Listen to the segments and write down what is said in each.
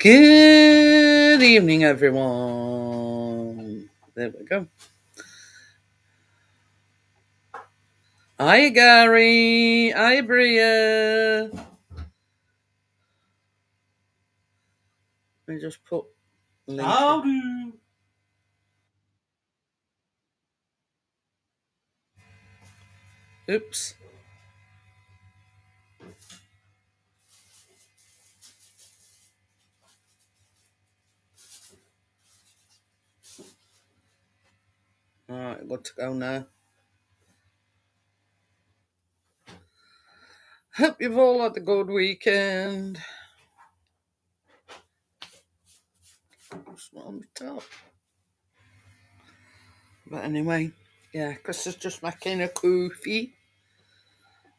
Good evening, everyone. There we go. Hi, Gary. Hi, Bria. Let me just put link. Howdy. Oops. All right, good to go now. Hope you've all had a good weekend. It's not on the top. But anyway, yeah, Chris is just making a coffee.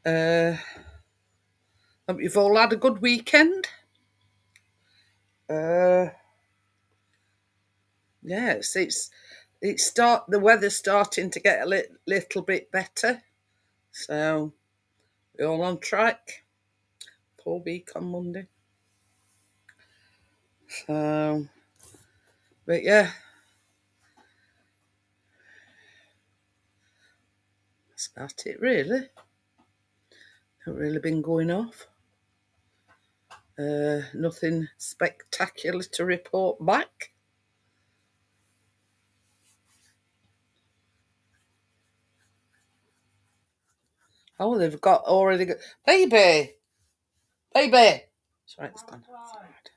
Hope you've all had a good weekend. Yeah, the weather's starting to get a little bit better, so we're all on track. 4 week on Monday. So, but yeah, that's about it really. Not really been going off. Nothing spectacular to report back. Oh, they've already got baby. Sorry, it's gone outside.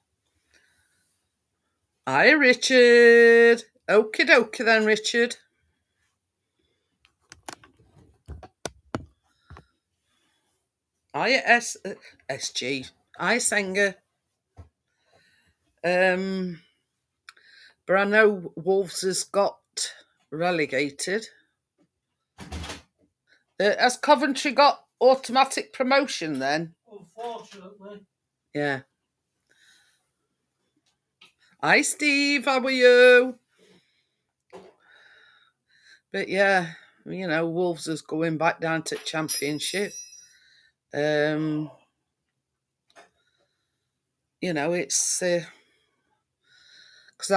Hi, Richard. Okie dokie then, Richard. Hi, SG. Hi, Sanger. But I know Wolves has got relegated. Has Coventry got automatic promotion then? Unfortunately. Yeah. Hi, Steve. How are you? But yeah, Wolves is going back down to Championship. It's because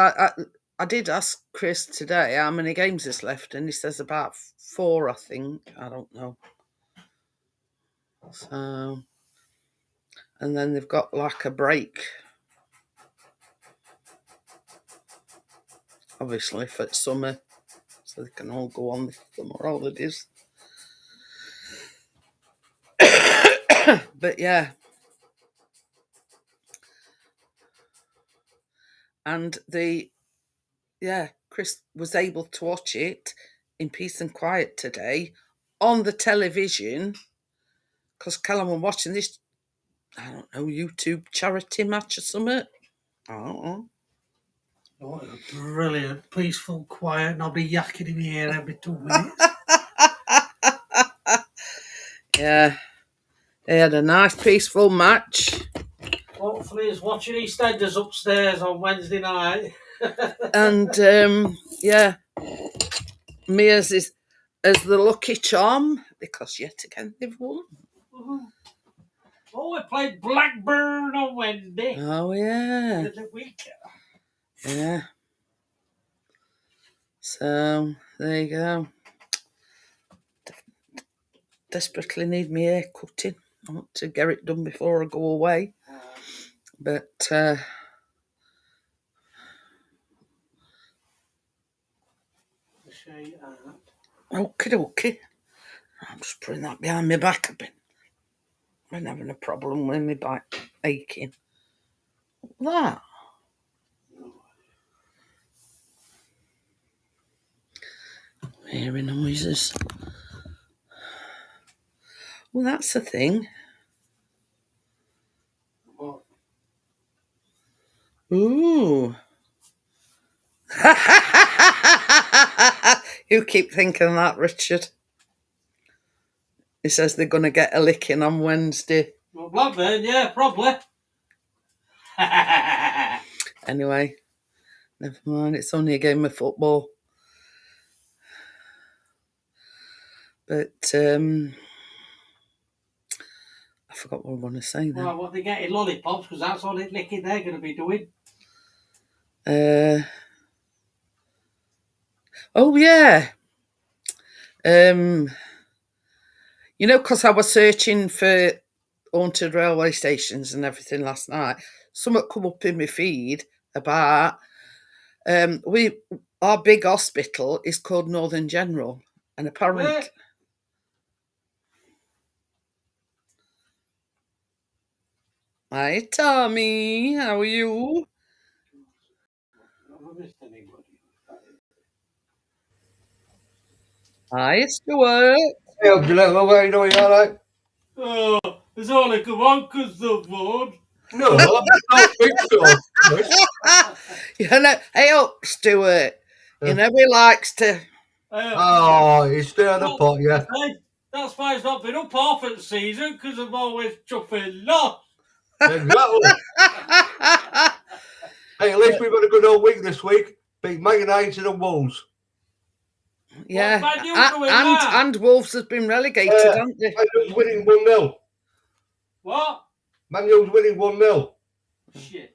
I did ask Chris today how many games is left, and he says about 4, I think. I don't know. So, and then they've got like a break, obviously for summer, so they can all go on the summer holidays. But yeah, and Chris was able to watch it in peace and quiet today on the television because Callum was watching this, I don't know, YouTube charity match or something. I don't know. What a brilliant, peaceful, quiet, nobody yakking in the air every 2 minutes. Yeah, they had a nice, peaceful match. Hopefully he's watching EastEnders upstairs on Wednesday night. And yeah, Mia's is as the lucky charm because yet again they've won. Oh, we played Blackburn on Wednesday. Oh yeah. The week. Yeah. So there you go. Desperately need my hair cutting. I want to get it done before I go away. But okay. I'm just putting that behind my back a bit. I'm having a problem with my back aching. That. Hearing noises. Well, that's the thing. What? Ooh. You keep thinking that, Richard. He says they're going to get a licking on Wednesday. Well, Blackburn, yeah, probably. Anyway, never mind. It's only a game of football. But I forgot what I was going to say now. Well, what they getting lollipops because that's all the licking they're going to be doing. Oh yeah. Because I was searching for haunted railway stations and everything last night, something come up in my feed about our big hospital is called Northern General, and apparently, Where? hi Tommy, how are you? Have I missed anybody? Hi Stuart. Hey, Gillette, how are you doing? You all right? Oh, there's only come on because the board. No, I don't think so. Hey up, Stuart. Yeah. He likes to. Oh, you stay on the pot, yeah. That's why it's not been up half at the season, because I'm always chuffing lost. Exactly. Hey, at least we've had a good old week this week. Beat Man United and Wolves. Yeah, What's Man U doing now? and Wolves has been relegated, haven't they? Man U's winning 1-0. What? Man U's winning 1-0. Shit.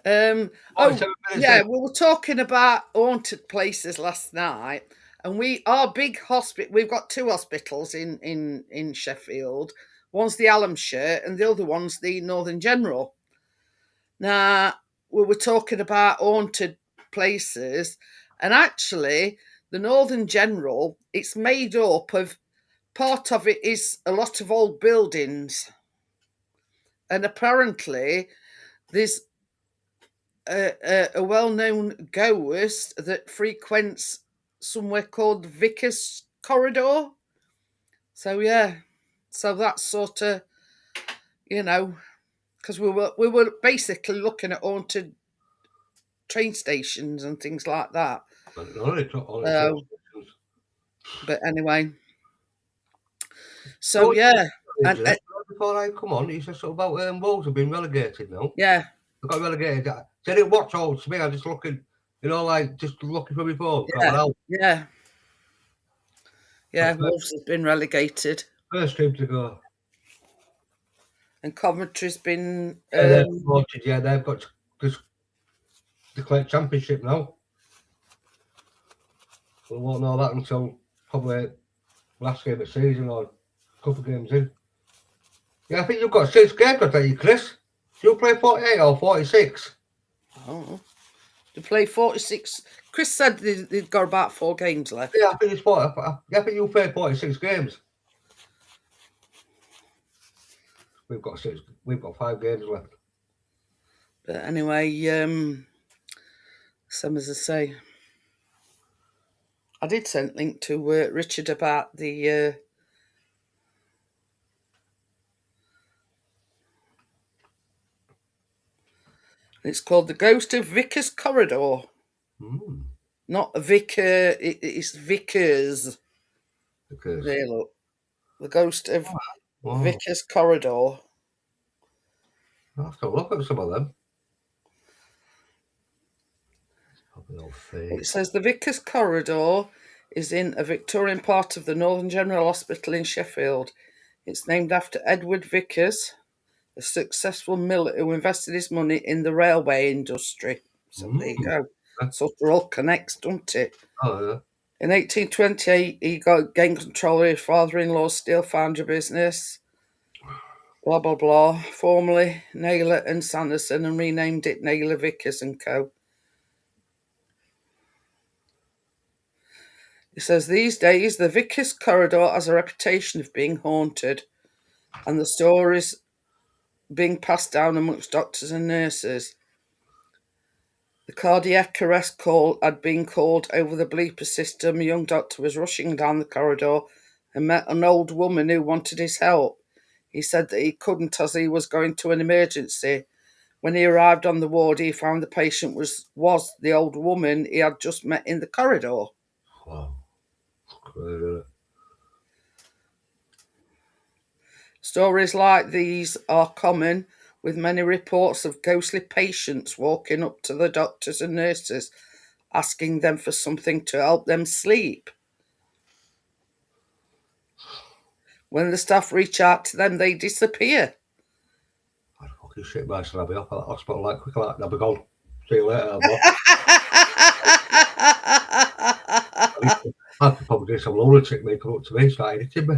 Oh, 47 minutes yeah, in. we were talking about haunted places last night, and our big hospital. We've got two hospitals in Sheffield. One's the Alamshire, and the other one's the Northern General. Now we were talking about haunted places, and actually, the Northern General, it's made up of, part of it is a lot of old buildings, and apparently there's a well-known ghost that frequents somewhere called Vickers Corridor. So yeah, so that's sort of, because we were basically looking at haunted train stations and things like that. But anyway, so yeah, and Before I come on, you said something about Wolves have been relegated now. yeah, They got relegated. I didn't watch all to me. I'm just looking, just looking for my phone. yeah, Wolves has been relegated, First team to go. and Coventry's been. They've promoted, they've got just declared championship now. We won't know that until probably last game of the season or a couple of games in. Yeah, I think you've got 6 games, I tell you, Chris. Do you play 48 or 46? Oh, to play 46. Chris said they'd got about 4 games left. Yeah, I think it's 40. I think you play 46 games. We've got 6. We've got 5 games left. But anyway, some as I say, I did send a link to Richard about the. It's called The Ghost of Vickers Corridor. Not a vicar, it's Vickers. There, look. The Ghost of Vickers Corridor. I'll have to look at some of them. It says the Vickers Corridor is in a Victorian part of the Northern General Hospital in Sheffield. It's named after Edward Vickers, a successful miller who invested his money in the railway industry. So there you go. Sort of all connects, doesn't it? Oh, yeah. In 1828, he gained control of his father-in-law's steel foundry business. Blah, blah, blah. Formerly Naylor and Sanderson, and renamed it Naylor Vickers & Co. It says, these days, the Vickers Corridor has a reputation of being haunted, and the stories being passed down amongst doctors and nurses. The cardiac arrest call had been called over the bleeper system. A young doctor was rushing down the corridor and met an old woman who wanted his help. He said that he couldn't as he was going to an emergency. When he arrived on the ward, he found the patient was the old woman he had just met in the corridor. Wow. Stories like these are common, with many reports of ghostly patients walking up to the doctors and nurses, asking them for something to help them sleep. When the staff reach out to them, they disappear. I'd fucking shit myself. I'll be off at that hospital like quick like that. I'll be gone. See you later, boss. I could probably do some lunatic me come up to me and start editing me.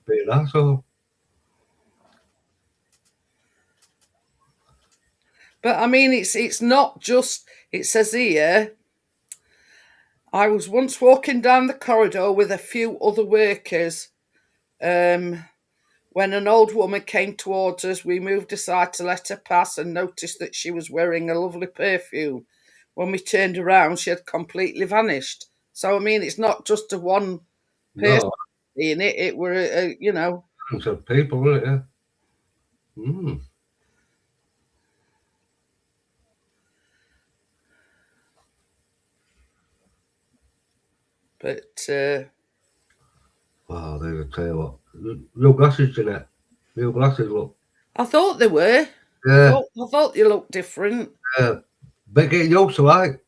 Being an asshole. But I mean, it's not just. It says here, I was once walking down the corridor with a few other workers. When an old woman came towards us, we moved aside to let her pass and noticed that she was wearing a lovely perfume. When we turned around, she had completely vanished. So I mean, it's not just a one person No, in it. It were, you know. hundreds of people, wasn't it? Yeah. Mm. But Wow, there's a tell you what. Real glasses, Jeanette. Real glasses, look. I thought they were. Yeah, I thought you looked different. yeah. But getting used to, right?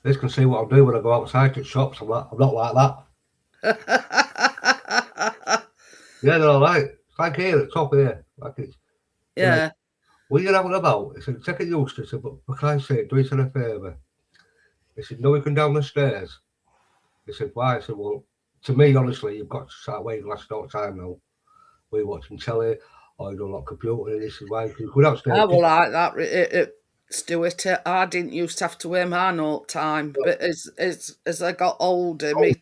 This can see what I'm doing when I go outside to shops. I'm not like that. Yeah, they're all right. It's like here at the top here. Like it's, Yeah. what are you having about? He said, take it used to. He said, but for Christ's sake, do us a favour. He said, no, we can down the stairs. He said, why? I said, well, to me, honestly, you've got to start waiting last all time now. We're watching telly or you do a lot of computer. And he said, why? Because go downstairs. I will like that, Stuart. I didn't used to have to wear mine all the time, but as I got older, me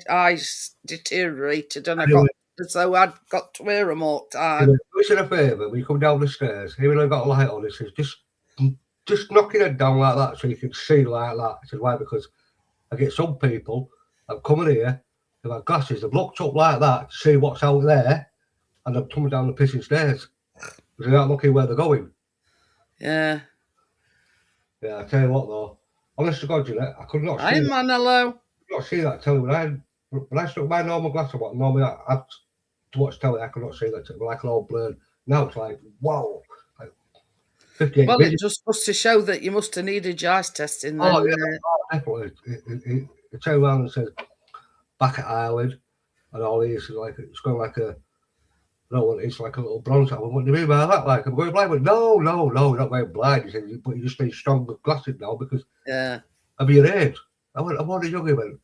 eyes deteriorated, and I got so I'd got to wear them all the time. Do us a favour. When you come down the stairs, even though I've got a light on, he says, just knock your head down like that so you can see like that. I said, why? Because I get some people that come in here, they've got glasses, they've looked up like that to see what's out there, and they're coming down the pissing stairs. Because they're not looking where they're going. Yeah. Yeah, I tell you what though, honest to God, Jeanette, I could not see Hi, Manolo. could not see that telly when I stuck my normal glass on what normally I had to watch telly, I could not see that. It was like an old blurred. Now it's like, wow. Like 58 Well, minutes. it just goes to show that you must have needed your eyes testing. Then, Oh, yeah, definitely. It turned around and said, back at eyelid and all these, like, it's going like a, no, it's like a little bronze. I went, what do you mean by that? Like, I'm going blind. But no, you're not going blind. He said, but you just need stronger glasses now because of your age. I went, I'm only young. He went,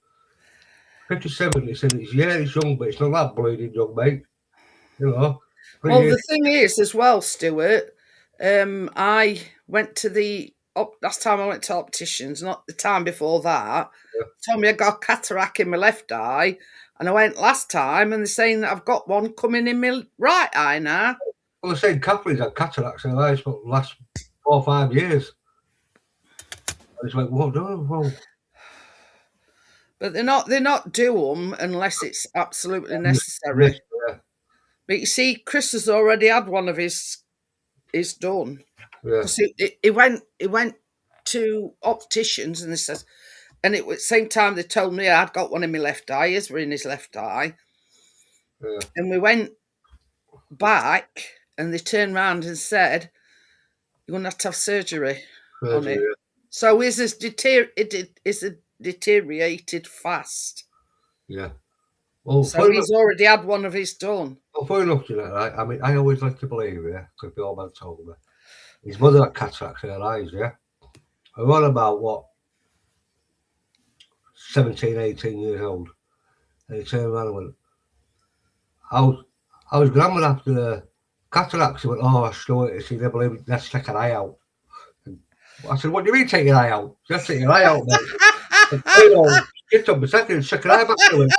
57. He said, it's young, but it's not that bleeding young, mate. You know. Well, the thing is, as well, Stuart, I went to last time I went to opticians, not the time before that. Told me I got cataract in my left eye, and I went last time, and they're saying that I've got one coming in my right eye now. Well, they're saying Catherine's had cataracts in her eyes for the last 4 or 5 years. And it's like, whoa. But they're not do them unless it's absolutely necessary. Yeah. But you see, Chris has already had one of his done. Yeah. He went to opticians, and they says, and at the same time they told me I'd got one in my left eye. His were in his left eye. Yeah. And we went back, and they turned around and said, "You're going to have surgery on it." Yeah. So is deteriorated fast. Yeah. Well, so he's already had one of his done. Well, funny enough, you know, right? I mean, I always like to believe, because the old man told me. His mother had cataracts in her eyes, yeah? I was about, what, 17, 18 years old. And he turned around and went, I was grandma after the cataracts. He went, oh, Stuart, he never believe it. Let's take an eye out. And I said, what do you mean take your eye out? Just take your eye out, mate. Get up a second and stick an eye back to him.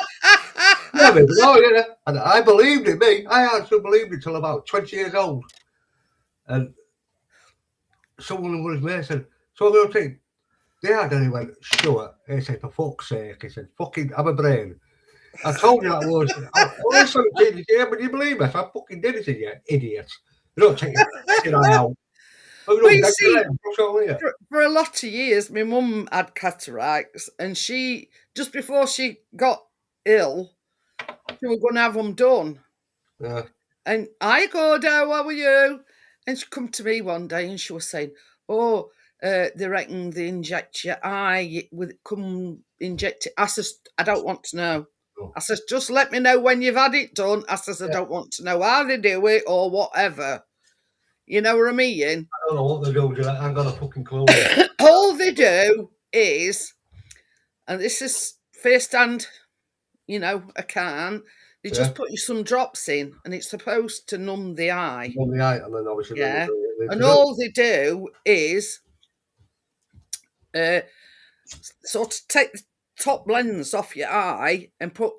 Yeah. And I believed it, me. I actually believed it till about 20 years old. And someone was there said, so I'm going to take the eye. And he went, Stuart. He said, for fuck's sake. He said, fucking have a brain. I told you that was. But you believe me? I fucking did it, you idiot. You don't take your eye out. Well, you see, for a lot of years, my mum had cataracts, and she, just before she got ill, she was going to have them done. Yeah. And I go, how are you? And she come to me one day, and she was saying, oh, they reckon they inject your eye, come inject it. I says, I don't want to know. I says, just let me know when you've had it done. I says, I don't want to know how they do it or whatever. You know what I mean? I don't know what they're doing. I ain't got a fucking clue. All they do is, and this is first-hand, account, they just put you some drops in, and it's supposed to numb the eye. On the eye, and then obviously Yeah. they And all they do is sort of take the top lens off your eye and put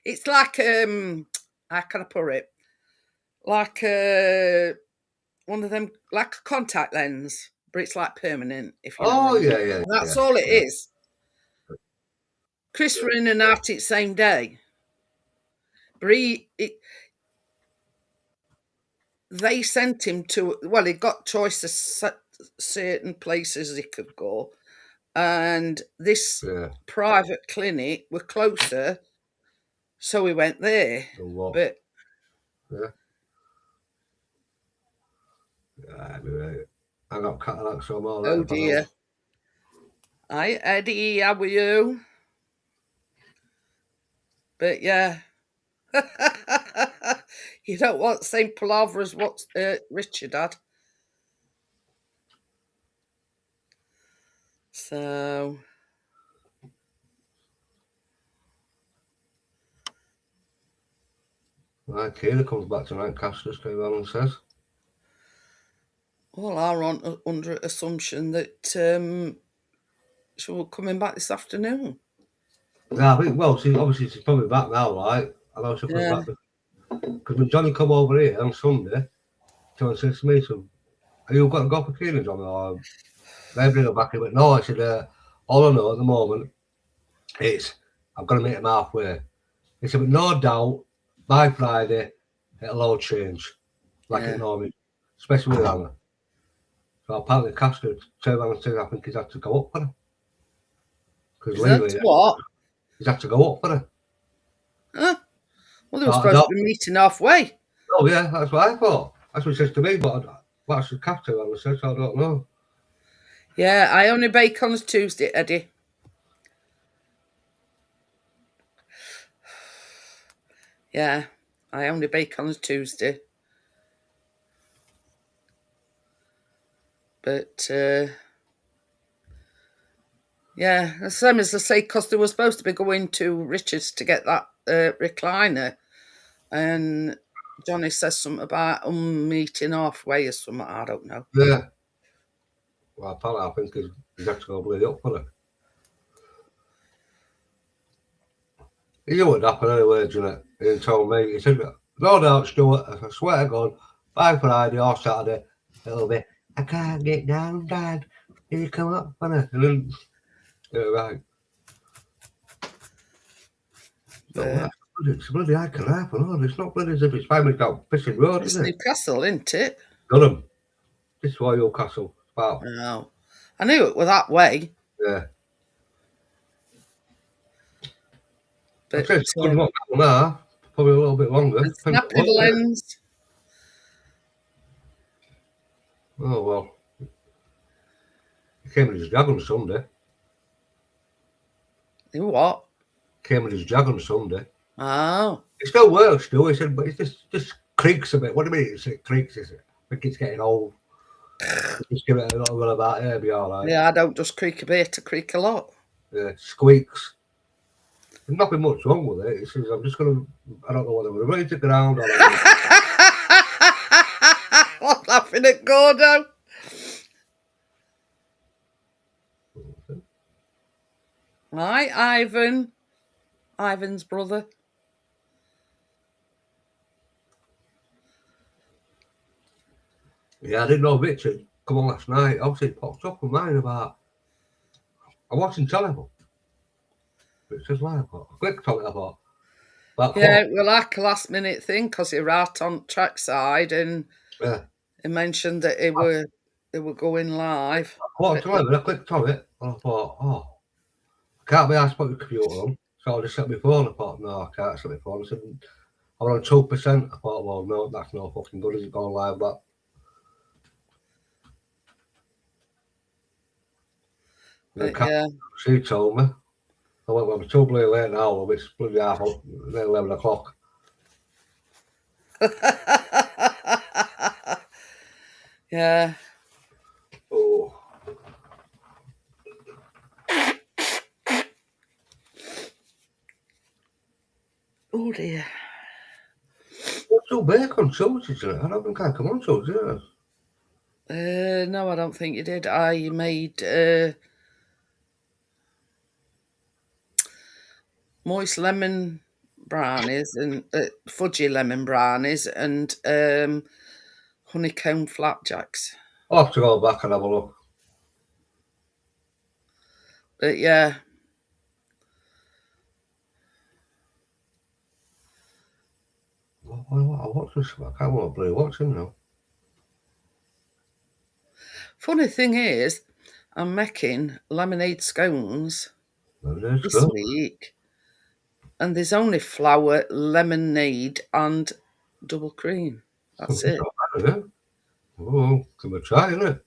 it's like how can I put it? Like one of them, like a contact lens, but it's like permanent. If you know Oh what I mean. yeah. That's all it is. Chris were in and out it same day, but they sent him to. Well, he got choice of certain places he could go, and this private clinic were closer, so we went there. But I got cataracts on all that. Oh dear. Hi Eddie, how are you? But yeah. You don't want the same palaver as what Richard had. So right, Kayla comes back tonight, Casters came on and says. Well, I'm under assumption that she will coming back this afternoon. Yeah, I think, well, obviously she's probably back now, right? I know she'll come back. Because when Johnny come over here on Sunday, Johnny says to me, so, are you got to go for Kayla, Johnny? Or they bring her back in. But no, I said, all I know at the moment is I've got to meet him halfway. He said, but no doubt, by Friday, it'll all change. Like it normally, especially with Anna. So apparently Castor turned around and said, I think he's had to go up for her. Because legally, what? He's had to go up for her. Huh? Well, they were supposed to be meeting halfway. Oh, yeah, that's what I thought. That's what he says to me, but that's the Castor and says, I don't know. Yeah, I only bake on a Tuesday, Eddie. Yeah, I only bake on a Tuesday. But, yeah, the same as I say, because they were supposed to be going to Richard's to get that recliner. And Johnny says something about meeting halfway or something. I don't know. Yeah. Well, apparently I think he's actually going to bleed up for her. He knew what happened anyway, Janet. He told me. He said, no doubt, Stuart, I swear to God, by Friday or Saturday, it'll be, I can't get down, Dad. Did you come up for her? And then, yeah, right. It's bloody high crap, and it's not bloody as if it's 5 minutes down Fishing Road, It's is it? Newcastle, isn't it? Durham. This is why Newcastle. Wow. No. I knew it was that way. Yeah. But it's good now, probably a little bit longer. Snappy lens. Oh, well. He came with his jag on Sunday. You what? Came with his jag on Sunday. Oh. It still works, though. He said, but it just creaks a bit. What do you mean it creaks, is it? I think it's getting old. Just give it a little bit of that, it'll be all right. Yeah, I don't just creak a bit, I creak a lot. Yeah, squeaks. There's nothing much wrong with it. It says, I'm just going to, I don't know whether we're ready to ground or I'm laughing at Gordo. Hi, Ivan. Ivan's brother. Yeah, I didn't know Richard come on last night. Obviously, it popped up on mine about, I'm watching television. It says, why? I thought, I clicked on it, I thought. Yeah, well, like a last minute thing, because he right on trackside and he mentioned that they were going live. I clicked on it and I thought, oh, I can't be asked to put the computer on. So I just set my phone. I thought, no, I can't set my phone. I said, I'm on 2%. I thought, well, no, that's no fucking good. Is it going live back? Yeah. She told me. I went, well, I'm too bloody late now. It's bloody half up, 11 o'clock. Yeah. Oh, Oh dear. what's your bacon sausages in it? I don't think I come on sausages. No, I don't think you did. I made moist lemon brownies and fudgy lemon brownies and honeycomb flapjacks. I'll have to go back and have a look. But yeah, What's this? I can't remember bloody what's in now. funny thing is, I'm making lemonade scones Let's this go. week, and there's only flour, lemonade, and double cream. That's it. Yeah. Oh, give it a try, innit?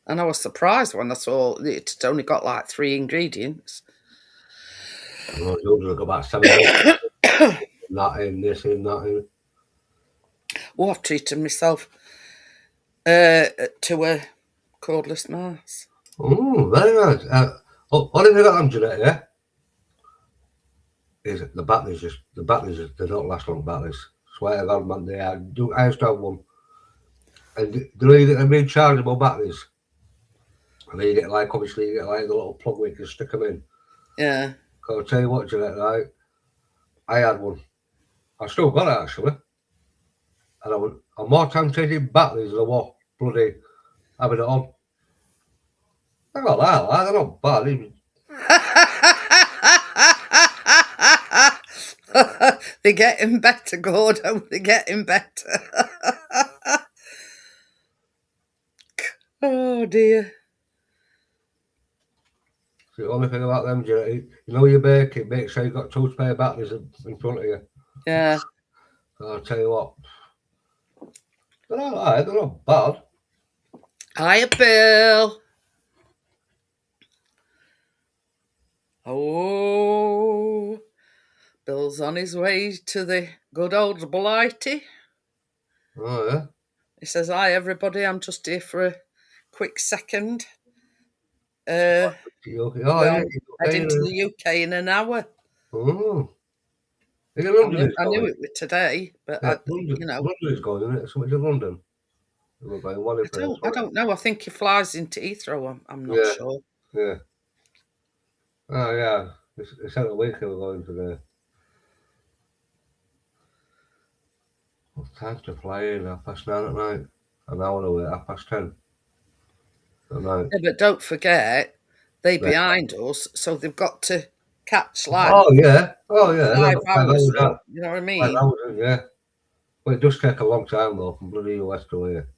And I was surprised when I saw it's only got like 3 ingredients. Oh, you'll go back 7 days. That in, this in, that in. Oh, I've treated myself to a cordless mouse. Oh, very nice. What have you got on today, yeah? Is it the batteries they don't last long, batteries. Swear to God, man, they are. I used to have one. And they're rechargeable batteries. And then you get like, obviously, you get like the little plug where you can stick them in. Yeah. I'll tell you what, Jeanette, right? I had one. I still got it, actually. And I'm more time changing batteries than I was bloody having it on. I got that, like, they're not bad. Even. They're getting better, Gordo. They're getting better. Oh dear. The only thing about them, Jeanette, you know you're baking, make sure you've got 2 spare batteries in front of you. Yeah. I'll tell you what. They're alright, they're not bad. Hiya, Bill. Oh, Bill's on his way to the good old Blighty. Oh, yeah. He says, "Hi, everybody. I'm just here for a quick second. Uh, Okay. well, Oh, yeah. heading to the UK in an hour. Oh. Is it I London knew, is I knew going? it was today, but Yeah, London is going, isn't it? Something in London. We're going one in I don't know. I think he flies into Heathrow. I'm not Yeah, sure. yeah. Oh, yeah. It's out a week we're going today. What time to fly in? 9:30 at night. An hour away, 10:30 at night. Yeah, but don't forget, they're Yeah. behind us, so they've got to catch like Oh, yeah. Oh, yeah. 5 About 5 hours. hours So, out. you know what I 5 mean? hours, yeah. But it does take a long time, though, from bloody US to here.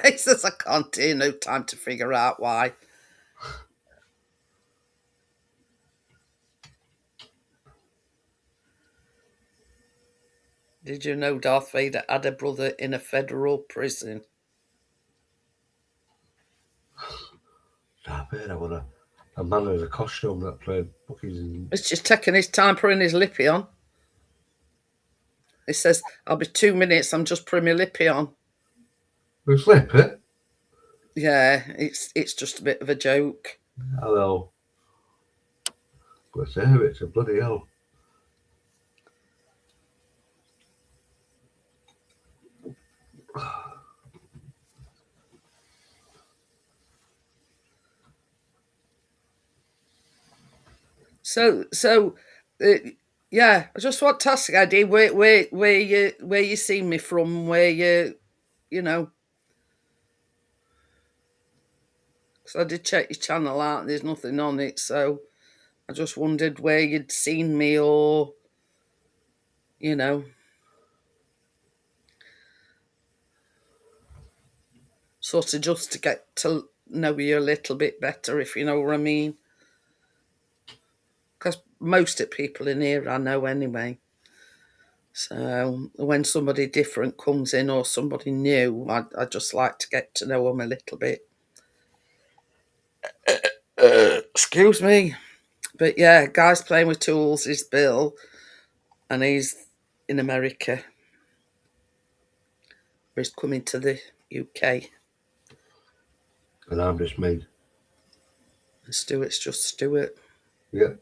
He says, I can't hear, no time to figure out why. Did you know Darth Vader had a brother in a federal prison? I bet I want a man with a costume that played bookies. He's just taking his time putting his lippy on. He says, I'll be 2 minutes, I'm just putting my lippy on. With slip, eh? Yeah, it's just a bit of a joke. Hello. What's there? It's a bloody hell. So, yeah, I just want to ask you, Eddie, where you see me from, where you know, because I did check your channel out, and there's nothing on it, so I just wondered where you'd seen me, or you know, sort of just to get to know you a little bit better, if you know what I mean. Because most of people in here I know anyway. So when somebody different comes in or somebody new, I just like to get to know them a little bit. Excuse me. But yeah, Guys Playing with Tools is Bill. and he's in America. He's coming to the UK. And I'm just me. And Stuart's just Stuart. Yeah.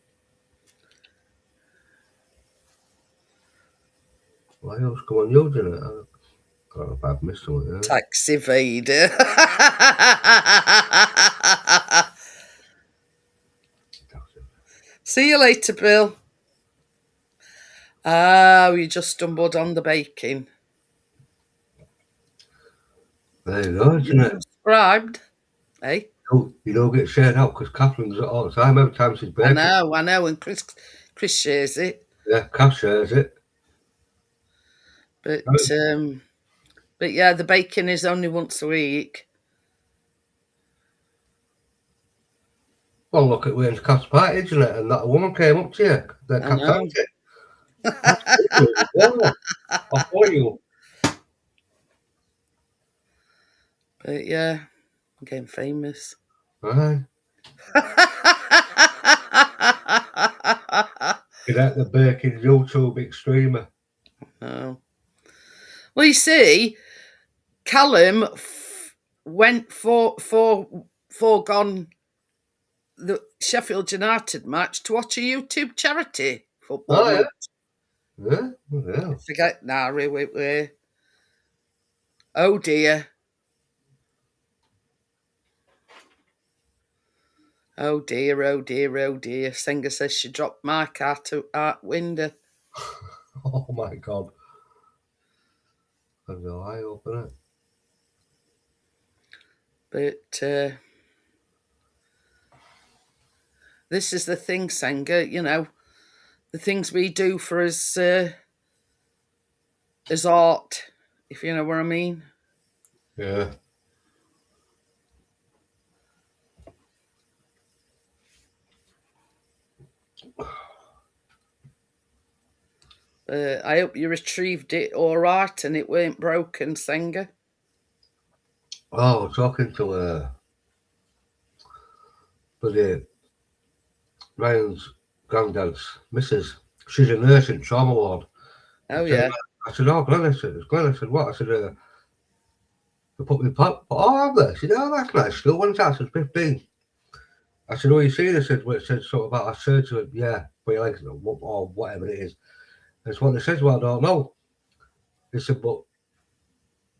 Why else come on you, didn't it? I don't know if I've missed something there. Tax evader. See you later, Bill. Oh, you just stumbled on the baking. There you go, isn't it? Subscribed. Hey? You don't get shared out because Catherine does it all the time. Every time she's baking. I know, and Chris shares it. Yeah, Kath shares it. But yeah, the baking is only once a week. Well, look at Wayne's Kath's party, isn't it? And that woman came up to you. That I Kath's know. auntie. I'll call you. But yeah, I'm getting famous. Aye. You're at the baking YouTube extremer. No. Well, you see, Callum went foregone the Sheffield United match to watch a YouTube charity football Oh, yeah. match. Yeah. Forget now, we. Oh dear. Oh dear, oh dear, oh dear. Singer says she dropped my car out window. Oh my God. That's an eye opener. But this is the thing, Sanger, you know, the things we do for as art, if you know what I mean. Yeah. I hope you retrieved it all right and it weren't broken, Sanger. Oh, I was talking to Ryan's granddad's missus. She's a nurse in trauma ward. Oh, yeah. I said, oh, Glenn, it's Glenn. I said, what? I said, they put me pop. Oh, have they? She said, oh, that's nice. Still, when's that? I said, 15. I said, oh, you seen it? I said, well, it said something about a surgery. Yeah, for your legs or whatever it is. That's what they said. Well, I don't know. They said, but,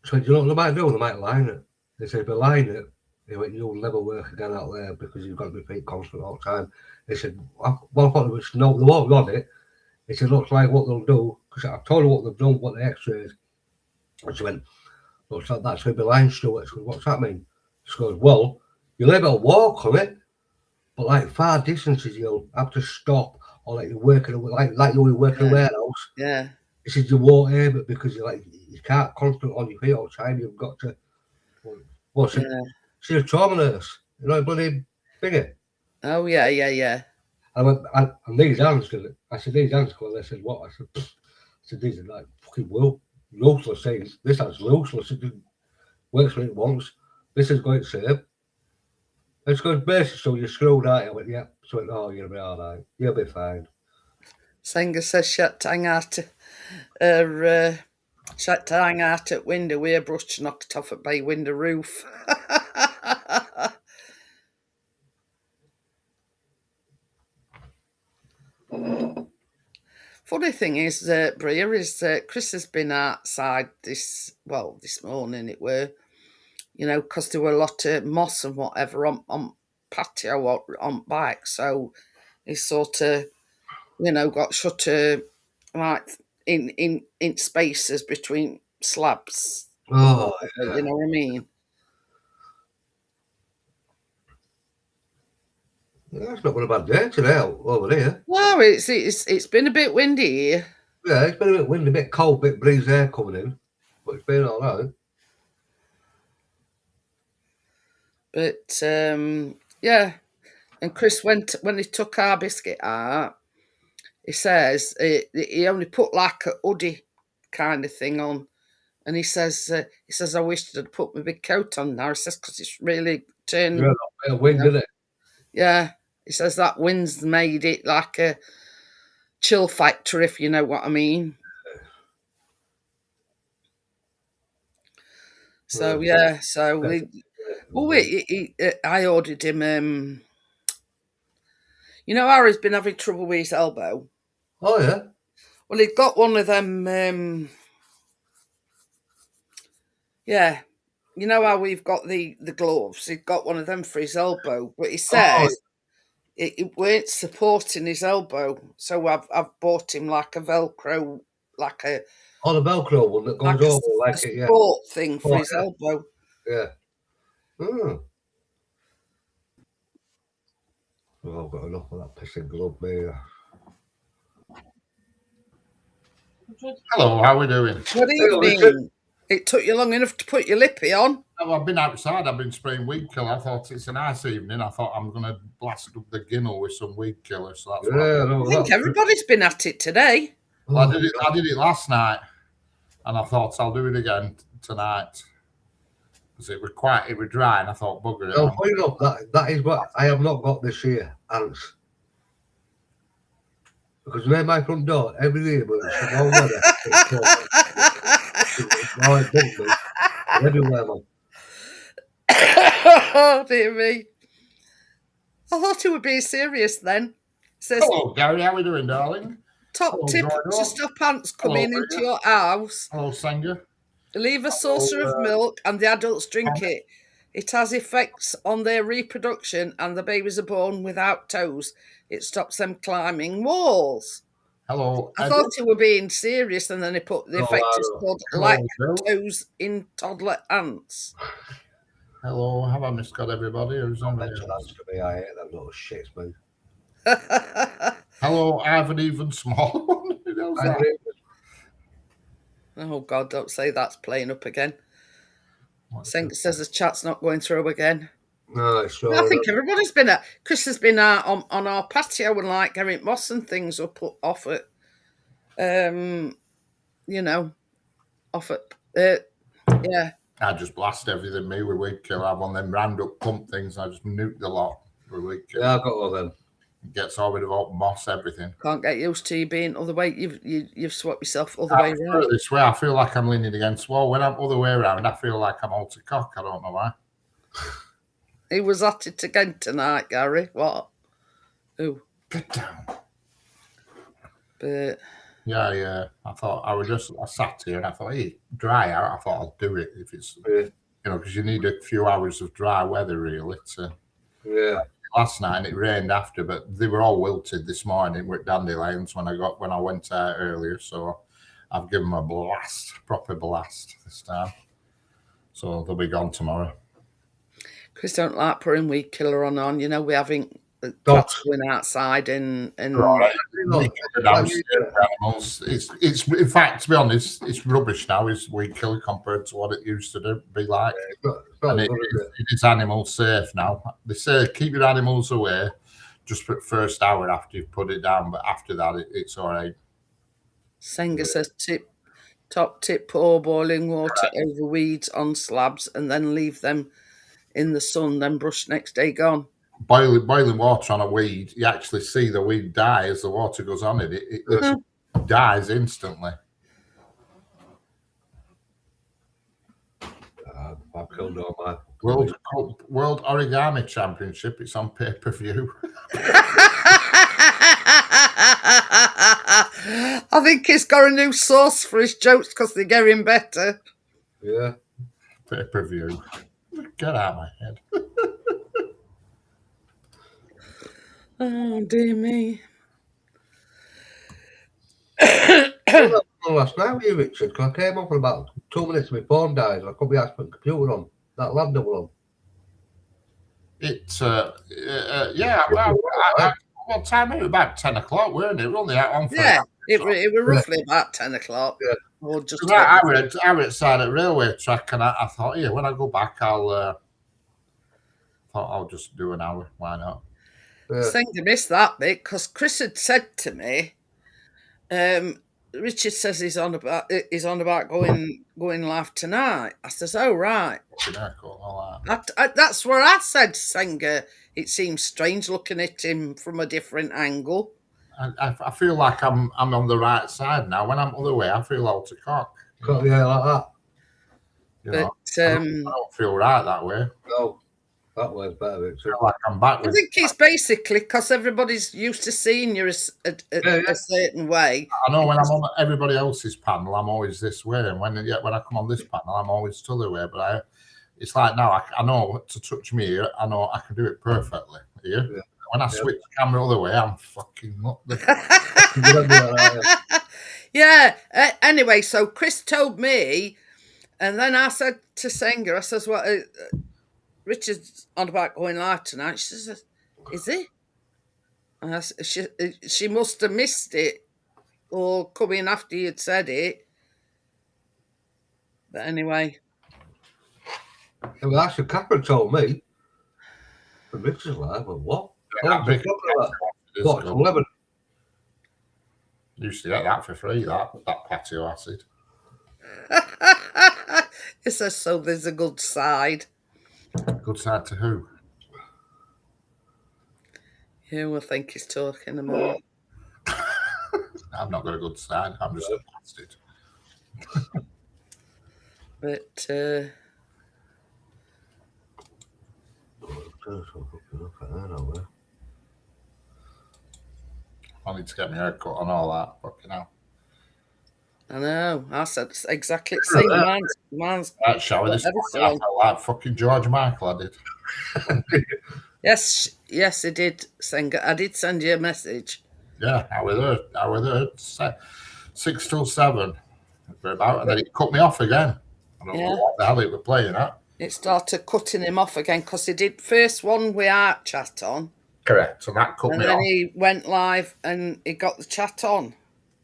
so do you know what they might do? They might line it. They said, if they line it, they went, you'll never work again out there because you've got to repeat constant all the time. They said, well, I thought it was, no, they won't run it. They said, looks like what they'll do, because I've told her what they've done, what the x-rays. And she went, looks like that's going to be line, Stuart. She goes, what's that mean? She goes, well, you'll able to walk on it, but like far distances, you'll have to stop, or like you're working, like you're working a warehouse. Yeah. He said, you won't aim it because you can't concentrate on your feet all the time. You've got to, well, she's a trauma nurse, you know, bloody thingy. Oh, yeah. I went, and these hands, I said, these hands, they said, what? I said, these are like fucking ruthless things. This hand's ruthless. It works when it wants. This is going to save. It's going basically, so you're screwed out. I went, yeah. So I went, oh, you'll be all right. You'll be fine. Sanger says she had to hang out at window with a brush to knock it off at bay window roof. Funny thing is, Bria, is Chris has been outside this morning it were, you know, because there were a lot of moss and whatever on patio or on bike, so he sort of, you know, got shut like in spaces between slabs. Oh, You know what I mean? yeah, it's not been a bad day today over here. No, it's been a bit windy here. Yeah, it's been a bit windy, a bit cold, a bit breeze air coming in, but it's been all right. But yeah, and Chris went when he took our biscuit out. He says he only put like a hoodie kind of thing on, and he says I wished I'd put my big coat on now. He says because it's really turned. Yeah, a bit of wind, isn't it? Yeah, he says that wind's made it like a chill factor, if you know what I mean. So yeah, so I ordered him. You know, Harry's been having trouble with his elbow. Oh yeah. Well, he'd got one of them. Yeah, you know how we've got the gloves. He'd got one of them for his elbow, but he says it weren't supporting his elbow. So I've bought him like a Velcro, like a the Velcro one that goes like over a like it, yeah. support thing for Oh, his yeah. elbow. Yeah. Oh, I've got enough of that pissing glove, mate. Hello, how are we doing? Good evening. It took you long enough to put your lippy on. Oh, I've been outside. I've been spraying weed killer. I thought it's a nice evening. I thought I'm going to blast up the ginnel with some weed killer. So that's what Yeah, I no, I think everybody's been at it today. Well, I did it last night, and I thought I'll do it again tonight because it was dry, and I thought bugger it. No, funny enough, that is what I have not got this year, ants. Because near my front door, every year, but it's all weather. It bugs me. Everywhere, man. Oh dear me! I thought it would be serious then. It says Hello, Gary. How are we doing, darling? top Hello, tip Jordan. to stop ants coming Hello, into your house: Hello, Sanger. leave a saucer of milk and the adults drink it. It has effects on their reproduction, and the babies are born without toes. It stops them climbing walls. Hello. I thought it were being serious, and then they put the effect is called like toes in toddler ants. Hello, have I misgot everybody? Or is somebody Mental else? ants to me, I hate them little shits, man. Hello, I have an even small one. Who knows that? Oh God, don't say that's playing up again. Sanger says the chat's not going through again. No, it's I think everybody's been at. Chris has been out on our patio and like Eric Moss and things were put off at, you know, off at, yeah. I just blast everything me with weed killer. I have one of them roundup pump things. I just nuke the lot with weed killer. Yeah, I've got all them. It gets all rid of all moss, everything. Can't get used to you being other way. You've swapped yourself other way around. This way, I feel like I'm leaning against wall. When I'm other way around, I feel like I'm all to cock. I don't know why. He was at it again tonight, Gary. What? Who? Get down. But Yeah. I thought I sat here and I thought, hey, dry out. I thought I'll do it if it's, because you need a few hours of dry weather really to. Yeah. Last night it rained after, but they were all wilted this morning with dandelions when I went out earlier. So I've given them a blast, proper blast this time. So they'll be gone tomorrow. Chris don't like putting weed killer on. You know, we're having cats going outside and Right. Animals. It's in fact, to be honest, it's rubbish now. Is weed killer compared to what it used to be like. And it is animal safe now. They say keep your animals away just for the first hour after you've put it down, but after that it's all right. Sanger says top tip, pour boiling water over weeds on slabs and then leave them in the sun, then brush next day gone. Boiling water on a weed, you actually see the weed die as the water goes on it. It dies instantly. I've killed all my World Origami Championship. It's on pay-per-view. I think he's got a new source for his jokes because they're getting better. Yeah. Pay-per-view. Get out of my head. Oh, dear me. Last night with you, Richard, because I came up for about 2 minutes and my phone died. I couldn't be asked to put the computer on. That lab double on. It's yeah. Well, what time? It was about 10 o'clock, weren't it? We're only out on for it were roughly about 10 o'clock. Yeah. Or just I were outside at railway track, and I thought, yeah, when I go back, I'll just do an hour. Why not? Sanger missed that bit because Chris had said to me, Richard says he's on about going live tonight. I says, oh right. That's where I said, Sanger, it seems strange looking at him from a different angle. I feel like I'm on the right side now. When I'm other way, I feel out of cock. Got the hair like that. You know, But I don't feel right that way. No, that way's better. I feel like I'm I backwards. think it's basically because everybody's used to seeing you a certain way. I know when I'm on everybody else's panel, I'm always this way, and when I come on this panel, I'm always the other way. But it's like now I know to touch me. I know I can do it perfectly. Yeah. When I switch the camera other way, I'm fucking not Yeah. Anyway, so Chris told me, and then I said to Senga, I says, "Well, Richard's on about going live tonight." She says, "Is he?" And she must have missed it or come in after you'd said it. But anyway. Well, that's what Capra told me. The Richard's live, but what? What, 11? Used to get that for free, that patio acid. It says so there's a good side. Good side to who? Who I think he's talking about. I've not got a good side. I'm just a bastard. But I need to get my hair cut on all that. Fucking hell. I know. I said exactly the same. Mine's That shower this morning, I felt like fucking George Michael. I did. Yes, I did. I did send you a message. Yeah, I was there 6 till 7. About, and then it cut me off again. I don't know what the hell it was playing at. It started cutting him off again because he did first one with our chat on. Correct. So that cut me off. And then he went live and he got the chat on.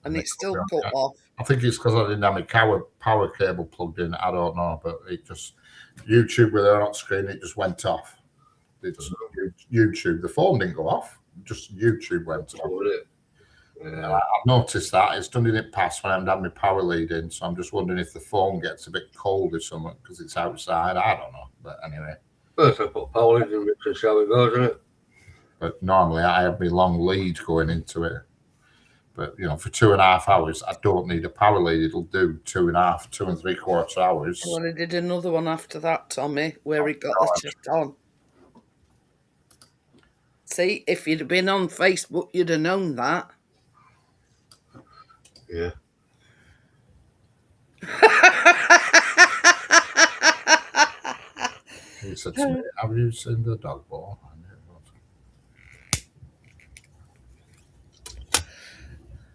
And it still cut off. I think it's because I didn't have my power cable plugged in. I don't know, but it just YouTube with her on screen, it just went off. It's YouTube. The phone didn't go off. Just YouTube went off. Yeah, I've noticed that it's done in it past when I haven't had my power lead in, so I'm just wondering if the phone gets a bit cold or something because it's outside. I don't know, but anyway. First, I put power lead in and see how it goes, isn't it? But normally I have my long lead going into it. But you know, for 2.5 hours, I don't need a power lead. It'll do 2.5, 2 3/4 hours. Well, he did another one after that, Tommy, where he got the chat on. See, if you'd have been on Facebook, you'd have known that. Yeah. He said to me, "Have you seen the dog ball?"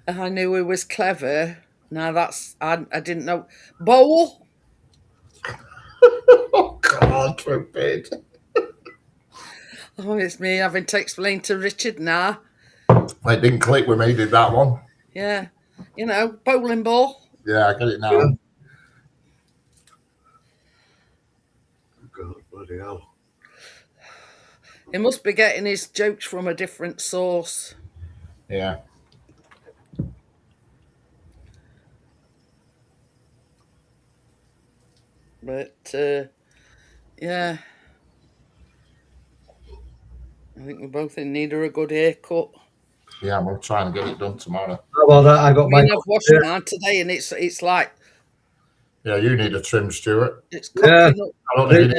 I knew he was clever. Now I didn't know. Bowl? Oh, God forbid. Oh, it's me having to explain to Richard now. It didn't click with me, did that one? Yeah. You know, bowling ball. Yeah, I get it now. Yeah. God, bloody hell. He must be getting his jokes from a different source. Yeah. But, yeah. I think we're both in need of a good haircut. Yeah, I'm trying to get it done tomorrow. How about that? I got my. I've washed mine today, and it's like. Yeah, you need a trim, Stuart. It's cooking up. I don't need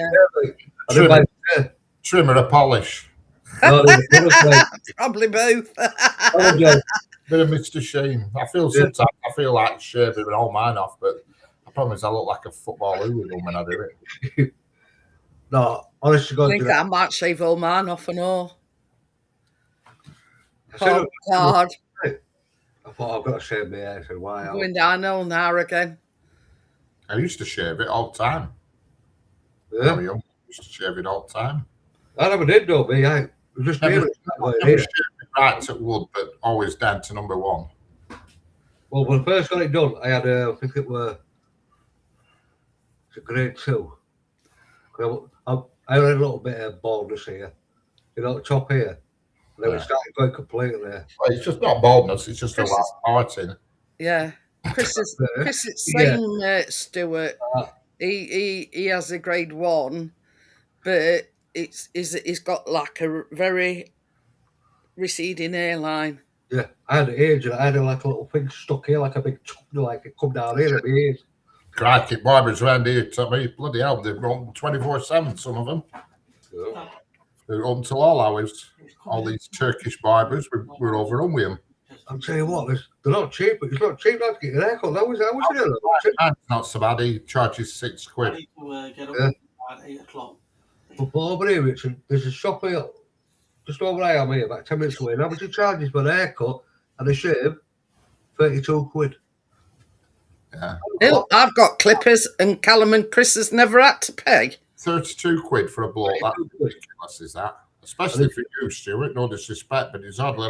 a trim or a polish. Probably both. Bit of Mr. Sheen. Sometimes I feel like shaving all mine off, but I promise I look like a football hooligan when I do it. No, honestly, I think I might shave all mine off and all. Oh, God. I thought I've got to shave my hair. I said, why? I'm going down all now again. I used to shave it all the time. Yeah. I used to shave it all the time. I never did, though, me. I just never shaved it right at wood, but always down to number 1. Well, when I first got it done, I had, I think it was grade 2. I had a little bit of baldness here, you know, top here. And then it started going completely there. Well, it's just not baldness, it's just a lot of parting. Yeah. Chris is saying, Stuart, he has a grade 1, but he's got like a very receding hairline. Yeah, I had an age and I had like a little thing stuck here, like a big chutney, like it come down here at my ears. Crikey, barbers around here, to me, bloody hell, they're open 24/7, some of them. Yeah. They're open till all hours. All these Turkish barbers, we're overrun with them. I'm telling you what, they're not cheap, but it's not cheap now to get your haircut. That was it. That's not so bad. He charges £6. I need to get up at 8 o'clock. But over here, Richard, there's a shop here, just over I am here, about 10 minutes away. And how much he charges for a haircut and a shave? 32 quid. Yeah. Hell, I've got clippers, and Callum and Chris has never had to pay. 32 quid for a bloke. That's ridiculous, is that? Especially for you, Stuart. No disrespect, but it's hardly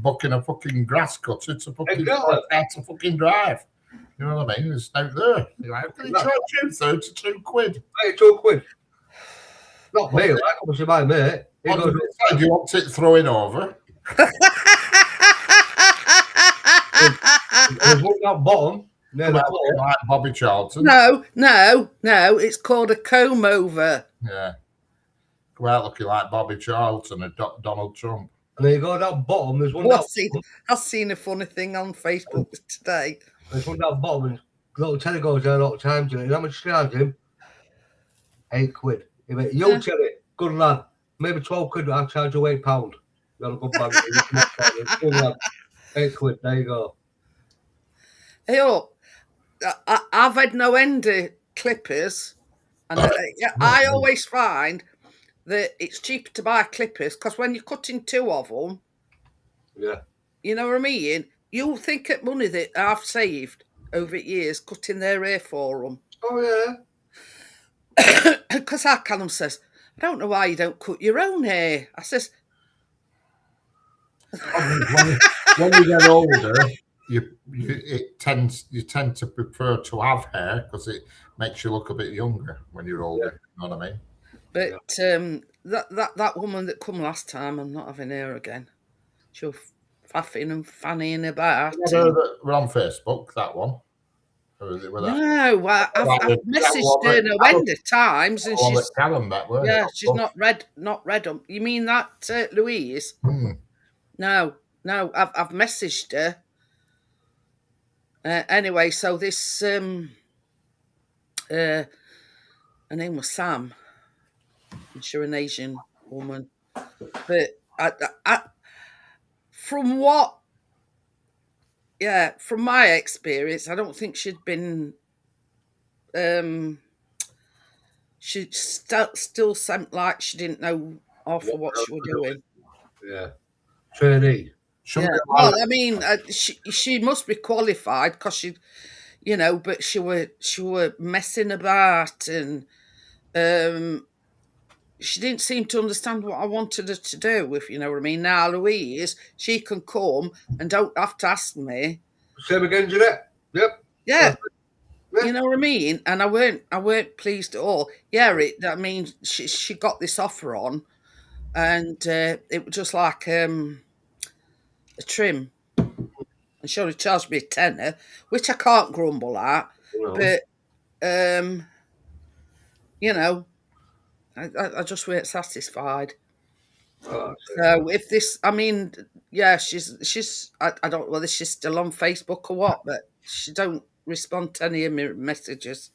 booking a fucking grass cutter to fucking drive. You know what I mean? It's out there. You're like, how can he charge you 32 quid? 32 quid. Not me, like, obviously my mate. He goes, do you want it throwing over? There's one down bottom. Like Bobby Charlton. No, it's called a comb over. Yeah. Go out looking like Bobby Charlton and Donald Trump. And then you go down bottom, there's one down I've seen a funny thing on Facebook today. There's one down bottom, and little Terry goes there a lot of times. And how much charge him? 8 quid. He went, yo, Terry, good lad. Maybe 12 quid, but I'll charge you £8. You got a good bag. Good lad. 8 quid, there you go. Hey, I've had no end of clippers, and I always find that it's cheaper to buy clippers because when you're cutting two of them, yeah, you know what I mean. You'll think at money that I've saved over years cutting their hair for them. Oh yeah, because our Callum says, I don't know why you don't cut your own hair. I says, when you get older. You tend to prefer to have hair because it makes you look a bit younger when you're older. You know what I mean? But that woman that come last time, I'm not having her again. She was faffing and fanning about. We're on Facebook, that one. Or is it with that? No, I've messaged her no end of times, and she's she's not read them. You mean that Louise? No, I've messaged her. Anyway, so this her name was Sam, and she's an Asian woman. But from my experience, I don't think she'd been. She still seemed like she didn't know half of what she was doing. Yeah, trainee. Yeah. Well, I mean, she must be qualified because she, but she were messing about, and she didn't seem to understand what I wanted her to do. If you know what I mean. Now Louise, she can come and don't have to ask me. Same again, Jeanette. Yep. Yeah. You know what I mean. And I weren't pleased at all. Yeah. I mean, she got this offer on, and it was just like a trim, and she only charged me a tenner, which I can't grumble at. No. But I just weren't satisfied. So if this, I mean, yeah, she's I don't know whether she's still on Facebook or what, but she don't respond to any of my messages.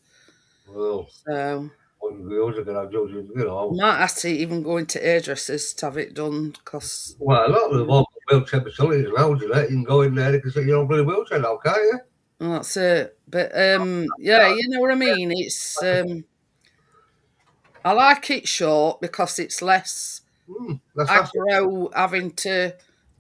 Well, so. Might have to even go into hairdressers to have it done because. Well, a lot of them have wheelchair facilities around you. You can go in there. You can sit your own bloody wheelchair now, can't you? Well, that's it. But yeah, you know what I mean. It's I like it short because it's less aggro having to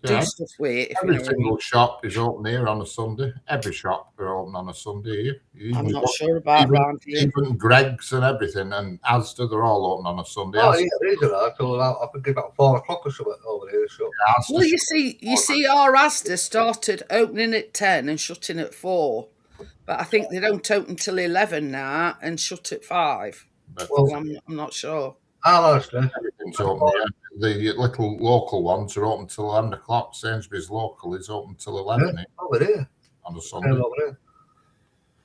do stuff with it. Every single shop is open here on a Sunday. Every shop are open on a Sunday here. I'm not sure about around here. Even Greg's and everything, and Asda, they're all open on a Sunday. Oh, yeah, these are until I think about 4 o'clock or something over here. So. Well, you see, our Asda started opening at 10 and shutting at 4, but I think they don't open till 11 now and shut at 5. Well, I'm not sure. Everything's open. Yeah. The little local ones are open till 11 o'clock. Sainsbury's local is open till 11. Yeah, over here on a Sunday.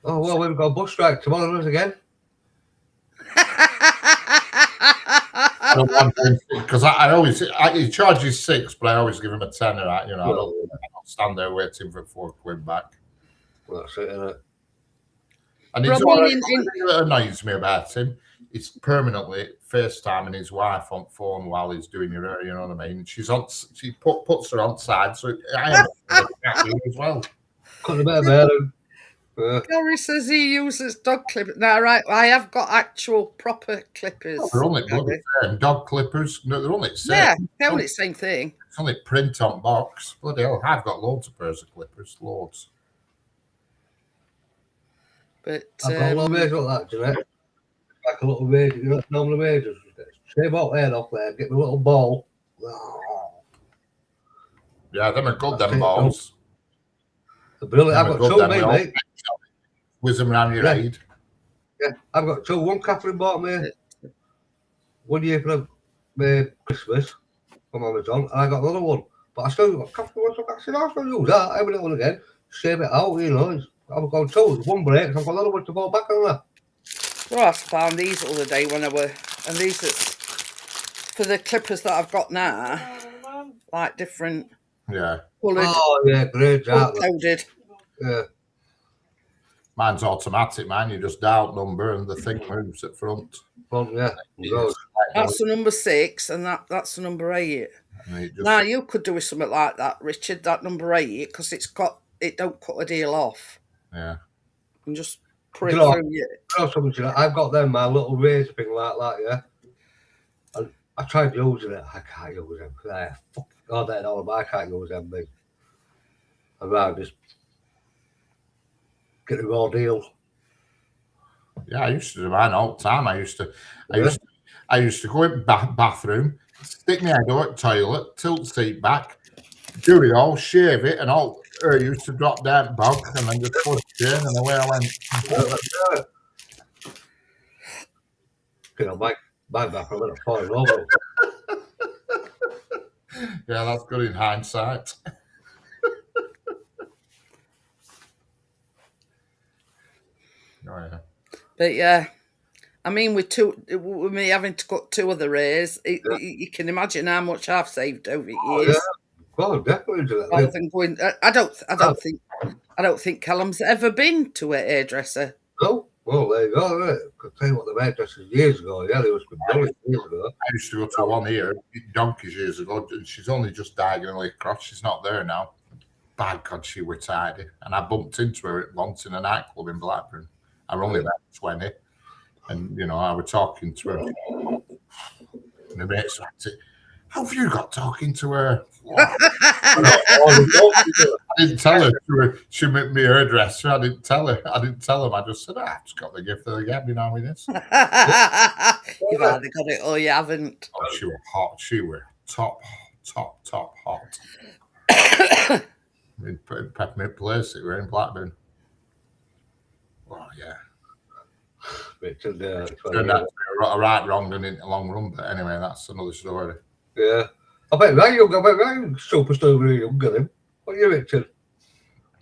Oh well, we've got a bus strike tomorrow again. I don't want because I always he charges £6, but I always give him a tenner. I don't stand there waiting for £4 back. That's it, isn't it? And it's all right. That annoys me about him. He's permanently FaceTiming his wife on phone while he's doing her hair. You know what I mean? She puts her on side, so I am as well. Cut a bit of hair. Gary says he uses dog clippers. Now, right, I have got actual proper clippers. They're only bloody same. Dog clippers. No, they're only the same. Yeah, they're only the same thing. It's only print on box. Bloody hell, I've got loads of pairs of clippers. Loads. But I've got a little razor like that, Jeanette. Like a little razor, you know, normal razors. Shave out hair off there, get me a little ball. Yeah, them are good, them balls. They're brilliant. I've got two, mate. Whiz them around your head. Yeah, I've got two. One Catherine bought me 1 year for Christmas from Amazon, and I got another one. But I still got Catherine once. I said, I'll still use that every now and again. Shave it out, you know. I've got two. One breaks. I've got another one to fall back on that. Well, I found these the other day when I were, and these are for the clippers that I've got now, like different. Yeah. Coloured. Oh yeah, great job. Coded. Yeah. Mine's automatic, man. You just dial number and the thing moves at front. Yeah. That's the number 6, and that's the number 8. Now you could do with something like that, Richard. That number 8, because it don't cut a deal off. Yeah. And just put it through you. I've got them, my little razor thing like that, yeah. And I tried using it. I can't use them. I can't use them, mate. I'd rather just get a raw deal. Yeah, I used to do mine all the time. I used to go in bathroom, stick my head out toilet, tilt seat back, do it all, shave it, and all. I used to drop down bog and then just push it in, and away I went. You know, my bathroom went falling over. Yeah, that's good in hindsight. Oh yeah. But yeah, I mean, with me having to cut 2 of the rays, you can imagine how much I've saved over years. Yeah. Well, definitely. Rather than going, I don't think Callum's ever been to a hairdresser. No. Well, there you go. I could tell you what the hairdressers years ago. Yeah, they was brilliant years ago. I used to go to one here donkeys years ago. She's only just diagonally across. She's not there now. By God, she was tidy. And I bumped into her once in a nightclub in Blackburn. I was only about 20, and you know I was talking to her. And the mates said, "How have you got talking to her?" I didn't tell her. She made me hairdresser. I didn't tell her. I didn't tell him. I just said, "I've just got the gift of the gab, you know, with this." You've either got it or you haven't. Oh, she was hot. She was top hot. in Peppermint Place, it were in Blackburn. Oh yeah. Turned out to be a right wrong and in a long run, but anyway, that's another story. Yeah. I bet Ryan superstar really young, got him. What are you, Richard?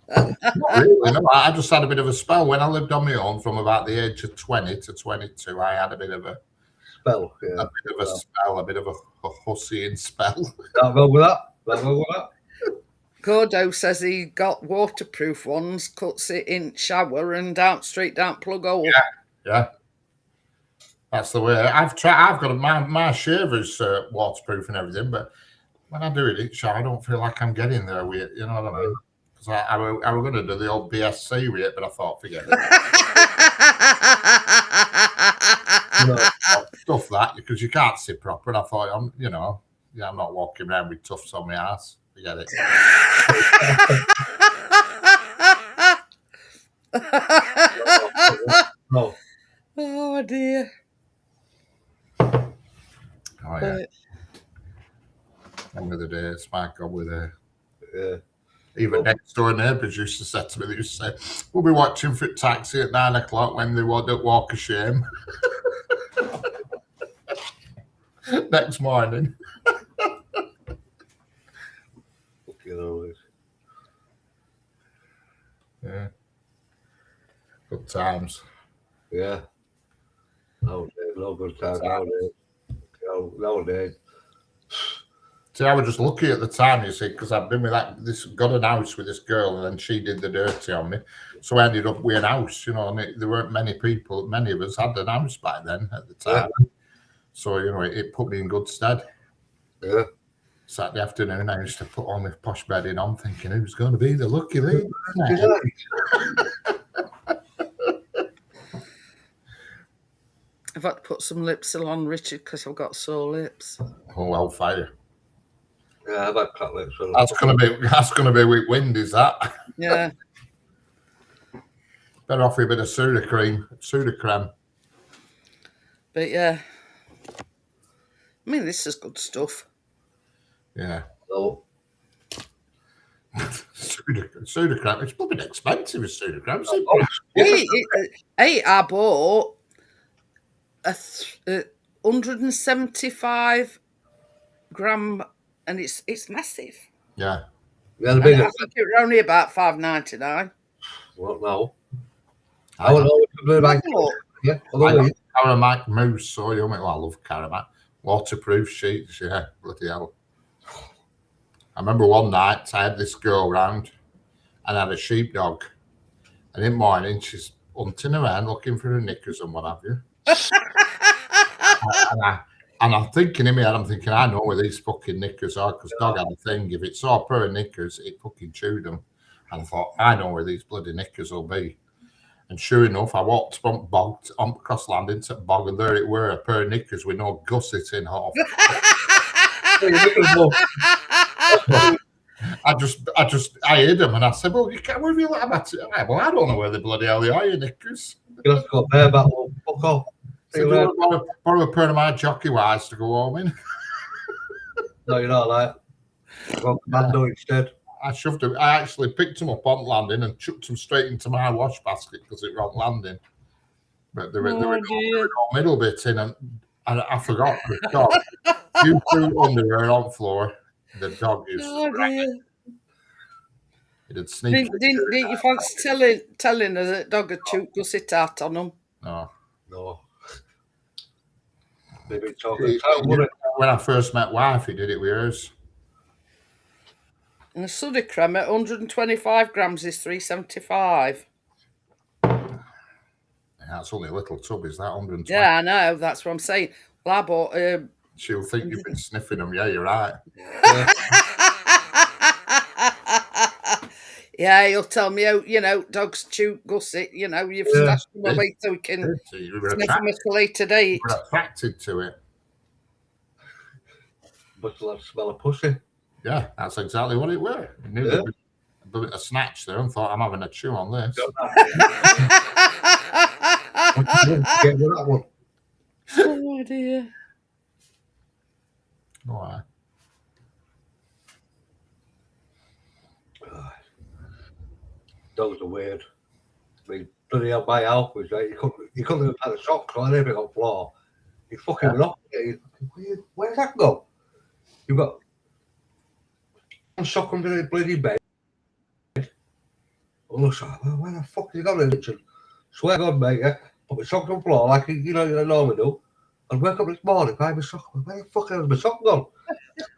Not really, no. I just had a bit of a spell when I lived on my own from about the age of 20 to 22. I had a bit of a spell, yeah. A bit of a spell, a bit of a hussying spell. Can't go with that. Gordo says he got waterproof ones, cuts it in shower and straight down plug hole. Yeah. That's the way. I've got my shaver's waterproof and everything, but when I do it in shower, I don't feel like I'm getting there with it. You know what I mean? Because I was going to do the old BSC with it, but I thought, forget it. Stuff that because you can't sit proper. And I thought, I'm not walking around with tufts on my ass. Forget it. No. Oh dear. Oh yeah. And with the days, my God, with the even next door neighbours used to say to me, they used to say, "We'll be watching for Taxi at 9 o'clock when they don't walk of shame." Next morning. Yeah. Good times. Yeah. No good times nowadays. No, nowadays. See, I was just lucky at the time, you see, because I've been with got an house with this girl, and then she did the dirty on me. So I ended up with an house, and there weren't many of us had an house back then at the time. Yeah. So, it put me in good stead. Yeah. Saturday afternoon, I used to put all my posh bedding on, thinking, who's going to be the lucky lady? I've had to put some Lipsil on, Richard, because I've got sore lips. Oh, hellfire. Yeah, I've had cracked lips. That's gonna be with wind, is that? Yeah. Better offer a bit of Sudocrem. But yeah. I mean, this is good stuff. Yeah. No. Sudocrem. It's probably expensive as Sudocrem. I bought a 175 gram, and it's massive. Yeah. Yeah, the bigger. I think it was only about $5.99. Well, no. I Caramac mousse, so I love Caramac. Waterproof sheets, yeah, bloody hell. I remember one night I had this girl round and I had a sheepdog. And in the morning she's hunting around looking for her knickers and what have you. and I'm thinking in my head, I know where these fucking knickers are, because dog had a thing. If it saw a pair of knickers, it fucking chewed them. And I thought, I know where these bloody knickers will be. And sure enough, I walked from bog across land into the bog, and there it were, a pair of knickers with no gusset in half. I hid them, and I said, "Well, you can't. Where have you let them at?" Well, I don't know where the bloody hell they are, your knickers. You have to go bareback, fuck off. So borrow a pair of my jockey wires to go home in. No, you're not like. Well, Mando instead. I actually picked them up on landing and chucked them straight into my wash basket because it was on landing. But there were no middle bits in, and I forgot the dog. You threw underwear on the floor. The dog used to it had sneaked. Didn't you fancy telling her that dog had chewed gusset out on them? No. Maybe When I first met wife, he did it with hers. And the Sudocrem at 125 grams is $3.75. Yeah, that's only a little tub, is that 120? Yeah, I know. That's what I'm saying. Well, I bought. She'll think you've been sniffing them. Yeah, you're right. Yeah, he'll tell me, dogs chew gusset. You've stashed them away so we can sniff them at a later date. We're attracted to it. But let's smell a pussy. Yeah, that's exactly what it were. I knew there was a bit of snatch there and thought, I'm having a chew on this. Get rid of that one. Oh, dear. All right. Dogs are weird. I mean, bloody hell, my house was right. You couldn't even have a sock on everything on the floor. You fucking went off. Where's that go? You've got one sock under the bloody bed. Oh, look, where the fuck has he gone in the kitchen? Swear to God, mate, yeah. Put my sock on the floor like you normally do. And wake up this morning, find my sock. Where the fuck has my sock gone?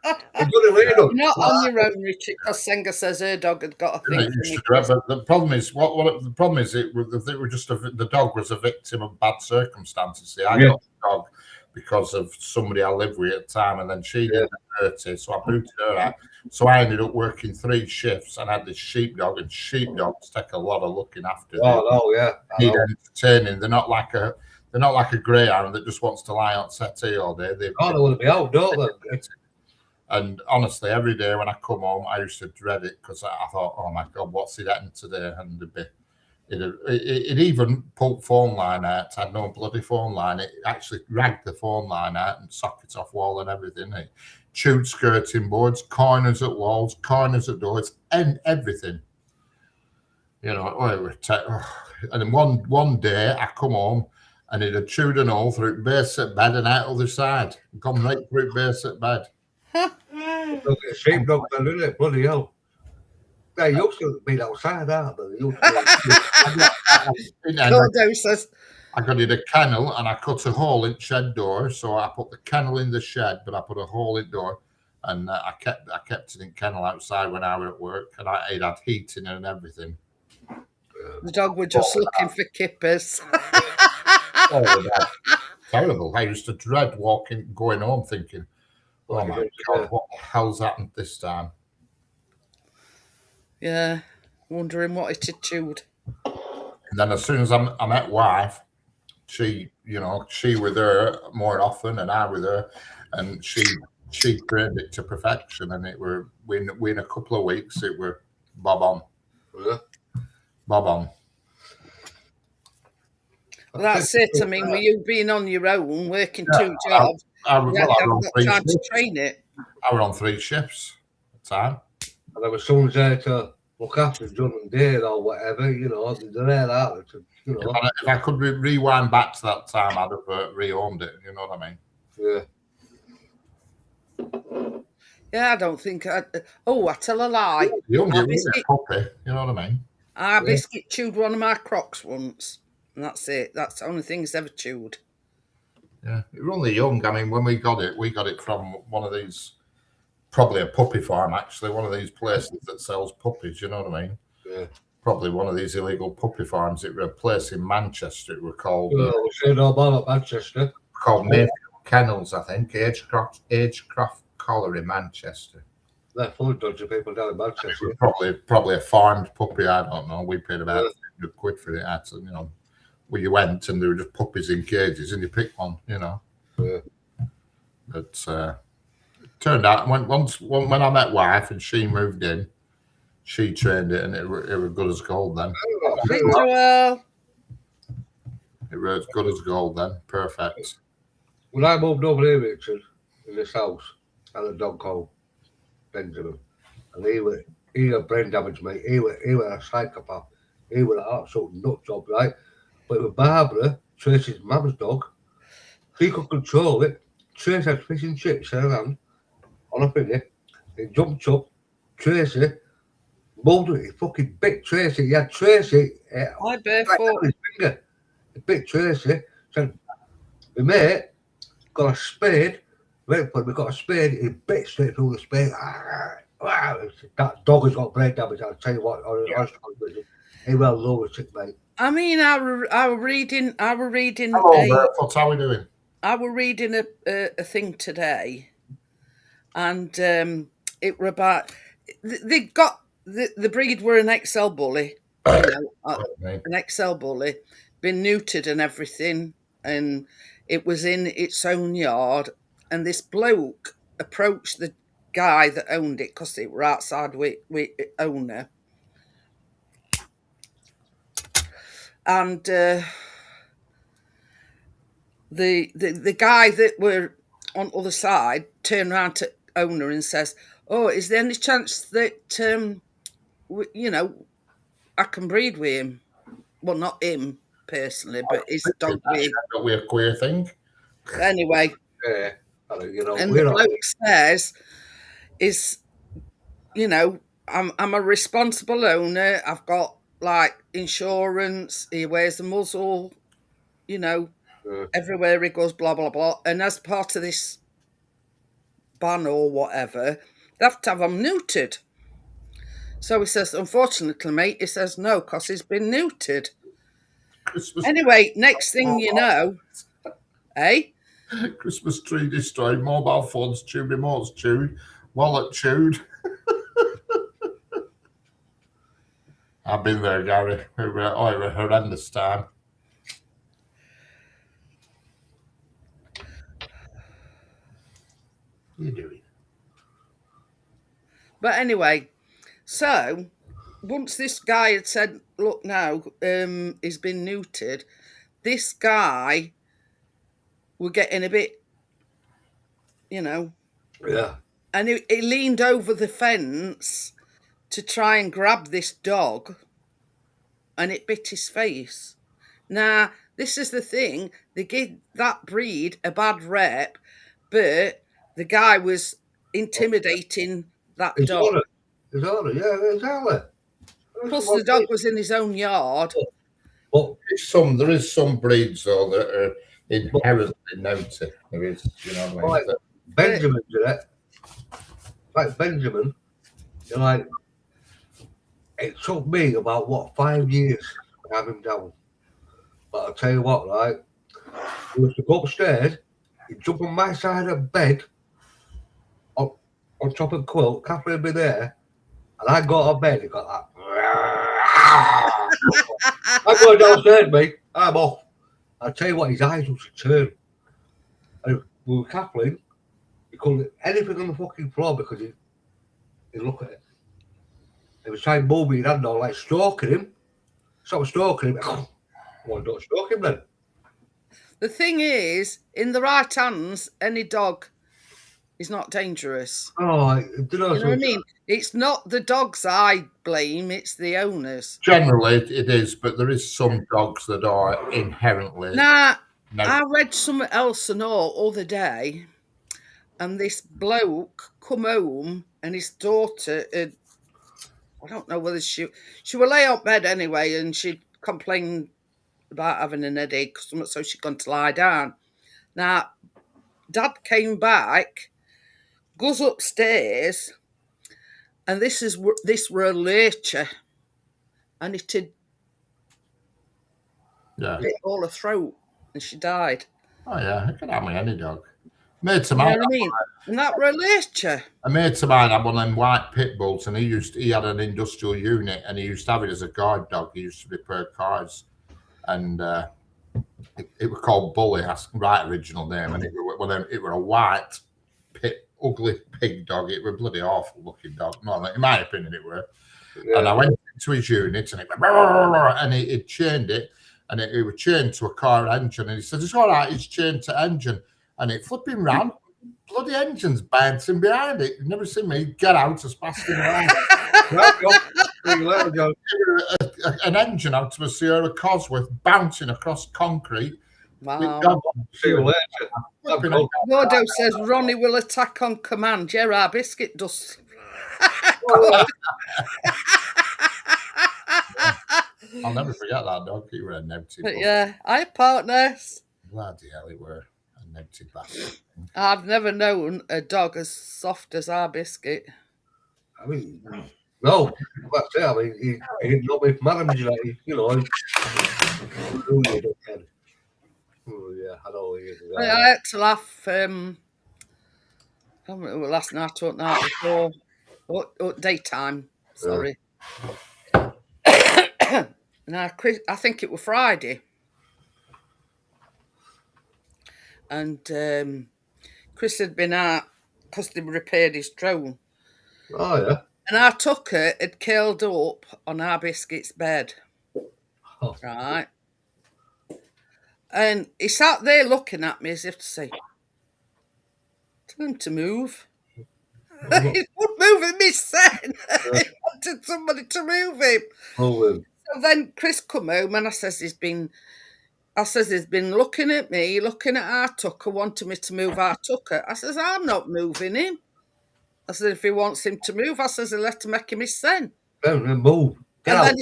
You're not on your own, Richard, because Senga says her dog had got a thing. But the problem is, the problem is, the dog was a victim of bad circumstances. See, I got the dog because of somebody I lived with at the time, and then she did dirty, so I booted her out. So I ended up working 3 shifts and had this sheepdog, and sheepdogs take a lot of looking after. Oh, yeah. Need entertaining. They're not like a greyhound that just wants to lie on settee all day. They want to be out, don't they? And honestly, every day when I come home, I used to dread it because I thought, oh my God, what's it happened today? And it even pulled phone line out. It had no bloody phone line. It actually ragged the phone line out and sockets off wall and everything. It chewed skirting boards, corners at walls, corners at doors, and everything. And then one day I come home and it had chewed an hole through the base at bed and out the other side. Gone right through the base at bed. Sheepdog, isn't it? Bloody hell. They used to be outside, aren't they? Gordo says, I got it a kennel and I cut a hole in shed door. So I put the kennel in the shed, but I put a hole in door, and I kept it in kennel outside when I was at work, and it had heating and everything. The dog were just looking for kippers. Oh, terrible. I used to dread going home thinking, oh my God, what the hell's happened this time? Yeah, wondering what it had chewed. And then as soon as I met wife, she with her more often, and I with her, and she trained it to perfection, and it were in a couple of weeks it were bob on. Yeah. Bob on. Well, that's it. I mean, with you being on your own, working 2 jobs, I was got time to train it. I was on 3 shifts at the time. And there was someone there to look after John and Dale or whatever, you know, they're there that, you know. If I could rewind back to that time, I'd have rehomed it, you know what I mean? Yeah. Yeah, I don't think I tell a lie. Young, you a puppy, you know what I mean? Our biscuit chewed one of my Crocs once, and that's it. That's the only thing he's ever chewed. Yeah, it was only young. I mean, when we got it from one of these, probably a puppy farm, actually, one of these places that sells puppies, you know what I mean? Yeah. Probably one of these illegal puppy farms. It was a place in Manchester. It was called... we said all about Manchester. Called Mayfield Kennels, I think. Agecroft Collar in Manchester. They're full of dodgy people down in Manchester. Probably a farmed puppy, I don't know. We paid about £100 for it. You know, where you went and there were just puppies in cages and you picked one, you know. Yeah. But it turned out when I met wife and she moved in, she trained it and it was good as gold then. Well, it was good as gold then. Perfect. When I moved over here, Richard, in this house, I had a dog called Benjamin, and he had brain damage, mate. He was a psychopath. He was an absolute nut job, right? But with Barbara, Tracy's mum's dog, she could control it. Tracy had fish and chips in her hand on a thingy. He jumped up. Tracy moved it. He fucking bit Tracy. He had Tracy. I barefoot. His finger. He bit Tracy. So my mate got a spade. We got a spade. He bit straight through the spade. That dog has got brain damage. I'll tell you what. He well lunatic, mate. I mean, I were reading. Hello, Bertfoot, how are we doing? I were reading a thing today, and it were about they got the breed were an XL bully, you know, an XL bully, been neutered and everything, and it was in its own yard. And this bloke approached the guy that owned it because it were outside with owner. And the guy that were on the other side turned around to owner and says, "Oh, is there any chance that you know, I can breed with him? Well, not him personally, but his dog breed." A weird queer thing. Anyway, yeah, you know, and the bloke says, "Is you know, I'm a responsible owner. I've got like insurance. He wears a muzzle, you know, everywhere he goes, blah blah blah. And as part of this ban or whatever, they have to have him neutered." So he says, "Unfortunately, mate," he says, "no, because he's been neutered." Anyway, next thing you know, Christmas tree destroyed, mobile phones chewed, remotes chewed, wallet chewed. I've been there, Gary. It was a horrendous time. What are you doing? But anyway, so once this guy had said, "Look now, he's been neutered," this guy were getting a bit, you know. Yeah. And he leaned over the fence to try and grab this dog, and it bit his face. Now, this is the thing. They give that breed a bad rep, but the guy was intimidating that dog. His owner, yeah, exactly. Plus, the dog was in his own yard. But There is some breeds though that are inherently naughty. There is, you know what I mean? Like Benjamin's in it. Like Benjamin, you're like, it took me about 5 years to have him down. But I'll tell you what, right? He was to go upstairs, he'd jump on my side of bed, on top of the quilt, Catherine would be there, and I got out of bed, he got that. I'm going downstairs, mate. I'm off. I'll tell you what, his eyes used to turn. And with Kathleen, he couldn't anything on the fucking floor because he'd look at it. He was trying to move me, he'd hand on, like stalking him. Stop stalking him. Well, don't stalk him then. The thing is, in the right hands, any dog is not dangerous. Oh, I don't know. You know what I mean? It's not the dogs I blame, it's the owners. Generally, it is, but there is some dogs that are inherently. Now, No. I read something else and all other day, and this bloke come home and his daughter had, I don't know whether she would lay on bed anyway, and she complained about having an headache, so she'd gone to lie down. Now, Dad came back, goes upstairs, and this were a lurcher, and it had bit all her throat, and she died. Oh yeah, it can happen with any dog. Mate of You know mine, what I mean? And that were a lurcher. a mate of mine had one of them white pit bulls, and he had an industrial unit, and he used to have it as a guard dog. He used to repair cars, and it was called Bully. That's the right original name, and it were a white pit, ugly pig dog. It were a bloody awful looking dog. No, in my opinion, it were. Yeah. And I went into his unit, and it chained it, and it was chained to a car engine, and he said, "It's all right, it's chained to engine." And it flipping round, bloody engine's bouncing behind it. You've never seen me get out as fast as around. An engine out of a Sierra Cosworth bouncing across concrete. Wow. See you later. Gordo says Ronnie will attack on command. Yeah, our biscuit does. I'll never forget that dog. He were a naughty. But yeah, hi partners. Bloody hell, he were a naughty bastard. I've never known a dog as soft as our biscuit. I mean, no, that's it. I mean, he didn't know me from Adam, you know. Oh, yeah, I know he is. I had to laugh. I don't know, last night or night before. What daytime? Sorry. Now, Chris, I think it was Friday, and Chris had been out because they repaired his drone. Oh yeah. And our tucker had curled up on our biscuit's bed. Oh. Right. And he sat there looking at me as if to say, tell him to move. He wouldn't move him, he said. He wanted somebody to move him. Oh, So then Chris come home and I says he's been looking at me, looking at our tucker, wanting me to move our tucker. I says, I'm not moving him. I said, if he wants him to move, I says, he'll let him make him his son. move. Get And out. then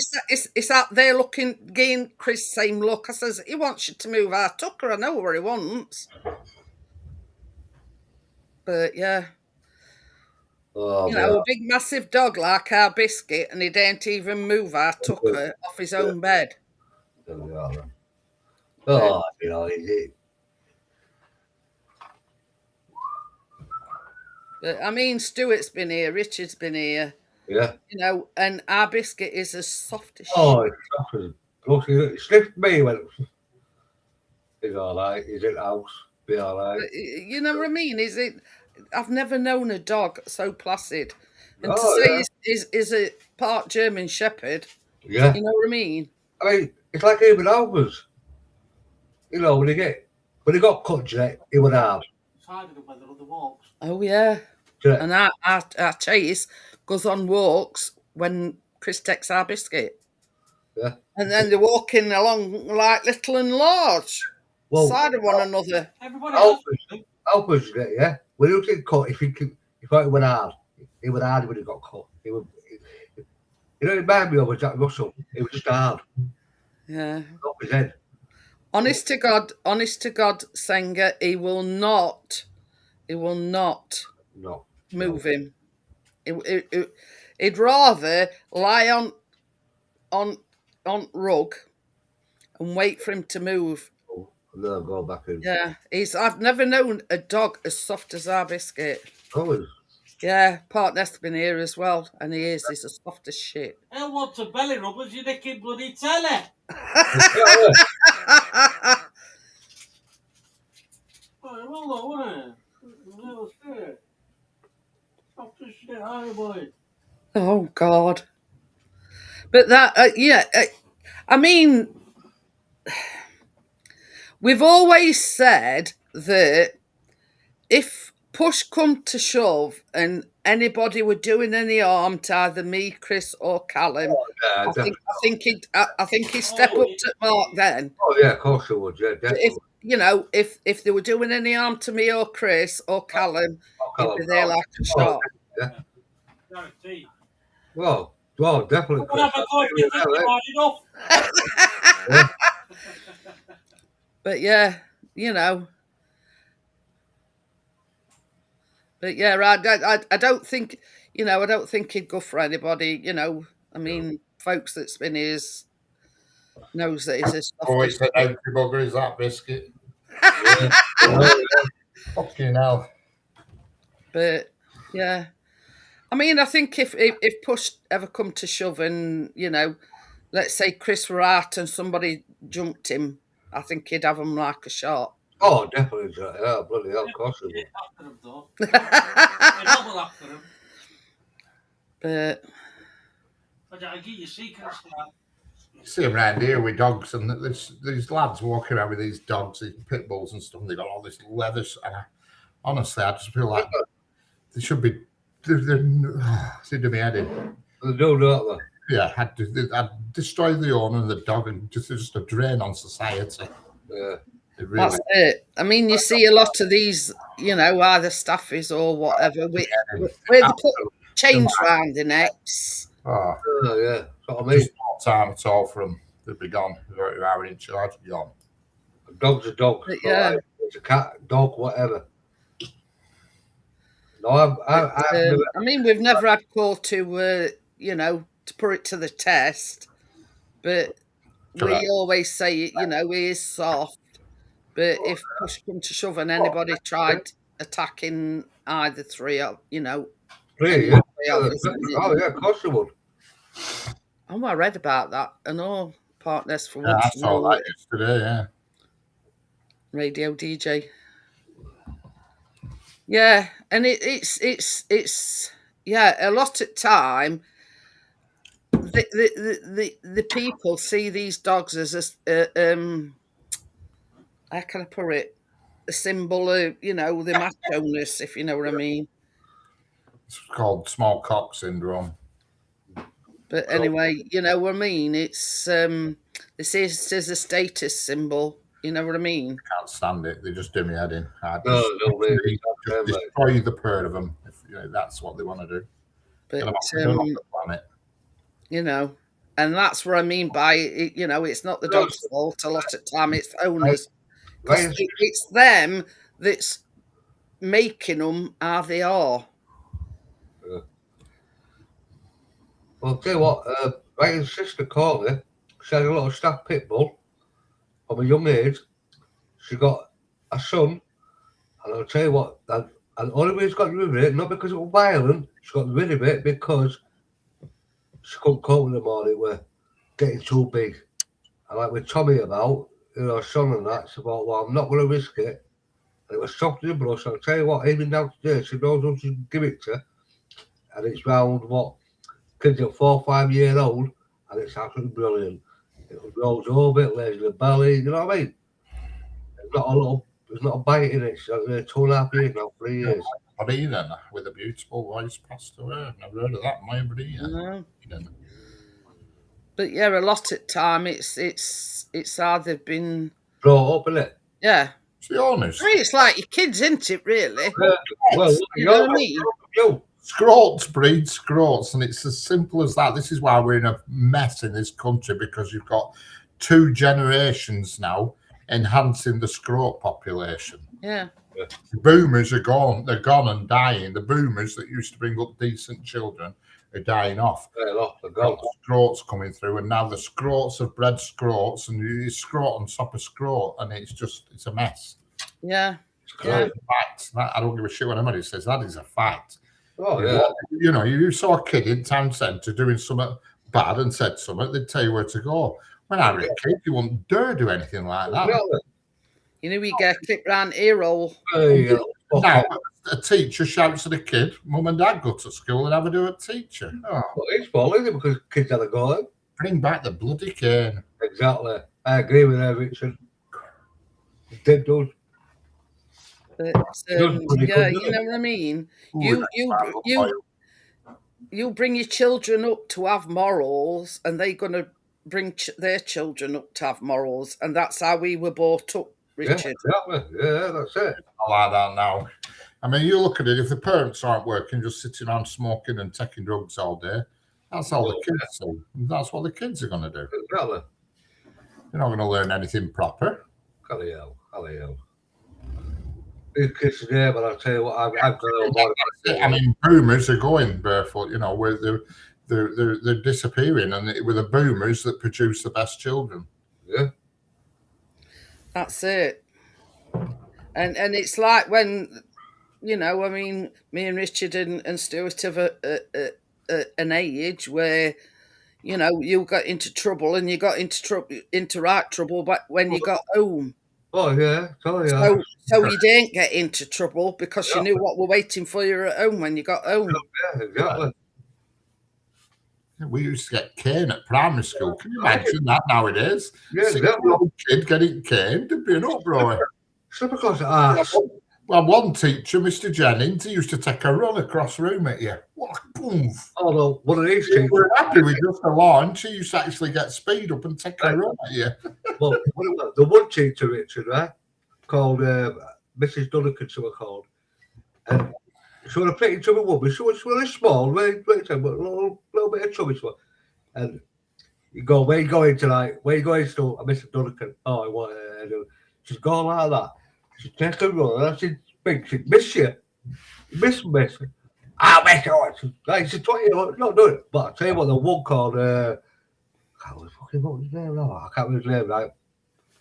he's out there looking, getting Chris same look. I says, he wants you to move our tucker. I know where he wants. But yeah, Oh, you know, a big massive dog like our biscuit, and he daren't even move our tucker off his own bed. Oh, you know, it. But I mean, Stuart's been here, Richard's been here, Yeah. you know, and our biscuit is as soft as Oh, it's soft as it sniffed me when he's all right. He's in the house. Be all right. You know what I mean? Is it? I've never known a dog so placid. And Oh, to say yeah. is a part German Shepherd, Yeah. you know what I mean? I mean, it's like even Albers. You know, when he got cut, Jack, he went hard. Decided on whether other walks. Oh yeah. Jack. And our Chase goes on walks when Chris takes our biscuit. Yeah. And then they're walking along like little and large, Well, side of one another. Everybody else. Albers, yeah. When he was getting cut, if he thought he went hard. He went hard when he got cut. You know, it reminded me of Jack Russell. He was just hard. Yeah. Off his head. Honest to God, Senga, he will not No. move him. He'd rather lie on rug and wait for him to move. And then I'll go back in. Yeah, I've never known a dog as soft as our Biscuit. Oh, Yeah, partner's been here as well, and he's as soft as shit. I want a belly rub as you nicking bloody telly. Oh, wasn't it? Soft as shit, aye, boy. Oh God! But that, I mean, we've always said that if push come to shove and anybody were doing any harm to either me, Chris, or Callum, yeah, I think he'd step up to Mark then. Oh yeah, of course it would. Yeah, definitely. If they were doing any harm to me or Chris or Callum, he'd be there like a shot. Yeah. Guaranteed. Well, definitely. We'll have a go if you think hard enough. But yeah, But yeah, I don't think, I don't think he'd go for anybody. I mean, folks that's been here knows that he's a soft. Oh, it's an empty bugger, is that Biscuit? Fucking hell. But yeah, I mean, I think if push ever come to shove and, let's say Chris were out and somebody jumped him, I think he'd have him like a shot. Oh, definitely. Yeah, bloody hell, of course it would. After him, though. Double after him. But I give you secrets to that. You see them around here with dogs, and these lads walking around with these dogs, these pit bulls and stuff, and they got all this leather. And honestly, I just feel like they should be. They're do me head in. They do, don't they? Yeah, I'd destroy the owner and the dog, and just a drain on society. Yeah. Really, that's it. I mean, you see a lot of these, either staffies or whatever, where they put chains round their necks. Oh, yeah. That's what I mean. Just no time at all for them. They'd be gone. If I were in charge, gone. A dog's a dog. Yeah. It's a cat, dog, whatever. No, I mean, we've never had call to, to put it to the test, but we always say, he is soft. But if push come to shove and anybody tried attacking either three, Three, yeah. Oh, yeah, of course you would. Oh, I read about that. And all partners for I saw that yesterday, yeah. Radio DJ. Yeah, and it's a lot of time. The people see these dogs as how can I put it? A symbol of, the macho-ness, if you know what I mean. It's called small cock syndrome. But anyway, you know what I mean? It's this is a status symbol. You know what I mean? I can't stand it. They just do me head in. Destroy the pair of them if that's what they want to do. But and that's what I mean by it. It's not the dog's fault. A lot of time, it's owners. It's them that's making them how they are. Yeah. Well, I'll tell you what, Ryan's sister called me. She had a little staff pit bull from a young age. She got a son, and I'll tell you what, and the only way she's got rid of it, not because it was violent, she got rid of it because she couldn't cope with them all. It were getting too big. And like with Tommy about, son and that, she thought, well, I'm not going to risk it. And it was soft in the brush. I'll tell you what, even downstairs, she knows who she can give it to. And it's round, kids are 4 or 5 years old, and it's absolutely brilliant. It rolls over, it lays in the belly, you know what I mean? There's not a bite in it. She's had 2.5 years now, 3 years. But Eden, with a beautiful voice, passed away. I've never heard of that. Nobody. But yeah, a lot of time it's either been brought up, isn't it? Yeah. To be honest, I mean, it's like your kids, isn't it? Really? Yeah. Well, you know what I mean? Scroats breed scroats, and it's as simple as that. This is why we're in a mess in this country, because you've got 2 generations now enhancing the scrot population. Yeah. The boomers are gone. They're gone and dying. The boomers that used to bring up decent children are dying off. They're gone. Scrots coming through, and now the scrots have bred scrots, and you scrot on top of scrot, and it's a mess. Yeah. It's a fact. I don't give a shit what anybody says. That is a fact. Oh, yeah. You know, you saw a kid in town centre doing something bad and said something, they'd tell you where to go. When I was a kid, you wouldn't dare do anything like that. You know, we get a clip round here all. Now, a teacher shouts at a kid, mum and dad go to school and have a do at teacher. Oh. Well, it's fault, isn't it? Because kids have a go. Bring back the bloody cane. Exactly. I agree with that, Richard. It does. But, yeah, you know what I mean? You bring your children up to have morals, and they're going to bring their children up to have morals, and that's how we were brought up, Richard. Yeah, exactly. Yeah, that's it. I like that now. I mean, you look at it, if the parents aren't working, just sitting around smoking and taking drugs all day, that's all the kids do. That's what the kids are going to do. Exactly. You're not going to learn anything proper. Golly hell. These kids today, but I'll tell you what, I've done about it. I mean, boomers are going barefoot, you know, where they're disappearing, and it were the boomers that produce the best children. Yeah. That's it. And it's like when, you know, I mean, me and Richard and Stuart have an age where, you know, you got into trouble, and you got into right trouble, but when you got home. Oh, yeah. So you didn't get into trouble because you knew what were waiting for you at home when you got home. Yeah, exactly. We used to get cane at primary school. Can you imagine that nowadays? Yeah, 6-year-old kid getting cane, there'd be an uproar. So because ass. Well, one teacher, Mr. Jennings, he used to take a run across the room at you. What? Boom. Oh, no, one of these We teachers. were happy with just a launch. He used to actually get speed up and take a run at you. Well, the one teacher, Richard, right, called Mrs. Duncan, she was called. And she was a pretty chubby woman. She was really small, very but a little bit of chubby. And you go, where you going tonight? Where you going to? Mr. Duncan. Oh, I want to do. She's gone like that. She take a run, and I said, she'd miss you. Miss. I miss you. Like, she's 20, not doing it. But I tell you what, the one called, I can't remember his name now. I can't remember his name, right?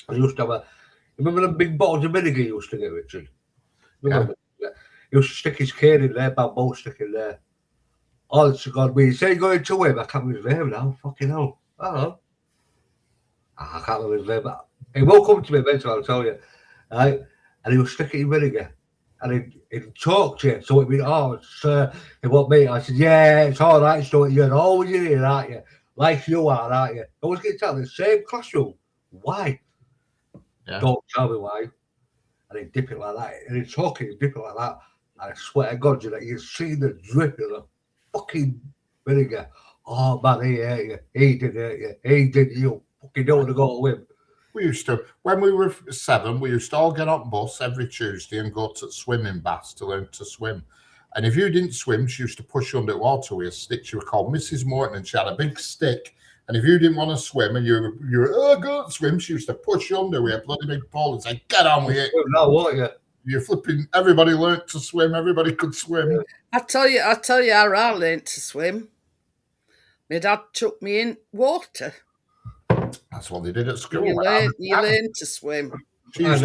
I used to have remember the big bottles of vinegar you used to get, Richard? Remember? Yeah. He used to stick his cane in there, bamboo stick in there. Oh, it's gone. When you say going to him, I can't remember his name now. Fucking hell. I don't know. I can't remember his name. But he will come to me eventually, I'll tell you. Right? And he was sticking in vinegar. And he'd talk to you. So it'd be, oh, sir, it won't me. I said, yeah, it's all right, Stuart. You're always in here, aren't you? Like you are, aren't you? I always get tell in the same classroom. Why? Yeah. Don't tell me why. And he'd dip it like that. And he'd talk, he'd dip it like that. And I swear to God, you'd see the drip of the fucking vinegar. Oh, man, he hate you. He did hate you. He did you. Fucking don't want to go to him. We used to, when we were 7, we used to all get on bus every Tuesday and go to swimming baths to learn to swim. And if you didn't swim, she used to push you underwater with a stick. She was called Mrs. Morton, and she had a big stick. And if you didn't want to swim and you were oh, go and swim, she used to push you under with a bloody big pole and say, get on with it. No, won't you? You're flipping, everybody learnt to swim, everybody could swim. I tell you how I learned to swim. My dad took me in water. That's what they did at school. You learn to swim. If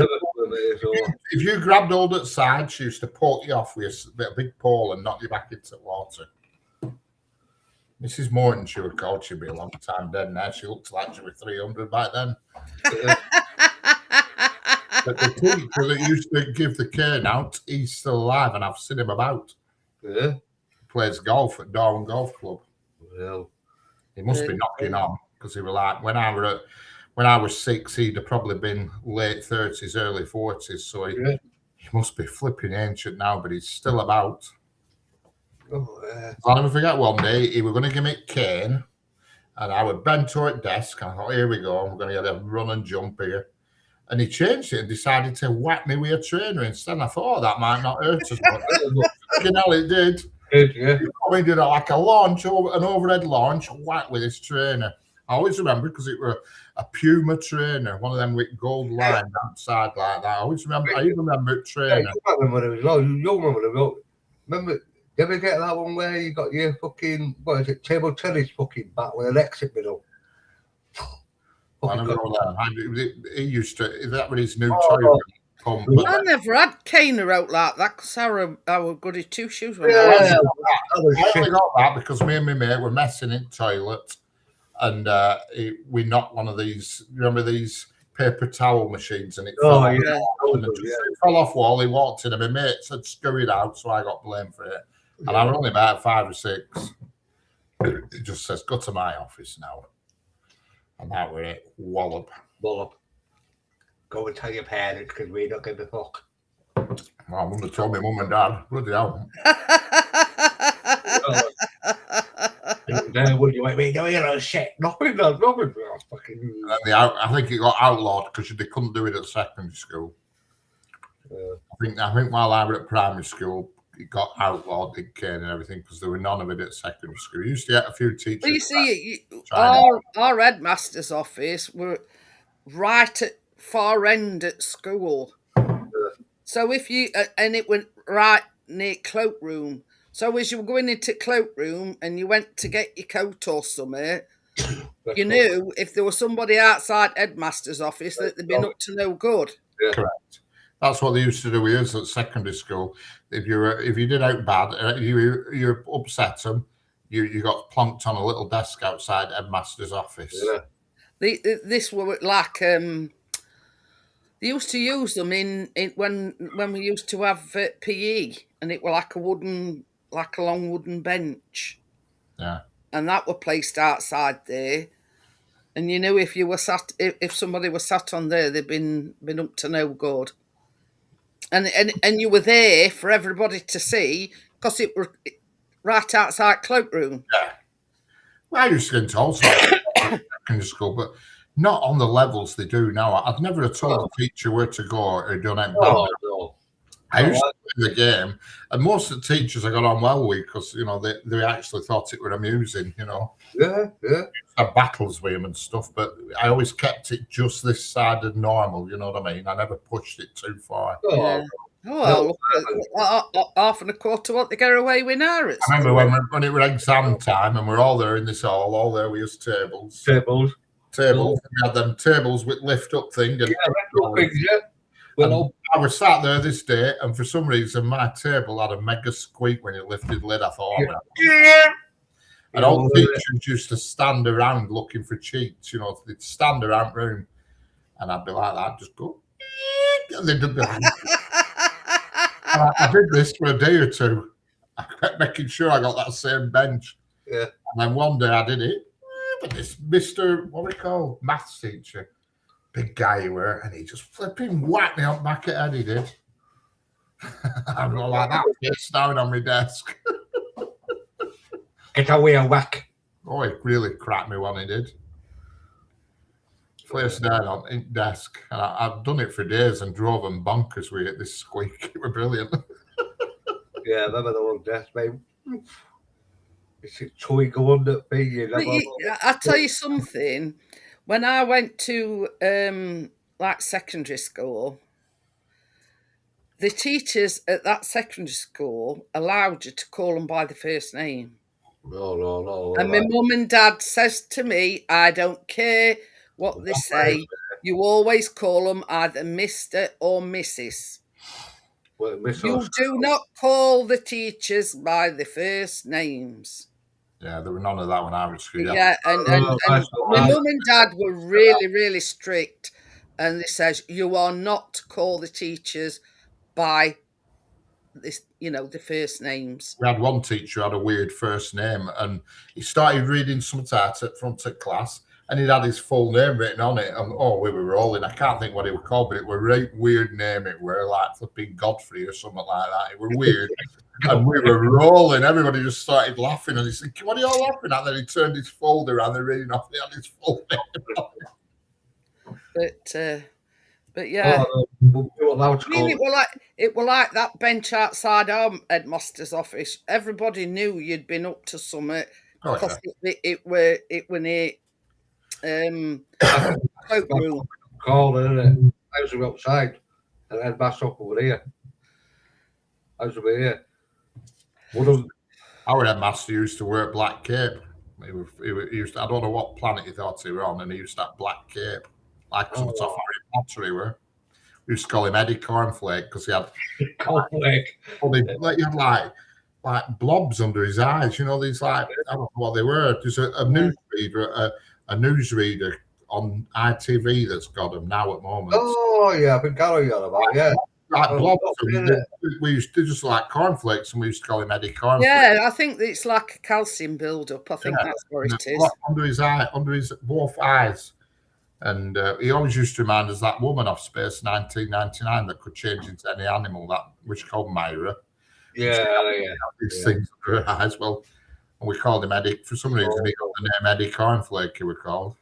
you grabbed hold at side, she used to poke you off with a big pole and knock you back into the water. Mrs. Morton, she would call. She'd be a long time dead now. She looked like she was 300 back then. But the teacher that used to give the cane out, he's still alive, and I've seen him about. Yeah. He plays golf at Darwin Golf Club. Well, he must be knocking on, because he was like, when I was 6, he'd have probably been late 30s, early 40s. So he must be flipping ancient now, but he's still about. I'll never forget one day, he was going to give me a cane, and I would bend to at desk, and I thought, here we go, we're going to get a run and jump here. And he changed it and decided to whack me with a trainer instead. And I thought, oh, that might not hurt as much. You know, it did. Yeah. He did it like a launch, an overhead launch, whack with his trainer. I always remember because it were a Puma trainer, one of them with gold line outside like that. I always remember. I even remember it Yeah, trainer. you might remember it as well. You remember it as well. Remember, did you ever get that one where you got your fucking, what is it, table tennis fucking bat with an exit middle? I never know that. He used to. Is that when his new Oh, toy pump? But I never had Caner out like that because our goody two shoes when I Yeah, was. that was I shit. only got that because me and my mate were messing in the toilet, and we knocked one of these. Remember these paper towel machines, and it Oh, fell off. yeah. And it fell off wall. He walked in, and my mate said, "Screw it out," so I got blamed for it. And I was only about 5 or 6. It just says, "Go to my office now," and that was it. Wallop. Wallop. Go and tell your parents because we don't give a fuck. Well, I wouldn't have told my mum and dad. Bloody hell. What do you want me doing? Oh, shit. Nothing. Fucking. And I think it got outlawed because they couldn't do it at secondary school. I think while I was at primary school, it got outlawed in Cairn and everything because there were none of it at secondary school. We used to get a few teachers. Well, you see, China. our headmaster's office were right at far end at school. So if you and it went right near cloakroom. So as you were going into cloakroom and you went to get your coat or something, you knew if there was somebody outside headmaster's office that they'd been up to no good. Yeah. Correct. That's what they used to do with us at secondary school. If you did out bad, you upset them, you got plonked on a little desk outside headmaster's office. Yeah. This were like they used to use them in when we used to have PE, and it were like a long wooden bench. Yeah. And that were placed outside there. And you knew if you were sat, if somebody was sat on there, they'd been up to no good. And you were there for everybody to see because it were right outside cloakroom. Yeah. Well, I used to get into all sorts of secondary school, but not on the levels they do now. I've never told a teacher where to go or done it. No. I used to play the game, and most of the teachers I got on well with because they actually thought it were amusing. Yeah. Had battles with him and stuff, but I always kept it just this side of normal. You know what I mean? I never pushed it too far. Yeah. Oh, well, look at half and a quarter what they get away with now. I remember when it was exam time and we're all there in this hall, all there with us tables. We had them tables with lift up thing. And I was sat there this day, and for some reason, my table had a mega squeak when you lifted the lid. I thought, and all the teachers used to stand around looking for cheats. They'd stand around room, and I'd be like that, just go. And they'd be like, I did this for a day or two. I kept making sure I got that same bench. Yeah. And then one day I did it. But this Mr. what we call maths teacher, big guy he were, and he just flipping whacked me up back at head. He did. I'm not like that. It's down on my desk. Get away a whack. Oh, it really cracked me when he did. Placed down on the desk, and I've done it for days and drove them bonkers with it. This squeak, it was brilliant. Yeah, I remember the old desk, mate. It's a toy go on that thing. I tell you something. When I went to like secondary school, the teachers at that secondary school allowed you to call them by the first name. No. And my mum and dad says to me, I don't care what they say, you always call them either Mr. or Mrs. You do not call the teachers by the first names. Yeah, there were none of that when I was at school. Yeah, and my mum and dad were really, really strict. And they says, you are not to call the teachers by this, the first names. We had one teacher who had a weird first name, and he started reading something out at front of class, and he'd had his full name written on it. And we were rolling. I can't think what it was called, but it was a right weird name. It were like flipping Godfrey or something like that. It was weird. And we were rolling. Everybody just started laughing, and he said, "What are you all laughing at?" Then he turned his folder around and reading off. He had his full name. But yeah, it were like that bench outside our headmaster's office. Everybody knew you'd been up to something because it were near cloakroom. Corner, isn't it? I was outside, and then bass up over here. I was over here. Our headmaster used to wear black cape. He used to, I don't know what planet he thought he were on, and he used that black cape, like some sort of Harry Potter he were. We used to call him Eddie Cornflake because he had Cornflake. He had like blobs under his eyes. You know, these like, I don't know what they were. There's a newsreader on ITV that's got them now at the moment. Oh yeah, I think Gary got about, yeah. Like blobs. We used to just like cornflakes, and we used to call him Eddie Cornflake. Yeah, I think it's like a calcium build-up. I think that's what it is. Under his eye, under his both eyes. And he always used to remind us that woman off Space 1999 that could change into any animal, that which called Myra. Yeah. These things under her eyes. Well, and we called him Eddie. For some reason, he got the name Eddie Cornflake, he was called.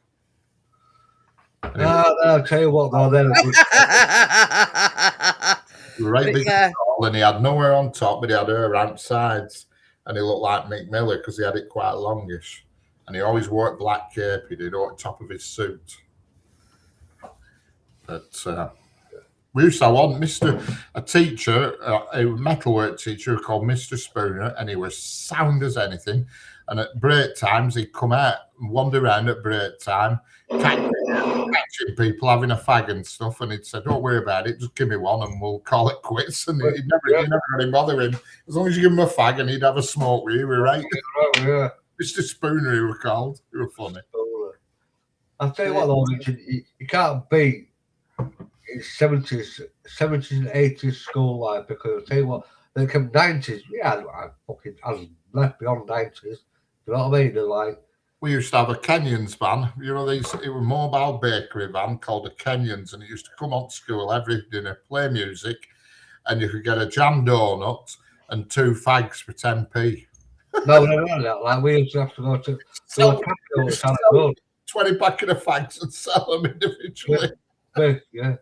No, I'll tell you what, though, then. Right big tall, and he had nowhere on top, but he had her ramp sides, and he looked like Mick Miller because he had it quite longish. And he always wore a black cape, he did, on top of his suit. But we used to have a teacher, a metalwork teacher called Mr. Spooner, and he was sound as anything. And at break times, he'd come out and wander around at break time, catching people having a fag and stuff. And he'd say, "Don't worry about it, just give me one and we'll call it quits." And you never really bother him. As long as you give him a fag and he'd have a smoke with you, we're right. Yeah. Mr. Spooner, he was called. He was funny. I'll tell you what, though, you can't beat 70s and 80s school life, because I'll tell you what, they come 90s. Yeah, I was left beyond 90s. You know what I mean? They're like, we used to have a Kenyans van. You know, it was a mobile bakery van called a Kenyans, and it used to come on to school every dinner, play music, and you could get a jam donut and 2 fags for 10p. No, like we used to have to go to the 20 packet of fags and sell them individually. Yeah.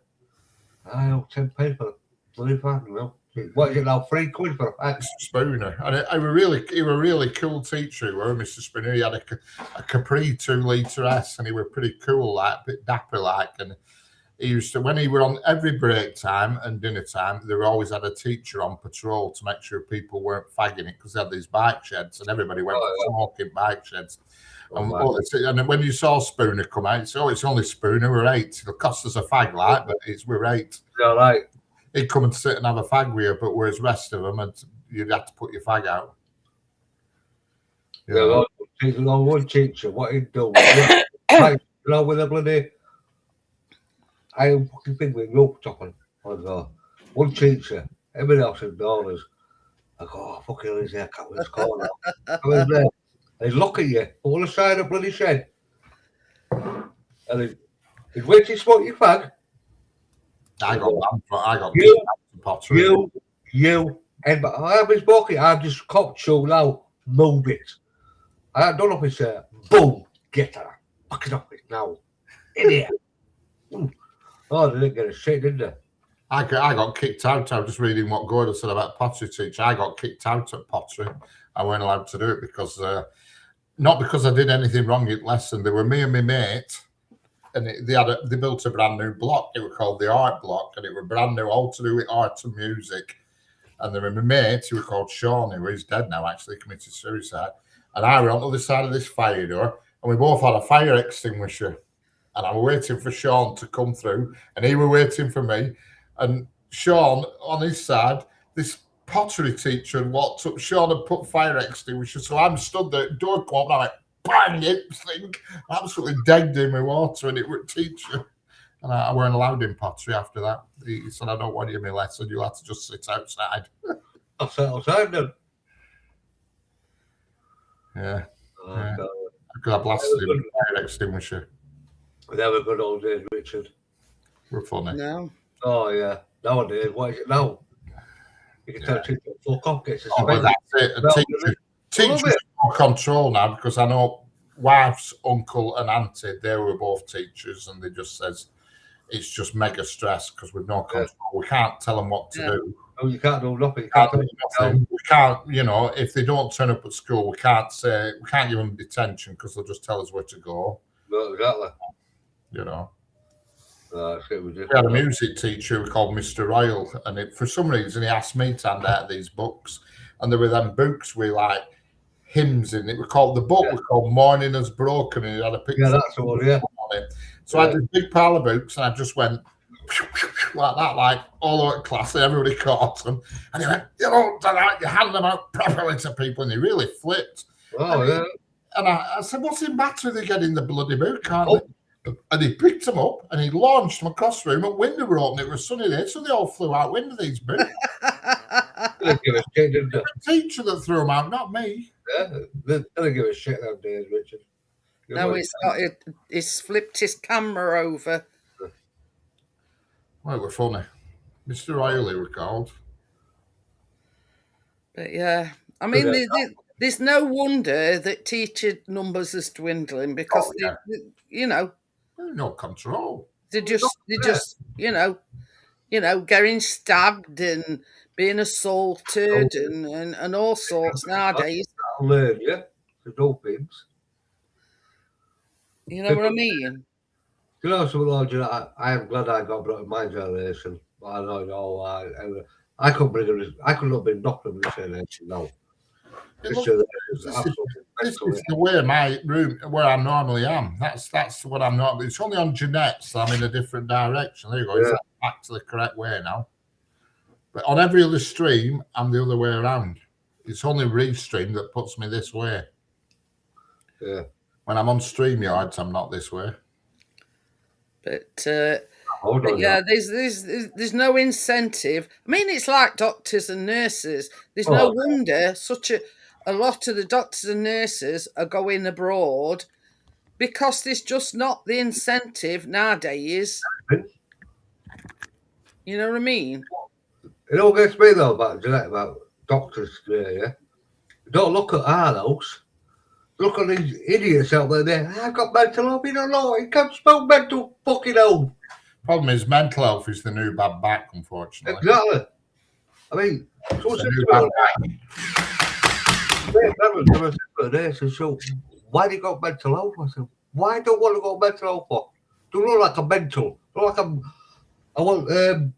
I know, 10p for a bloody fag, you know. What is it now? £3 for a fag? Mr. Spooner. And he was a really cool teacher, he were, Mr. Spooner. He had a Capri 2-litre S, and he was pretty cool, like, a bit dapper like. And he used to, when he were on every break time and dinner time, they always had a teacher on patrol to make sure people weren't fagging it, because they had these bike sheds, and everybody went for smoking bike sheds. And when you saw Spooner come out, it's only Spooner, we're 8. It'll cost us a fag, like, but we're 8. Yeah, right. He'd come and sit and have a fag with you, but whereas the rest of them, you'd have to put your fag out. Yeah, one teacher, what he'd do, you know, with a bloody, I fucking think we roped up on one teacher, everybody else ignored us. I go, oh, fucking hell, his haircut was corner. I was there. He'd look at you on the side of the bloody shed. And he'd wait to smoke your fag. I got you, and I was walking, I just cocked you now, move it. I don't know if it's boom, get her, fucking off it now. Idiot. Oh, they didn't get a shit, did they? I got kicked out. I was just reading what Gordon said about pottery teacher. I got kicked out at pottery. I weren't allowed to do it because, not because I did anything wrong at lesson. They were me and my mate, and they built a brand new block. It was called the art block, and it was brand new, all to do with art and music. And there were my mate, who was called Sean, who is dead now, actually committed suicide. And I were on the other side of this fire door, and we both had a fire extinguisher. And I was waiting for Sean to come through, and he was waiting for me. And Sean, on his side, this pottery teacher walked up. Sean had put fire extinguisher, so I'm stood there, door come up, and I went, bang, it thing, absolutely degged him with water, and it was a teacher. And I weren't allowed in pottery after that. He said, I don't want you in my lesson, you'll have to just sit outside. I'll sit outside then. Yeah. Because I blasted him with a fire extinguisher. They were good old days, Richard. We're funny. No. Oh, yeah. Nowadays, what is it now? You can tell teachers fuck off, get suspended. But that's it. Teachers have more control now, because I know wife's uncle and auntie, they were both teachers, and they just says it's just mega stress because we've no control. We can't tell them what to do. No, you can't do nothing. We can't, you know, if they don't turn up at school, we can't give them detention because they'll just tell us where to go. No, exactly. You know. It's We had a music teacher called Mr. Royal, and for some reason he asked me to hand out these books, and there were them books with like hymns in it. We called the book was called Morning Has Broken, and it had a picture. Yeah, that's the one. Yeah. On it. So I had this big pile of books, and I just went like that, like all over class, and everybody caught them. And he went, "You don't do that. You hand them out properly to people," and he really flipped. Oh, yeah. And I said, "What's the matter with you getting the bloody book, can't they?" And he picked them up and he launched them across the room. At window were open. It was sunny day, so they all flew out window. These books. The teacher that threw them out, not me. Yeah, they don't give a shit nowadays, Richard. No, he's flipped his camera over. Well, it were funny. Mr. Riley were called. But yeah, I mean, there's no wonder that teacher numbers are dwindling because you know, no control. They're just you know, getting stabbed and being assaulted and all sorts nowadays. Yeah, the dolphins. You know what I mean? You know, some Lord, you know, I am glad I got brought in my generation. I know, I couldn't bring it. I could not have been doctor in this generation now. This is the way my room where I normally am. That's what I'm not. It's only on Jeanette's that I'm in a different direction. There you go. Yeah. It's back to the correct way now. But on every other stream, I'm the other way around. It's only Restream that puts me this way. Yeah. When I'm on StreamYards, I'm not this way. But yeah, there's no incentive. I mean, it's like doctors and nurses. There's no wonder a lot of the doctors and nurses are going abroad because there's just not the incentive nowadays. You know what I mean? It all gets me though about doctors today, yeah. Don't look at our house. Look at these idiots out there. I've got mental health. You don't know. You can't spell mental fucking health. Problem is, mental health is the new bad back, unfortunately. Exactly. I mean, so why do you got mental health? I said, why don't want to go mental health for? Do you look like a mental? I want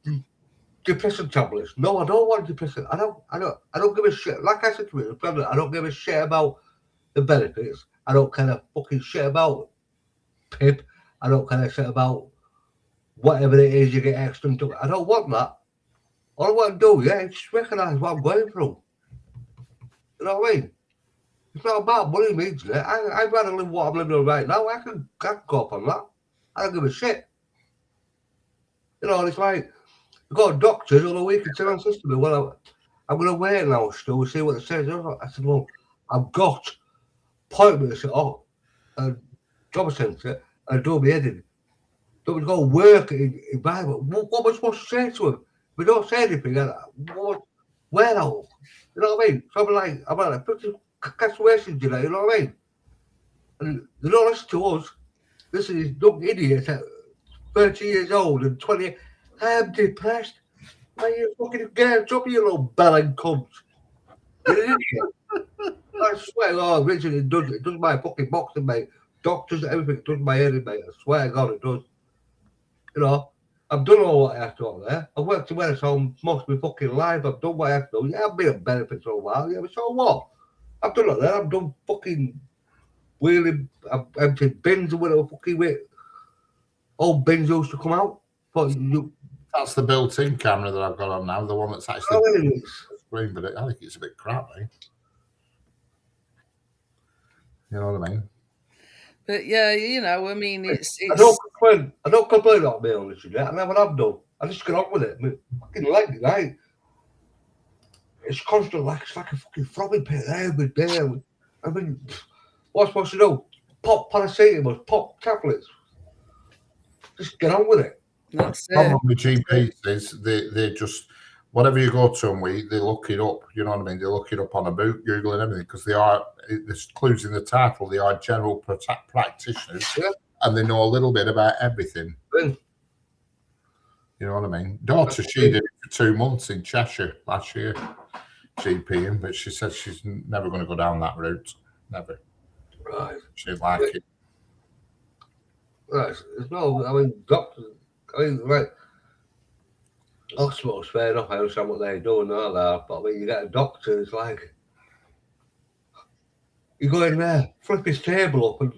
depression tablets. No, I don't want depression. I don't give a shit. Like I said to me, I don't give a shit about the benefits. I don't kind of fucking shit about PIP. I don't kind of shit about whatever it is you get extra into. I don't want that. All I want to do, is just recognise what I'm going through. You know what I mean? It's not about money, means it. I'd rather live what I'm living right now. I can go up on that. I don't give a shit. You know, it's like, you got doctors all the week and tell to me, well, I'm going to wait now still see what it says. I said, well, I've got appointments at a job centre and do my heading. Don't we go work in Bible? What am I supposed to say to him? We don't say anything. Where else? You know what I mean? So I'm like, castrations, you know what I mean? And they don't listen to us. Listen to this dumb idiot at 30 years old and 20. I'm depressed. Why are you fucking get up, you little bellend cunt? You're an idiot. I swear, God, Richard, it does my fucking boxing, mate. Doctors, everything, it does my head, mate. I swear to God, it does. You know, I've done all what I have to over there. I've worked to where it's home most of my fucking life. I've done what I have to do. Yeah, I've been on benefits for a while. Yeah, but so what? I've done it there. I've done fucking wheeling. I've emptied bins or whatever fucking with. Old bins used to come out. But that's the built-in camera that I've got on now. The one that's actually screen, but I think it's a bit crap, eh? You know what I mean? But yeah, you know, I mean, it's I don't complain about me on this yet. I never have done. I just get on with it. I mean, fucking like it, right? It's constant, like it's like a fucking throbbing pain every day. I mean, what's supposed to do? Pop paracetamol, pop tablets. Just get on with it. That's the problem with GPs is they just whatever you go to them with, they look it up. You know what I mean? They look it up on a book, Google and everything, because there's clues in the title. They are general practitioners, and they know a little bit about everything. You know what I mean? Daughter, she did it for 2 months in Cheshire last year, GPing, but she says she's never going to go down that route. Never. Right. She'd like it. It's no, I mean, doctors, I mean, like, hospitals, fair enough, I understand what they're doing and all that, but when you get a doctor, it's like, you go in there, flip his table up, and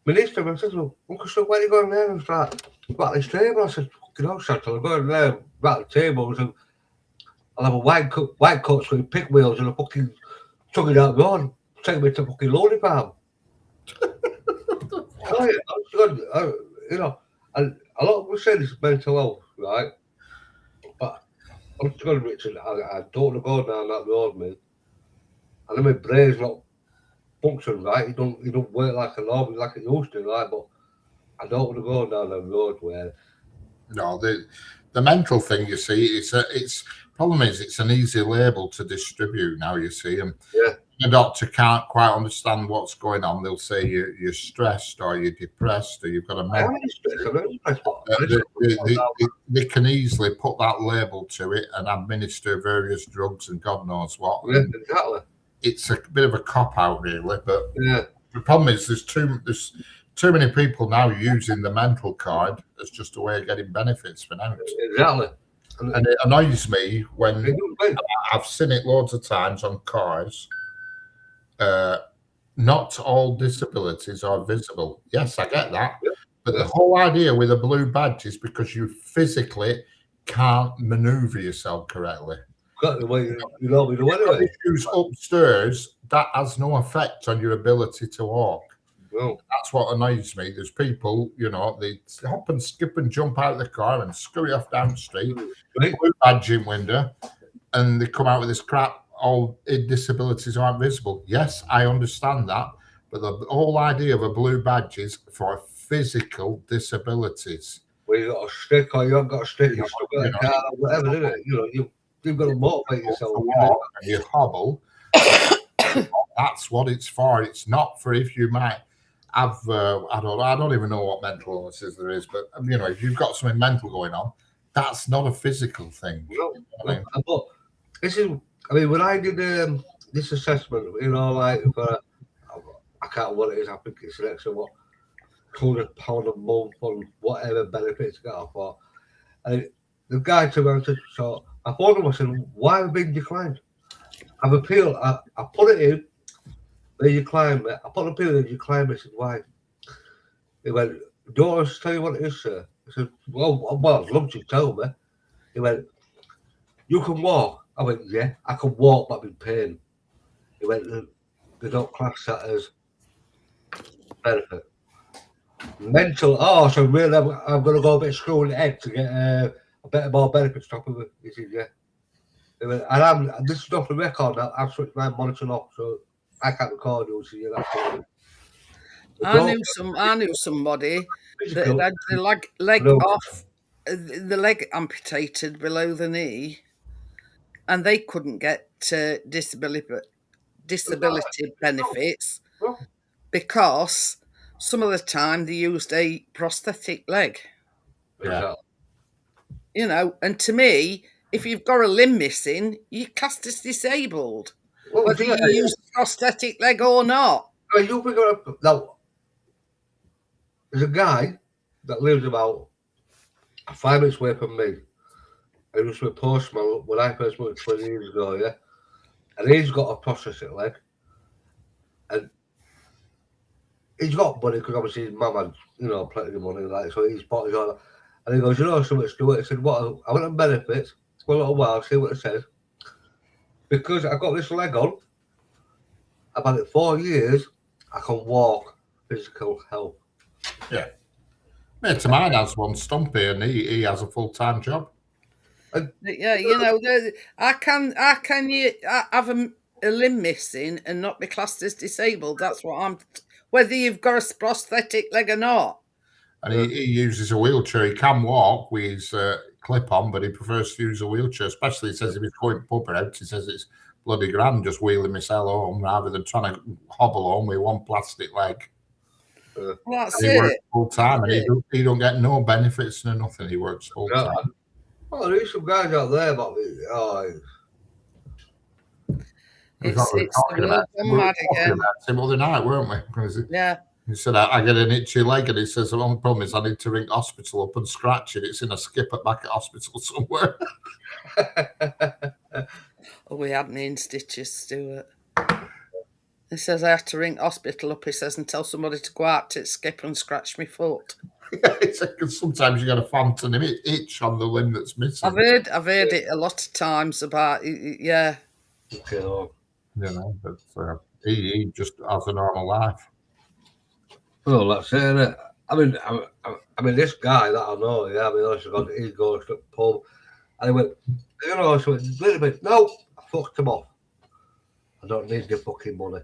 Minister, I said, well, Uncle Son, where are you going there? And start about this table. I said, fucking hell, Chantal, I'm going there, about the tables, and I'll have a white coats with pick wheels and a fucking chugging out the road, take me to fucking loading farm. You know, and a lot of people say this is mental health, right? But I'm just going to Richard, I don't want to go down that road, mate. And then my brain's not function right. He don't work like a normal, like it used to, right? But I don't want to go down a road where no, the mental thing, you see, it's problem is it's an easy label to distribute now, you see, and yeah. The doctor can't quite understand what's going on. They'll say you're stressed or you're depressed or you've got a mental. They can easily put that label to it and administer various drugs and God knows what. Yeah, exactly. It's a bit of a cop out, really. But yeah. The problem is there's too many people now using the mental card as just a way of getting benefits for now. Exactly. And it annoys me when I've seen it loads of times on cars. Not all disabilities are visible. Yes, I get that. Yeah. But the whole idea with a blue badge is because you physically can't maneuver yourself correctly. The way you know anyway. If you're upstairs, that has no effect on your ability to walk. No. That's what annoys me. There's people, you know, they hop and skip and jump out of the car and scurry off down the street, blue badge in window, and they come out with this crap. All disabilities aren't visible. Yes, I understand that, but the whole idea of a blue badge is for physical disabilities. Well, you got a stick or you haven't got a stick, you're stuck in a car or whatever, isn't it? You know, you've got to motivate yourself. You hobble. That's what it's for. It's not for if you might have. I don't even know what mental illnesses there is, but you know, if you've got something mental going on, that's not a physical thing. No, but this is. I mean, when I did this assessment, you know, like for I can't remember what it is. I think it's an extra £200 a month on whatever benefits I got for. And the guy turned around and said, so I phoned him. I said, why have I been declined? I've appealed. I put it in. They declined me. I put an appeal in. They declined me. I said, why? He went, don't I tell you what it is, sir? I said, well, I'd love to tell me. He went, you can walk. I went, yeah, I can walk, but I'm in pain. He went, they don't class that as benefit. Mental, so really, I'm going to go a bit screw in the head to get a bit more benefits top of it. He said, yeah. He went, and this is off the record now, I've switched my monitoring off, so I can't record you. So yeah, that's I knew somebody that had the leg off, the leg amputated below the knee. And they couldn't get disability benefits because some of the time they used a prosthetic leg. Yeah. You know, and to me, if you've got a limb missing, you're classed as disabled, whether you use a prosthetic leg or not. You pick up now. There's a guy that lives about 5 minutes away from me. He was a postman when I first moved 20 years ago, yeah. And he's got a prosthetic leg. And he's got money because obviously his mum had, you know, plenty of money, like, so he's bought his own. And he goes, you know, so much to it. I said, what? I went on benefits for a little while, see what it says. Because I got this leg on, I've had it 4 years, I can walk, physical health. Yeah. Mate of mine has one, Stumpy, and he has a full-time job. Yeah, you know, how can you have a limb missing and not be classed as disabled? That's what whether you've got a prosthetic leg or not. And he uses a wheelchair. He can walk with his clip on, but he prefers to use a wheelchair. Especially, he says if he's going pub out, he says it's bloody grand just wheeling myself home rather than trying to hobble home with one plastic leg. Well, that's he works full time, and he don't get no benefits no nothing. He works full time. Oh, there's some guys out there, but it's the world gone mad again. Same other night, weren't we? Yeah. He said, I get an itchy leg, and he says, the only problem is I need to ring hospital up and scratch it. It's in a skip at back at hospital somewhere. Oh, we had me in stitches, Stuart. He says I have to ring hospital up, he says, and tell somebody to go out to skip and scratch my foot. It's like, sometimes you get a phantom itch on the limb that's missing. I've heard it a lot of times about, yeah. Okay, oh. You know, but he just has a normal life. Well, that's it, innit? I mean, this guy that I know, yeah, I mean, he goes to the pub, and he went, you know, so a little bit, no, I fucked him off. I don't need the fucking money.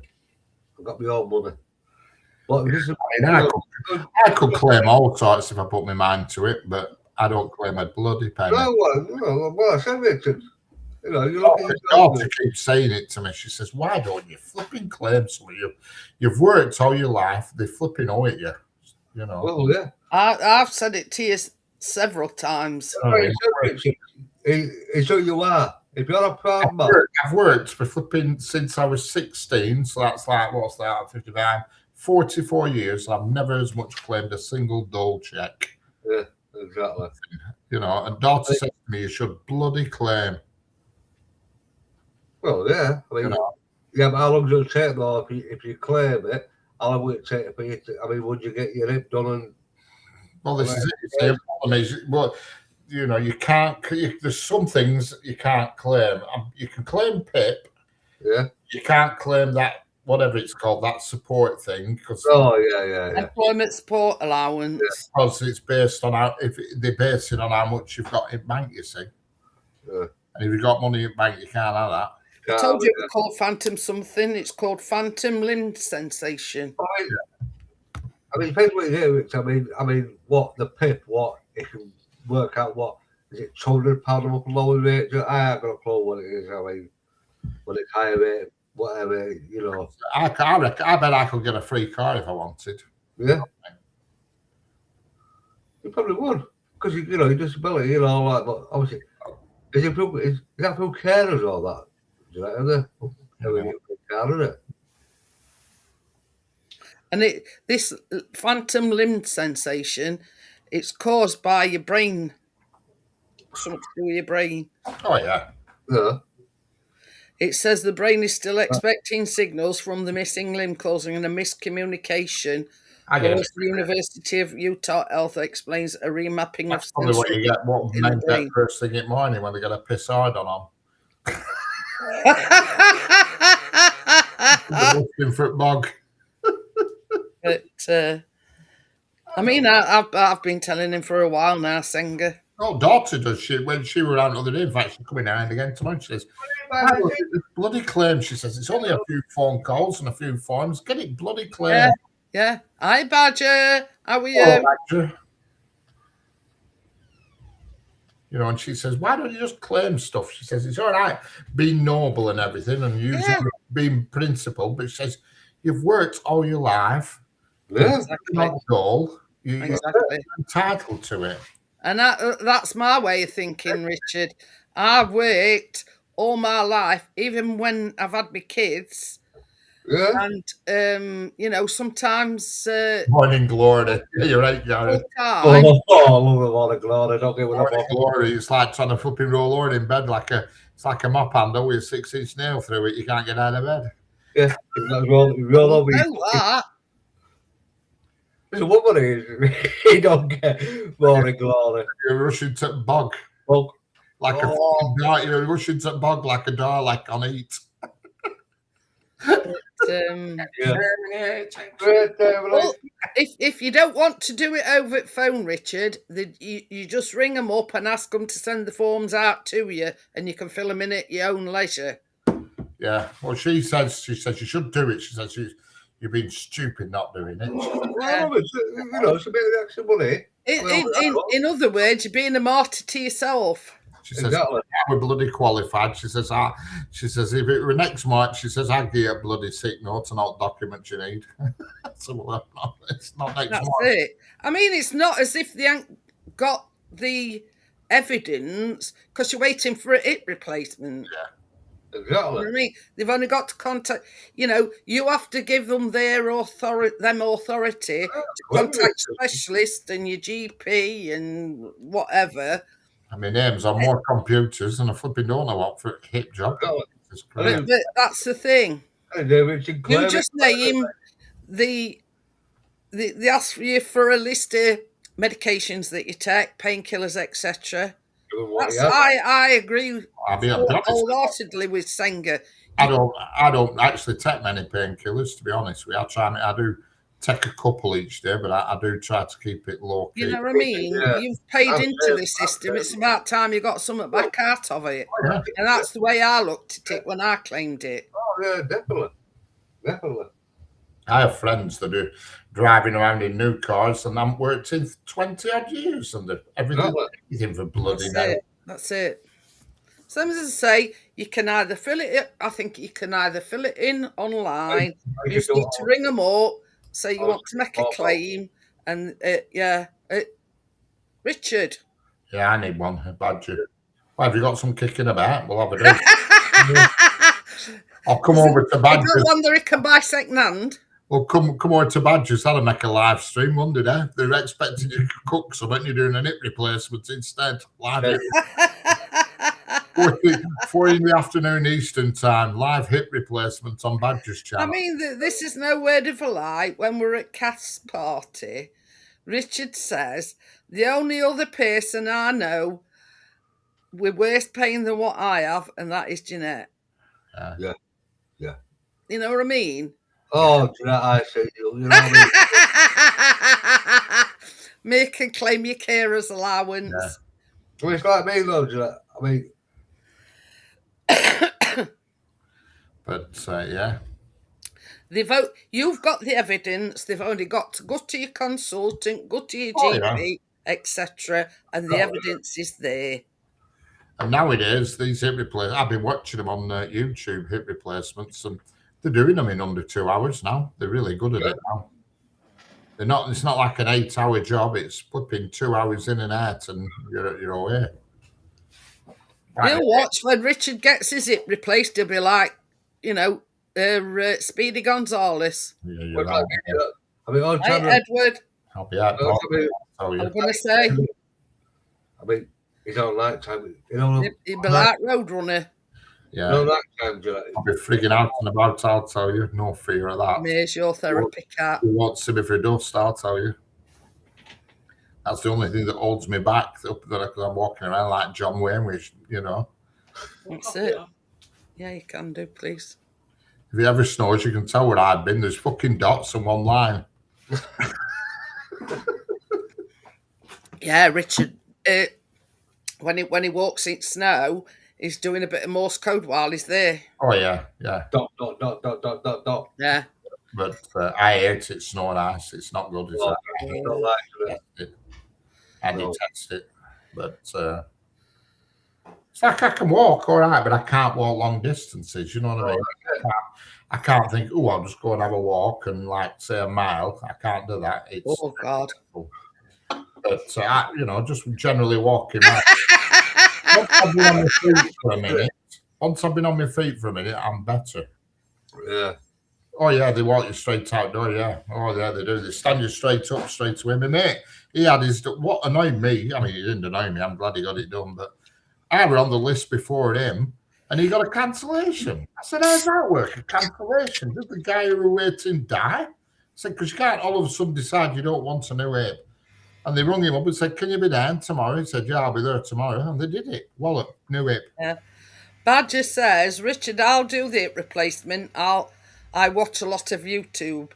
I've got my own money. But I could claim all sorts if I put my mind to it, but I don't claim a bloody penny. Well, I said, Richard, you know, you look at your daughter keeps saying it to me. She says, "Why don't you flipping claim some of you? You've worked all your life. They flipping owe it you." You know. Well, yeah. I've said it to you several times. It's who you are. If you're a proud man. I've worked for flipping since I was 16, so that's like, what's that, 59, 44 years. I've never as much claimed a single dole check. Yeah, exactly. You know, and daughter said to me, you should bloody claim. Well, yeah. I mean, you know. Yeah, but how long does it take, though, if you claim it? How long would it take for you to, I mean, would you get your hip done? And well, this is it. The problem is, well, you know, you can't. There's some things you can't claim. You can claim PIP. Yeah. You can't claim that, whatever it's called, that support thing. Oh yeah. Employment support allowance. Because it's based on how, if they base it on how much you've got in bank, you see. Yeah. And if you've got money in bank, you can't have that. I told you it's called phantom something. It's called phantom limb sensation. I mean, depends what you do. I mean, what the PIP? What it can work out? What is it? £200 a month lower rate? I haven't got a clue what it is. I mean, when it's higher rate, whatever, you know. I bet I could get a free car if I wanted. Yeah, you probably would, because you know your disability, you know, like. But obviously, is that through carers or that? Do you know that? And this phantom limb sensation, it's caused by your brain. Something to do with your brain. Oh yeah. Yeah. It says the brain is still expecting signals from the missing limb, causing a miscommunication. The University of Utah Health explains a remapping of probably what you get. What men get first thing in the morning when they get a piss hard on them. Looking for a bog. But I mean, I've been telling him for a while now, Senga. Oh, daughter does. She when she were out the other day. In fact, she's coming down again tomorrow. She says, "Bloody claim." She says it's only a few phone calls and a few forms. Get it, bloody claim. Yeah. Hi, Badger. How are you? Oh, Badger. You know, and she says, "Why don't you just claim stuff?" She says it's all right being noble and everything and being principled, but she says you've worked all your life. Yeah, exactly. Not goal. You're entitled to it. And that's my way of thinking, Richard. I've worked all my life, even when I've had my kids. Yeah. And, you know, sometimes... Morning glory. You're right, Gary. I love the morning glory. Don't get morning glory. It's like trying to flipping roll over in bed it's like a mop handle with a 6-inch nail through it. You can't get out of bed. Yeah. Roll over. There's a woman he don't get morning glory. You're rushing to bog. Like a dog. You're rushing to bog like a dog, like on eat. Well, if you don't want to do it over the phone, Richard, you just ring them up and ask them to send the forms out to you, and you can fill them in at your own leisure. Yeah. Well, she says you should do it. She says you've been stupid not doing it. You know, it's a bit of extra money. In other words, you're being a martyr to yourself. She says, we're bloody qualified. She says, if it were next month, she says, I'll give you a bloody sick note and all the documents you need. So it's not next month. That's it. I mean, it's not as if they haven't got the evidence because you're waiting for a hip replacement. Yeah. Exactly. I mean, they've only got to contact. You know, you have to give them their authority to contact specialist and your GP and whatever. I mean, names on more computers than a flipping don't know what for a hip job. But that's the thing. You just name they ask you for a list of medications that you take, painkillers, etc. I agree wholeheartedly with Senga. I don't actually take many painkillers, to be honest with you. I do take a couple each day, but I do try to keep it low key. You know what I mean? Yeah. You've paid into the system. It's about time you got something back out of it. Oh, yeah. And that's the way I looked at it when I claimed it. Oh, yeah, definitely. I have friends that are driving around in new cars and haven't worked in 20 odd years and everything for bloody now. That's it. Same as I say, you can either fill it. I think you can either fill it in online. You just need to ring them up, say you want to make a claim, and Richard. Yeah, I need one, a badger. Well, have you got some kicking about? We'll have a drink. I'll come over to Badgers. You got one that he can buy second hand? Well, come over to Badgers. That'll make a live stream, wouldn't it? They're expecting you to cook something. You're doing a hip replacement instead. Live 4 in the afternoon Eastern time. Live hip replacements on Badgers channel. I mean, this is no word of a lie. When we're at Cass' party, Richard says, the only other person I know with worse pain than what I have, and that is Jeanette. Yeah. You know what I mean? Oh, Jeanette, I see you. You know what I mean? Make and claim your carer's allowance. Yeah. Well, it's like me, though, Jeanette. I mean... But, yeah. You've got the evidence. They've only got to go to your consultant, go to your GP, etc., and the evidence is there. And nowadays, these hip replacements, I've been watching them on YouTube, hip replacements, and they're doing them in under 2 hours now. They're really good at it now. They're not. It's not like an 8-hour job. It's flipping 2 hours in and out, and you're away. You'll watch when Richard gets his hip replaced. He'll be like, Speedy Gonzales. Yeah, you're right. Edward. I'll be out. I'm going to say. I mean, he's on night time. He'll be like Roadrunner. Yeah. No night time, July. I'll be frigging out and about, I'll tell you. No fear of that. Here's your therapy cat. You won't see me for dust, I'll tell you. That's the only thing that holds me back, because I'm walking around like John Wayne, which, That's it. Yeah, you can do, please. If he ever snows, you can tell where I've been. There's fucking dots in one line. Yeah, Richard, when he walks in snow, he's doing a bit of Morse code while he's there. Oh, yeah. Dot, dot, dot, dot, dot, dot, dot. Yeah. But I hate it, snow and ice. It's not good, is it? I detest it. But it's like I can walk, all right, but I can't walk long distances. You know what I mean? I can't think, I'll just go and have a walk and, say, a mile. I can't do that. Oh, God. But, just generally walking. Once I've been on my feet for a minute, I'm better. Yeah. Oh, yeah, they walk you straight outdoor, yeah. Oh, yeah, they do. They stand you straight up, straight away. My mate, he had what annoyed me, I mean, he didn't annoy me, I'm glad he got it done, but I were on the list before him, and he got a cancellation. I said, how's that work, a cancellation? Did the guy who were waiting die? I said, because you can't all of a sudden decide you don't want a new hip. And they rung him up and said, can you be down tomorrow? He said, yeah, I'll be there tomorrow. And they did it. Wallop, new hip. Yeah. Badger says, Richard, I'll do the hip replacement. I watch a lot of YouTube.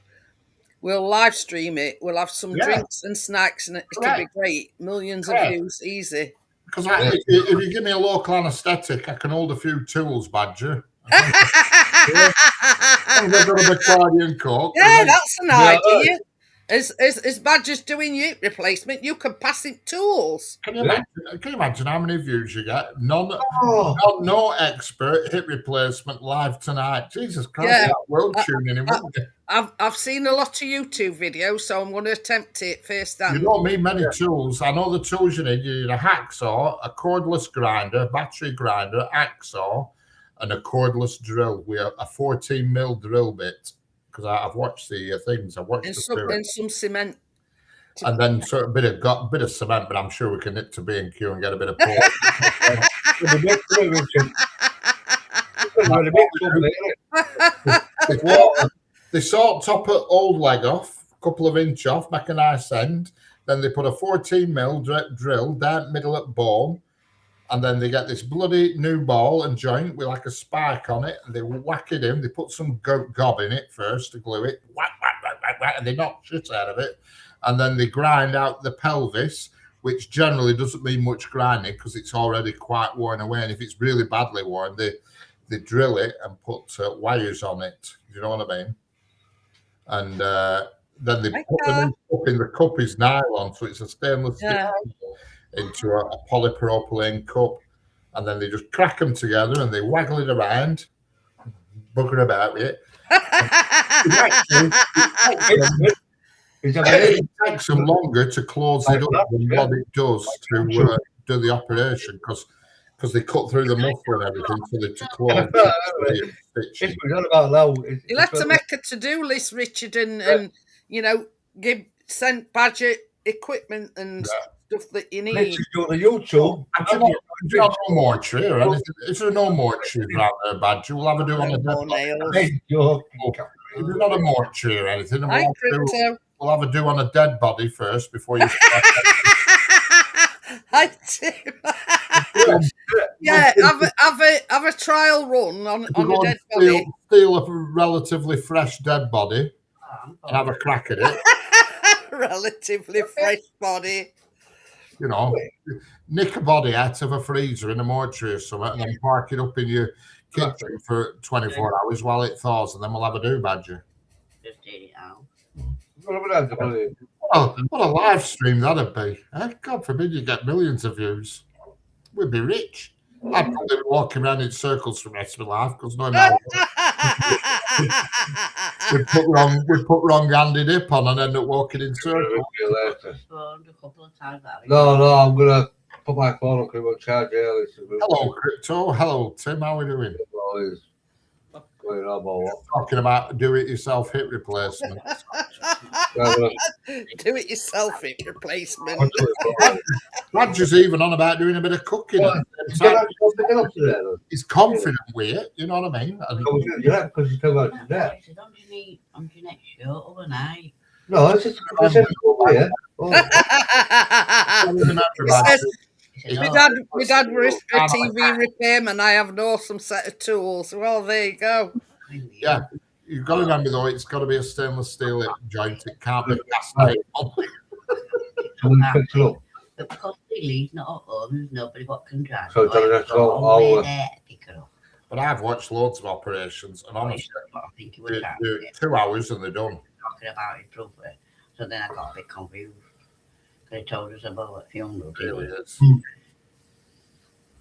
We'll live stream it. We'll have some drinks and snacks, and it'll be great. Millions of views, easy. Because if you give me a local anaesthetic, I can hold a few tools, Badger. Yeah, that's an idea. As Badger's doing hip replacement, you can pass it tools. Can you imagine how many views you get? No expert hip replacement live tonight. Jesus Christ, world tuning in. I've seen a lot of YouTube videos, so I'm going to attempt it first. You don't need many tools. I know the tools you need. You need a hacksaw, a cordless grinder, battery grinder, hacksaw, and a cordless drill with a 14 mil drill bit. Because I've watched the things. I've watched and some cement. And then sort of bit of cement, but I'm sure we can nip to B&Q and get a bit of pork. They sort top at old leg off, a couple of inch off, make a nice end. Then they put a 14 mil drill down middle at bone, and then they get this bloody new ball and joint with like a spike on it, and they whack it in. They put some gob in it first to glue it, whack, and they knock shit out of it. And then they grind out the pelvis, which generally doesn't mean much grinding because it's already quite worn away. And if it's really badly worn, they drill it and put wires on it. Do you know what I mean? And then they put the new cup in. The cup is nylon, so it's a stainless steel into a polypropylene cup. And then they just crack them together and they waggle it around, bugger about with it. It takes them longer to close it up than what it does to do the operation because they cut through the muscle and everything so they to close. You'll have to make a to-do list, Richard, and send Badger equipment and stuff that you need. Go to YouTube. If there's no mortuary around there, Badger, we'll have a do on a dead. If there's not a mortuary or anything, we'll have a do on a dead body first before you start. I do. Yeah, have a trial run on a dead body. Steal a relatively fresh dead body and have a crack at it. Relatively fresh body. You know, nick a body out of a freezer in a mortuary or something and then park it up in your kitchen for 24 hours while it thaws, and then we'll have a do, Badger. 15 hours. Oh, what a live stream that'd be. God forbid you get millions of views. We'd be rich. I'd probably be walking around in circles for the rest of my life because no matter we'd put wrong-handed hip on and end up walking in circles. No, I'm gonna put my phone on Crypto charge early. Hello, Crypto. Hello, Tim. How are we doing? Talking about do-it-yourself hip replacement. Do-it-yourself hip replacement. Badger's even on about doing a bit of cooking. He's confident with it, you know what I mean? Yeah, because you're talking about your neck. On your next show overnight. No, it's just My dad was a TV repairman. I have an awesome set of tools. Well, there you go. Yeah, you've got to remember though, it's got to be a stainless steel joint. It can't be cast iron. But because he's not at home, there's nobody what can drive. So there to pick it up. But I've watched loads of operations, and honestly, I think he would 2 hours and they're done. Talking about it properly. So then I got a bit confused. They told us about a funeral. Really is.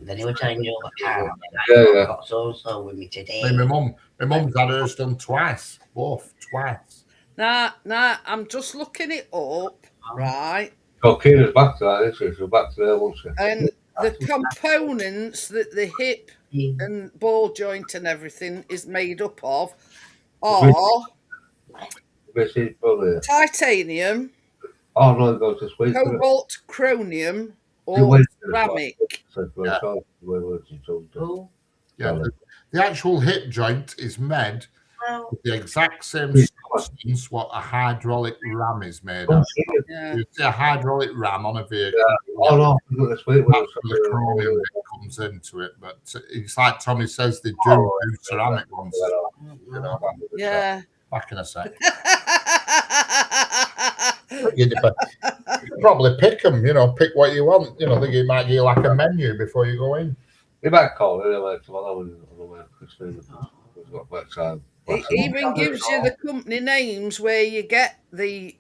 Then he was telling you about car. Yeah. Got so with me today. My mum's had hers done twice. Twice. Nah, I'm just looking it up, right? So Kira's back to that, isn't she? She's back to there, won't she? And the components that the hip and ball joint and everything is made up of are titanium, cobalt, chromium, or ceramic. Yeah, the actual hip joint is made with the exact same substance what a hydraulic ram is made of. Yeah. You see a hydraulic ram on a vehicle. That's where the chromium bit comes into it, but it's like Tommy says, they do ceramic ones. You know, Yeah. back in a sec. You probably pick them, pick what you want. I think it might give you like a menu before you go in. They might call it tomorrow. It even gives you the company names where you get the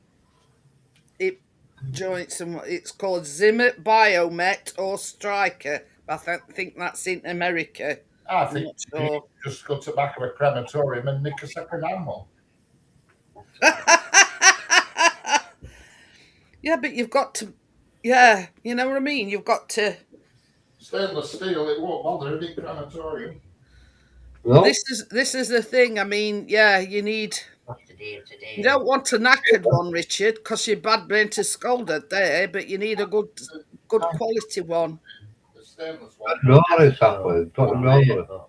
hip joints, and it's called Zimmer, Biomet, or Stryker. I think that's in America. I think you just go to the back of a crematorium and nick a second animal. Yeah, but you've got to, you know what I mean? You've got to. Stainless steel, it won't bother a big crematorium. No? This is the thing. I mean, yeah, you Today. don't want a knackered one, Richard, because you're bad brain to scolded there, but you need a good quality one. The stainless one. No, it's happening. Got no.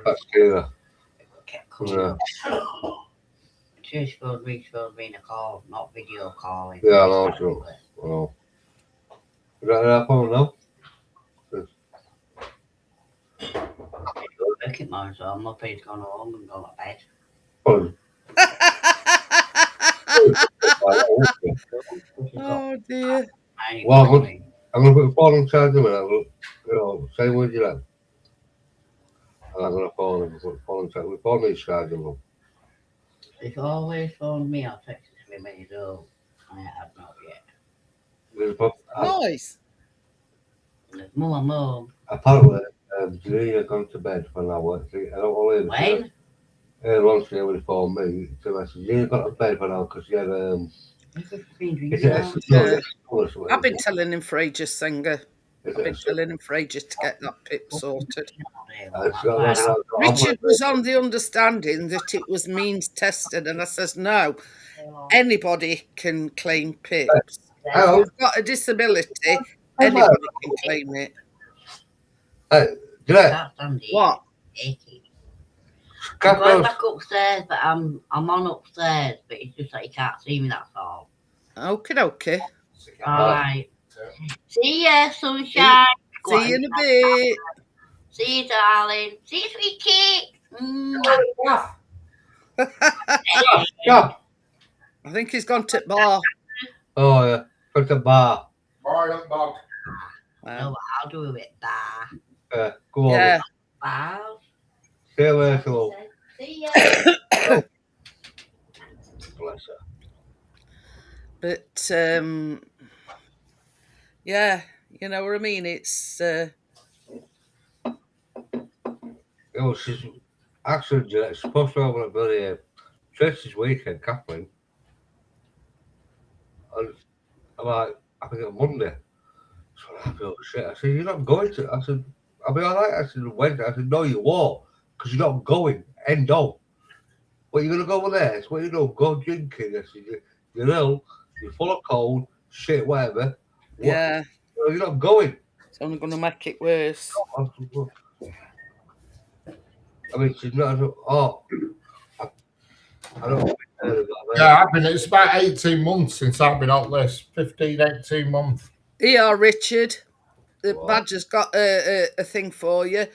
That's clear. Yeah. She's supposed to be in a call, not video calling. Yeah, I know, sure. Oh. Is that our phone now? Working mine, so I'm not he's gone home and gone to bed. Phone. Oh dear. Well, I'm going to put the phone on charge a minute. You know, say what you like. And I'm going to phone him, put the phone on charge. The phone needs charging them. He's always phoned me or texted me when he's home. I have not yet. Nice. Mum. Apparently, Janine had gone to bed for an hour. I don't want to leave. When? Lunch day when he phoned me. So I said, Janine got to bed for an hour because she had I've been telling him for ages, Singer. I've been telling him for ages to get that pip sorted. Richard was on the understanding that it was means tested, and I says, no, anybody can claim pips. If you've got a disability, anybody can claim it. What? I'm going back upstairs, but I'm on upstairs, but it's just that you can't see me, that's all. Okay. Alright. See ya, sunshine. See you in a bit. See you, darling. See you, sweetie. Yeah. I think he's gone to the bar. Oh, yeah. Go to the bar. Bar, Bob. No, I'll do it, bar. Go on. Yeah. Bar. See you later, love. See ya. Bless her. But yeah, you know what I mean. It's You know, she's actually supposed to have a bloody church this weekend, Kathleen. And I'm like, I think on Monday. So I feel shit. I said, you're not going to. I said, I'll be all right. I said, Wednesday. I said, no, you won't, because you're not going. End of. What, you're going to go over there? It's what you do. Go drinking. I said, you're ill. You're full of cold, shit, whatever. yeah. You're not going. It's only going to make it worse. I mean, she's not. Oh, I don't know. Yeah, it's about 18 months since I've been on this. 15, 18 months. Here, Richard. The What? Badger's got a thing for you.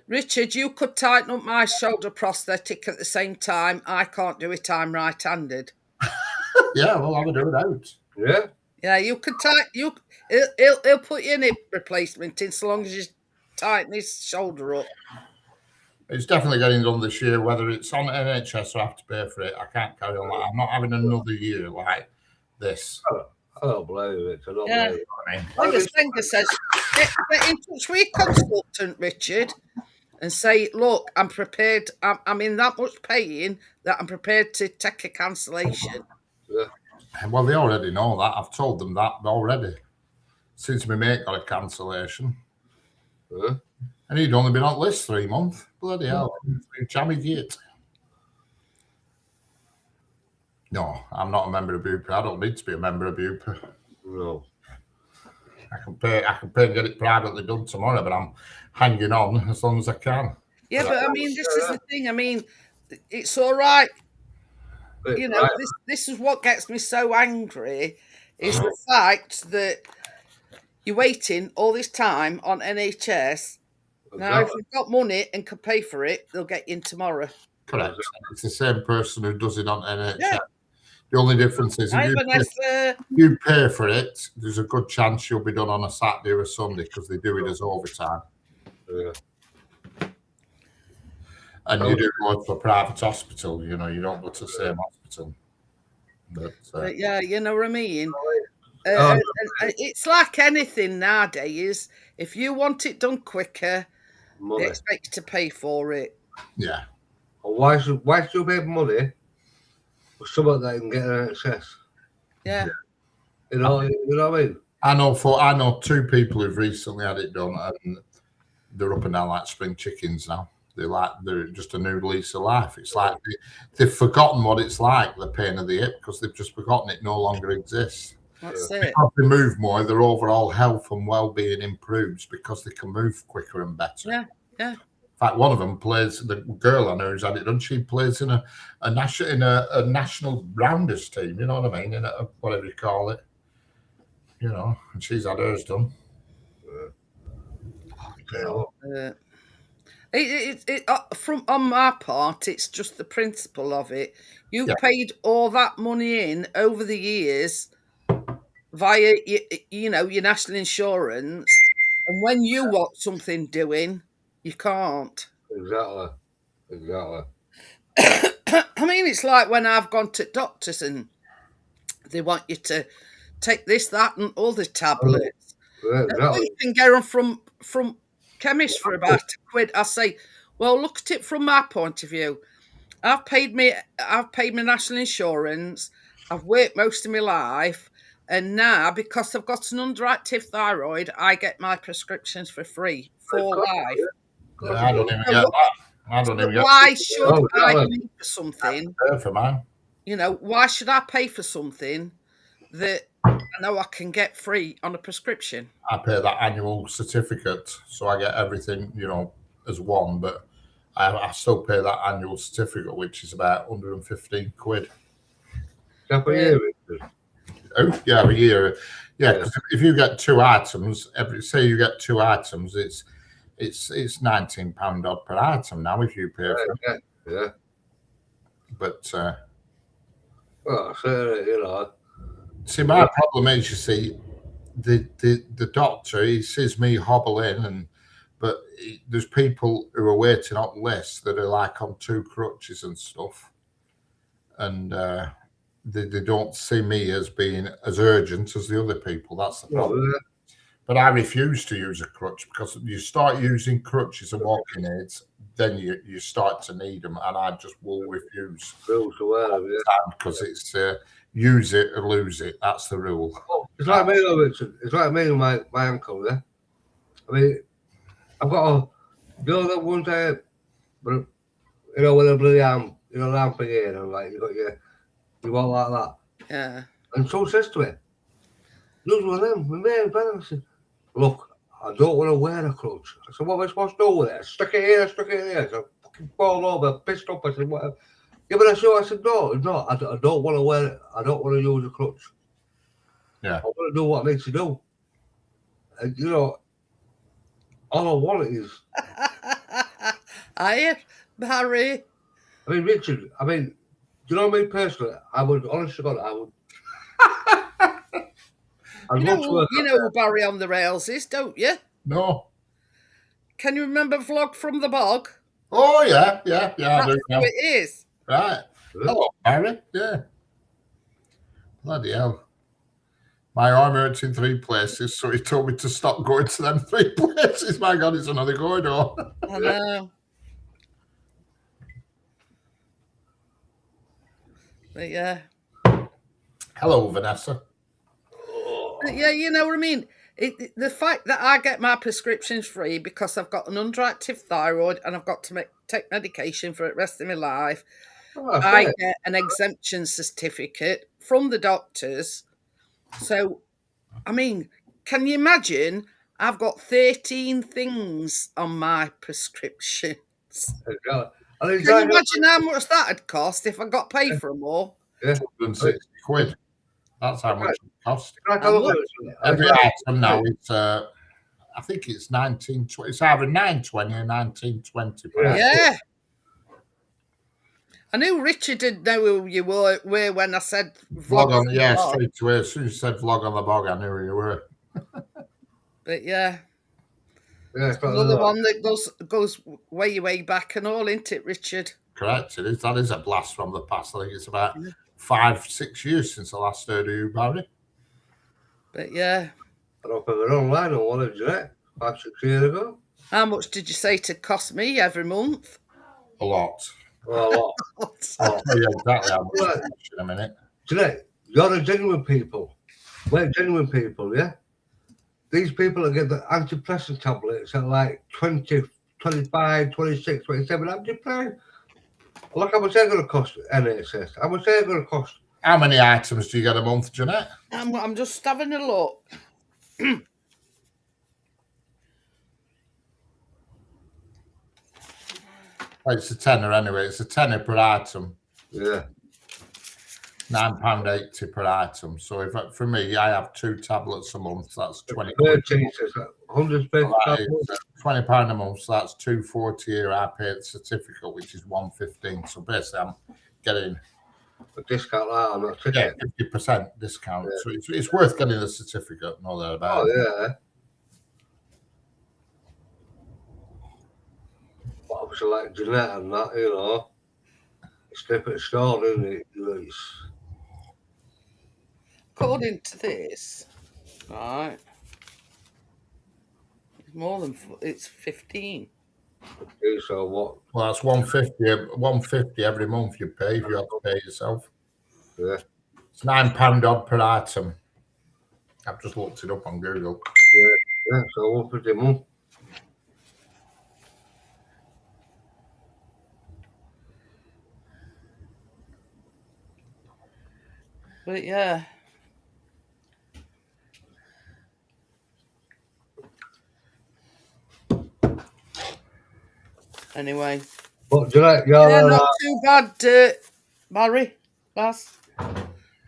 Richard, you could tighten up my shoulder prosthetic at the same time. I can't do it. I'm right-handed. Yeah, well, I'll do it out. Yeah. Yeah, you could he'll put your hip replacement in so long as you tighten his shoulder up. It's definitely getting done this year, whether it's on NHS or I have to pay for it. I can't carry on like that. I'm not having another year like this. I don't blame it. I don't Yeah. blame it. I mean, Like the singer says, get in touch with your consultant, Richard, and say, look, I'm prepared. I'm in that much pain that I'm prepared to take a cancellation. well, they already know that. I've told them that already. Since my mate got a cancellation. Huh? And he'd only been on list 3 months. Bloody hell. Jammy gate. No, I'm not a member of Bupa. I don't need to be a member of Bupa. No. I can pay and get it privately done tomorrow, but I'm hanging on as long as I can. Yeah, but I mean, this is the thing. I mean, it's all right. But, You know, right, this is what gets me so angry is the fact that you're waiting all this time on NHS. Now, if you've got money and can pay for it, they'll get you in tomorrow. Correct. It's the same person who does it on NHS. Yeah. The only difference is Hi, if Vanessa. you pay for it, there's a good chance you'll be done on a Saturday or a Sunday because they do it as overtime. Yeah. And you do go to a private hospital, you know, you don't go to the same hospital. But yeah, you know what I mean? And it's like anything nowadays. If you want it done quicker, Money. they expect you to pay for it. Yeah. Why should you pay money for something that you can get an NHS? Yeah. You know what I mean? I know 2 people who've recently had it done, and they're up and down like spring chickens now. They're just a new lease of life. It's like they've forgotten what it's like, the pain of the hip, because they've just forgotten it no longer exists. That's it. Because they move more, their overall health and well-being improves because they can move quicker and better. Yeah, yeah. In fact, one of them plays, the girl I know who's had it done, she plays in a national rounders team, you know what I mean? In a, whatever you call it. You know, and she's had hers done. From on my part, it's just the principle of it. You've paid all that money in over the years via your national insurance, and when you want something doing, you can't. Exactly. I mean, it's like when I've gone to doctors and they want you to take this, that, and other tablets. Exactly. You can get them from chemists for about £1. I say, well, look at it from my point of view. I've paid my national insurance. I've worked most of my life, and now because I've got an underactive thyroid, I get my prescriptions for free for life. Yeah, I don't even get that. I don't even get. Why should I pay for something? For mine. Why should I pay for something that I know I can get free on a prescription? I pay that annual certificate, so I get everything, as one, but I still pay that annual certificate, which is about 115 quid. Every year, Oh, yeah, every year. Yeah, because if you get 2 items, say you get 2 items, it's £19 odd per item now if you pay for it. Yeah. But see, my problem is, you see, the doctor, he sees me hobble in, but there's people who are waiting on lists that are like on 2 crutches and stuff, and they don't see me as being as urgent as the other people. That's the problem. But I refuse to use a crutch, because you start using crutches and walking aids, then you start to need them, and I just will refuse. Because it's use it or lose it. That's the rule. It's like me, though, Richard. It's like me and my uncle, yeah? I mean, I've got that one day, but with a bloody arm, arm for here, and like, you walk like that. Yeah. And so says to me, use one of them, I said, look, I don't want to wear a crutch. I said, what am I supposed to do with it? Stick it here, So I fucking fall over, pissed up. I said, whatever. Yeah, but I said, no, I don't want to wear it. I don't want to use a crutch. Yeah. I want to do what I need to do. And, all I want is... Hiya, Barry. I mean, Richard, do you know me personally? I would, honestly, God, I would... You know who Barry on the Rails is, don't you? No. Can you remember Vlog from the Bog? Oh, yeah, I do. That's who it is. Right. Hello, Barry. Yeah. Bloody hell. My arm hurts in 3 places, so he told me to stop going to them 3 places. My God, it's another corridor. I know. But yeah. Hello, Vanessa. But yeah, you know what I mean? The fact that I get my prescriptions free because I've got an underactive thyroid and I've got to take medication for the rest of my life. I get an exemption certificate from the doctors. So, I mean, can you imagine? I've got 13 things on my prescriptions. Can you imagine how much that'd cost if I got paid for them all? Yeah. 160 quid. That's how much it costs. Every item now, it's I think it's 1920. It's either 920 or 1920. Yeah. I knew Richard didn't know who you were when I said vlog on. Yeah, straight away. As soon as you said vlog on the bog, I knew who you were. But yeah. Another one that goes way back and all, isn't it, Richard? Correct. It is. That is a blast from the past. I think it's about 5-6 years since I last heard of you, Barry. But yeah. I don't think we're online or what, did you? 5-6 years ago. How much did you say to cost me every month? A lot. Well, a lot. I'll tell you exactly how much in a minute. Today, you're a genuine people. We're genuine people, yeah? these people that get the antidepressant tablets are like 20, 25, 26, 27 antidepressants. Look how much they're going to cost NHS. How much they're going to cost. How many items do you get a month, Jeanette? I'm just having a look. Well, it's a tenner anyway. It's a tenner per item. Yeah. £9.80 per item. So if for me, I have 2 tablets a month. That's 20. 13 says that. 100 £20 a month. So that's £2.40 here. I pay the certificate, which is £1.15. So basically, I'm getting a discount on that yeah, ticket. 50% discount. So it's worth getting the certificate. No doubt about Oh, it. yeah. But obviously, like Jeanette and that, you know, it's different story, isn't it? It's, According to this, right, it's more than it's 15. so what? Well, that's £1.50 every month you pay if you have to pay yourself. Yeah. It's £9 odd per item. I've just looked it up on Google. Yeah, so £1.50 a month. But yeah. Anyway. But Jeanette, yeah, not too bad, Barry. Bass.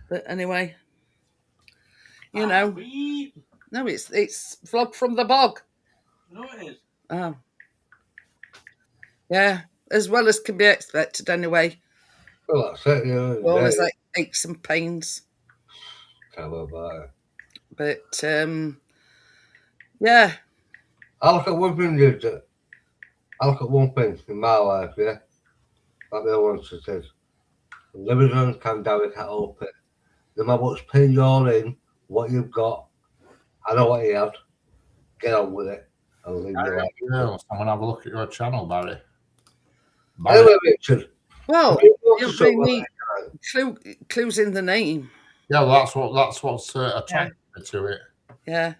But anyway. You know. No, it's vlog from the bog. No, it is. Oh. Yeah, as well as can be expected anyway. Well, that's it, you know. Always like aches and pains. Tell me about it. But yeah. I look at one thing, I look at one thing in my life, yeah. Like the other one says, living on Candarrick, can't help it. No matter what's pain you're in, what you've got, I know what you have. Get on with it. And leave your life. Yeah, someone have a look at your channel, Barry. Anyway, Richard. Well, you need clues in the name. Yeah, well, that's what's attracted me to it. Yeah.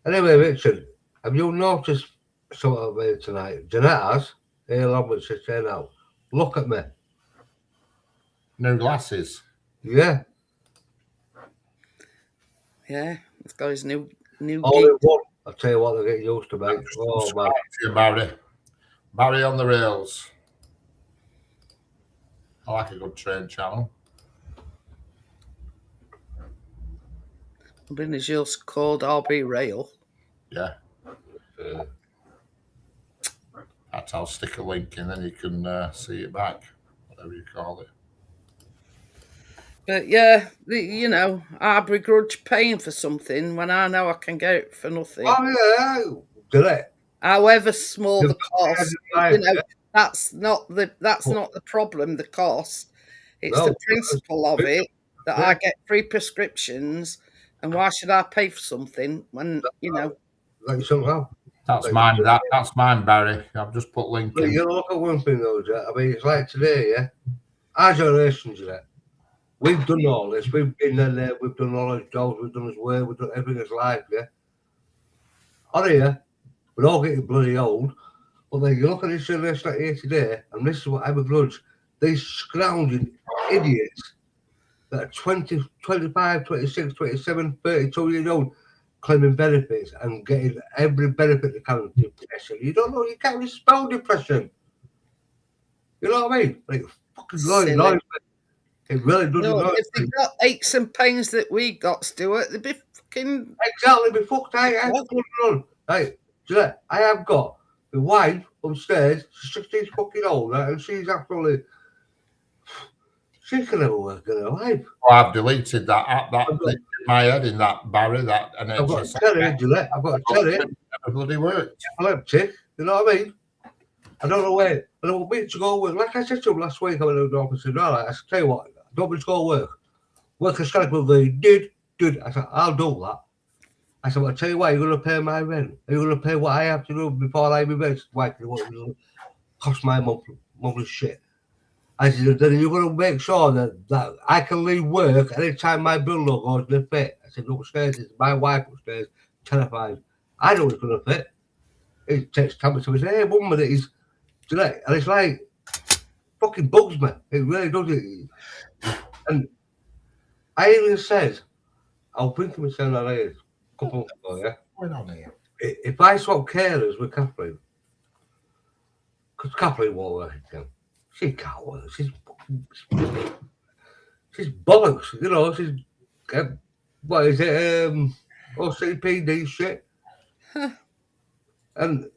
Anyway, Richard, have you noticed something of me tonight? Jeanette has. Here, Lambert sits there now. Look at me. New glasses. Yeah. Yeah, this guy's new All in one. I'll tell you what, they get used to, mate. Oh, man. To you, Barry. Barry on the rails. I like a good train channel. I've been as yours called RB Rail. Yeah. I'll stick a link in, then you can see it back, whatever you call it. But yeah, you know, I begrudge paying for something when I know I can get it for nothing. Oh yeah, did it? However small the cost, you know, that's not the problem. The cost, it's the principle of it that I get free prescriptions, and why should I pay for something when you know? Like somehow. That's mine. That's mine, Barry. I've just put link in. You look at one thing though, Jack. I mean, it's like today, yeah. Our generation, Jack. We've done all this. We've been there. We've done all his jobs. We've done his work. We've done everything in his life, yeah. On here, we're all getting bloody old. But then you look at this generation here today, and this is what I begrudge. These scrounging idiots that are 20, 25, 26, 27, 32 years old claiming benefits and getting every benefit they can. Depression. You don't know, you can't really spell depression. You know what I mean? Like, fucking annoying. It really doesn't know. If they got aches and pains that we got, Stuart, they'd be fucking... Exactly, be fucked. Hey, I have got my wife upstairs, she's 16 fucking old, right? And she's absolutely... She can never work in her life. Oh, I've deleted that in my head in that Barry, that... And I've got to tell her, Gillette, I've got to tell her. It bloody worked. Epileptic, you know what I mean? I don't know where. I don't want me to go work. Like I said to him last week, I went to the office and said, I said, tell you what, don't want me to go work. Work a strike with the did. I said, I'll do that. I said, well, I'll tell you what, you're going to pay my rent. Are you going to pay what I have to do before I be rent? Why? What cost my monthly shit. I said, then you're going to make sure that I can leave work anytime my bill goes to the fit. I said, upstairs, it's my wife upstairs. terrified. I know it's going to fit. It takes tablets to his hey, 1 minute he's, do you know, and it's like, fucking bugs me. It really does it. And I even said, I'll bring to myself that age a couple months ago, yeah? What's going on here? If I swap carers with Kathleen, because Kathleen won't work again. She can't work. She's bollocks, you know. She's what is it? OCPD shit. And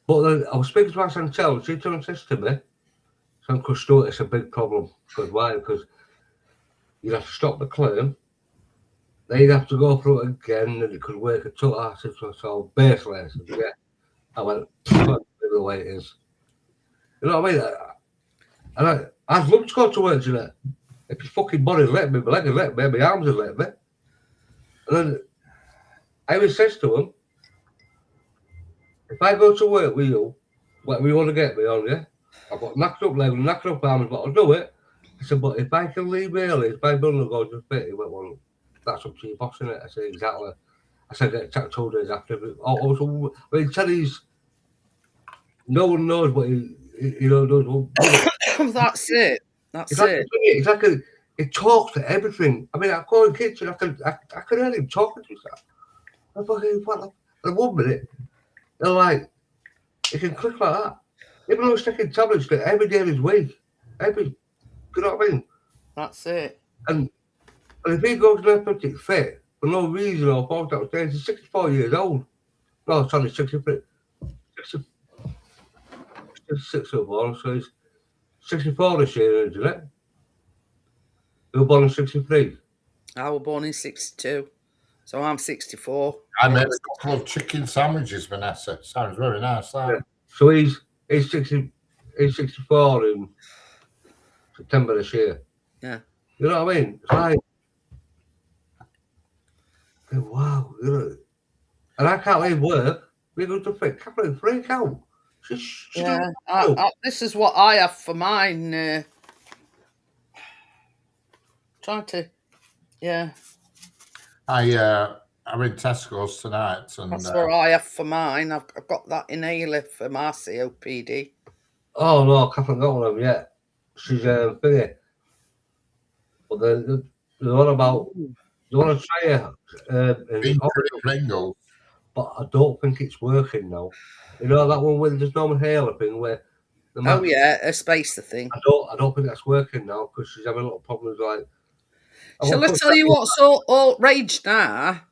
but then I was speaking to her Chantel. She turned and says to me, "Sam Custode, it's a big problem." Because why? Because you'd have to stop the claim. Then you'd have to go through it again, and it could work a total acid so basically. I said, yeah. I went, that's the way it is. You know what I mean? And I'd love to go to work, you know. If your fucking body let me, my leg let me, my arms let me. And then I even says to him, if I go to work with you, what we want to get me on, yeah? I've got knocked up legs, knocked up arms, but I'll do it. I said, but if I can leave early, if my brother goes to fit, he went, well, that's up to your boss, innit? I said, exactly. I said, get attacked 2 days after. Also, I mean, Teddy's, no one knows what he knows. That's it. That's It's it. it's like it talks to everything. I mean, I go in the kitchen, I can hear him talking to himself. I'm fucking, what, like, 1 minute, they're like, it can click like that. Even though he's taking tablets every day of his week. You know what I mean? That's it. And if he goes to an athletic fit for no reason or falls downstairs, he's 64 years old. No, sorry, 63. 66 or more, so he's 64 this year, isn't it? You were born in 63. I was born in 62, so I'm 64. I made a couple of chicken sandwiches, Vanessa. Sounds very nice. That. Yeah. So he's 64 in September this year. Yeah. You know what I mean? It's like, wow, you know. And I can't leave work. We go to freak out. Yeah, this is what I have for mine. Trying to, yeah. I'm in Tesco's tonight, and That's what I have for mine. I've got that inhaler for my COPD. Oh no, I haven't got one of them yet. She's thingy. But they're on about. They want to try it. Pringles. But I don't think it's working now. You know that one with there's no inhaler thing where. Oh yeah, a spacer thing. I don't think that's working now because she's having a lot of problems. Like, shall I tell you what's all rage now?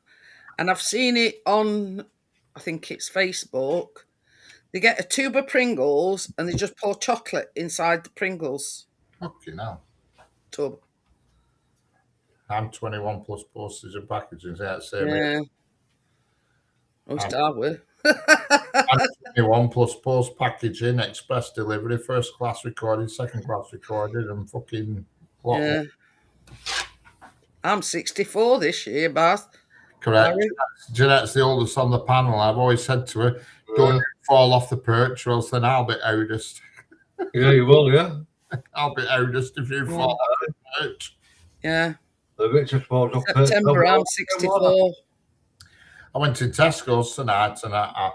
And I've seen it on, I think it's Facebook. They get a tube of Pringles and they just pour chocolate inside the Pringles Fucking hell. tub. I'm 21 plus postage and packaging. That's the same. Yeah. Most I will. I'm 21 plus post packaging, express delivery, first class recorded, second class recorded, and fucking what? Yeah. I'm 64 this year, Bath. Correct. Jeanette's the oldest on the panel. I've always said to her, don't fall off the perch, or else then I'll be oldest. Yeah, you will, yeah. I'll be oldest if you fall off the perch. Yeah. The Richard falls off September, I'm 64. I went to Tesco's tonight and I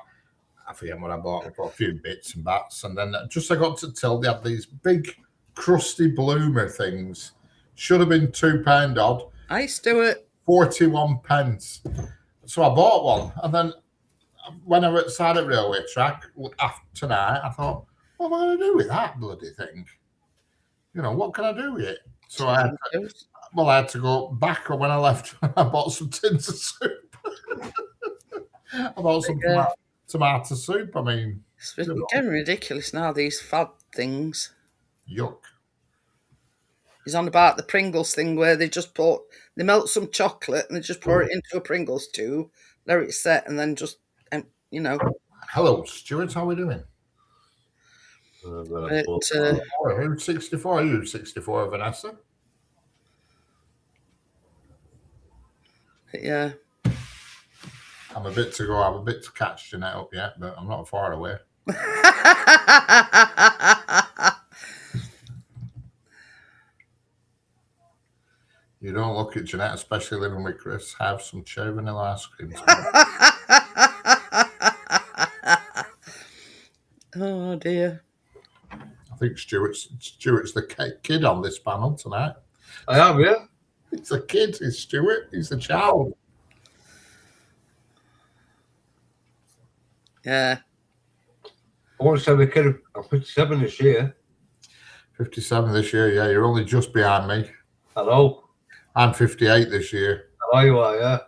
forget what I bought. I bought a few bits and bats, and then just I got to tell they had these big crusty bloomer things. Should have been £2 odd. I used to do it. 41 pence. So I bought one, and then when I was outside the railway track after tonight, I thought, what am I going to do with that bloody thing? You know, what can I do with it? So I had to go back when I left. I bought some tins of soup. I bought some tomato soup. I mean, it's getting ridiculous now, these fad things. Yuck. He's on about the Pringles thing where they melt some chocolate and they just pour it into a Pringles tube, let it set, and then just, you know. Hello, Stuart. How are we doing? But, who's 64? Are you 64, Vanessa? Yeah. I'm a bit to go. I have a bit to catch Jeanette up yet, but I'm not far away. You don't look at Jeanette, especially living with Chris. Have some cherry vanilla ice cream. Oh dear. I think Stuart's the kid on this panel tonight. I am, yeah. It's a kid. It's Stuart. He's a child. Yeah. I want to say the kid. I'm 57 this year. 57 this year. Yeah, you're only just behind me. Hello. I'm 58 this year. How are you? Are yeah.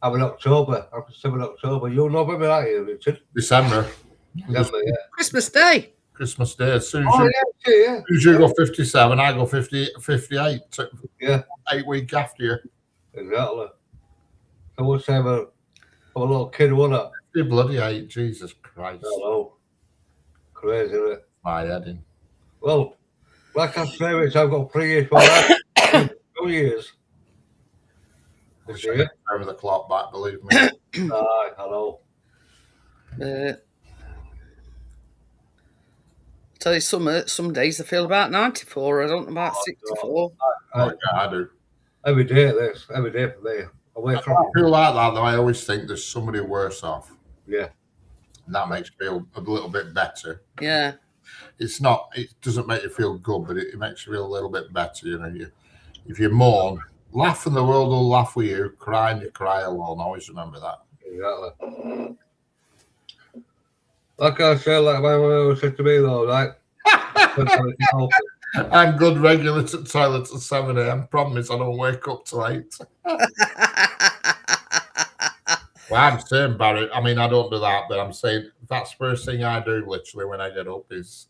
I'm in October. I'm 57 October. You're November, aren't you, Richard? December. December, yeah. Christmas Day. Christmas Day. As soon as Oh, you, yeah, yeah. as soon as you go 57, I go 58. Yeah. 8 weeks after you. Exactly. I would say I'm a little kid, wasn't I? You bloody 8. Jesus Christ. Hello. Crazy, isn't it? My head in. Well, like I say, Rich, I've got 3 years for that. 2 years. This year. Over the clock back, believe me. Aye, hello. Tell you some days I feel about 94. I don't know about 64. Yeah, I do. Every day, every day for me. Away I from feel like that, though. I always think there's somebody worse off. yeah. And that makes me feel a little bit better. Yeah. It doesn't make you feel good, but it makes you feel a little bit better. You know, if you mourn, laugh and the world will laugh with you. Cry and you cry alone. Always remember that. Exactly. Like I said, like my mum always said to me though, right? I'm good regular to toilet at 7 a.m. Promise I don't wake up till 8. Well, I'm saying, Barry, I mean, I don't do that, but I'm saying that's the first thing I do literally when I get up is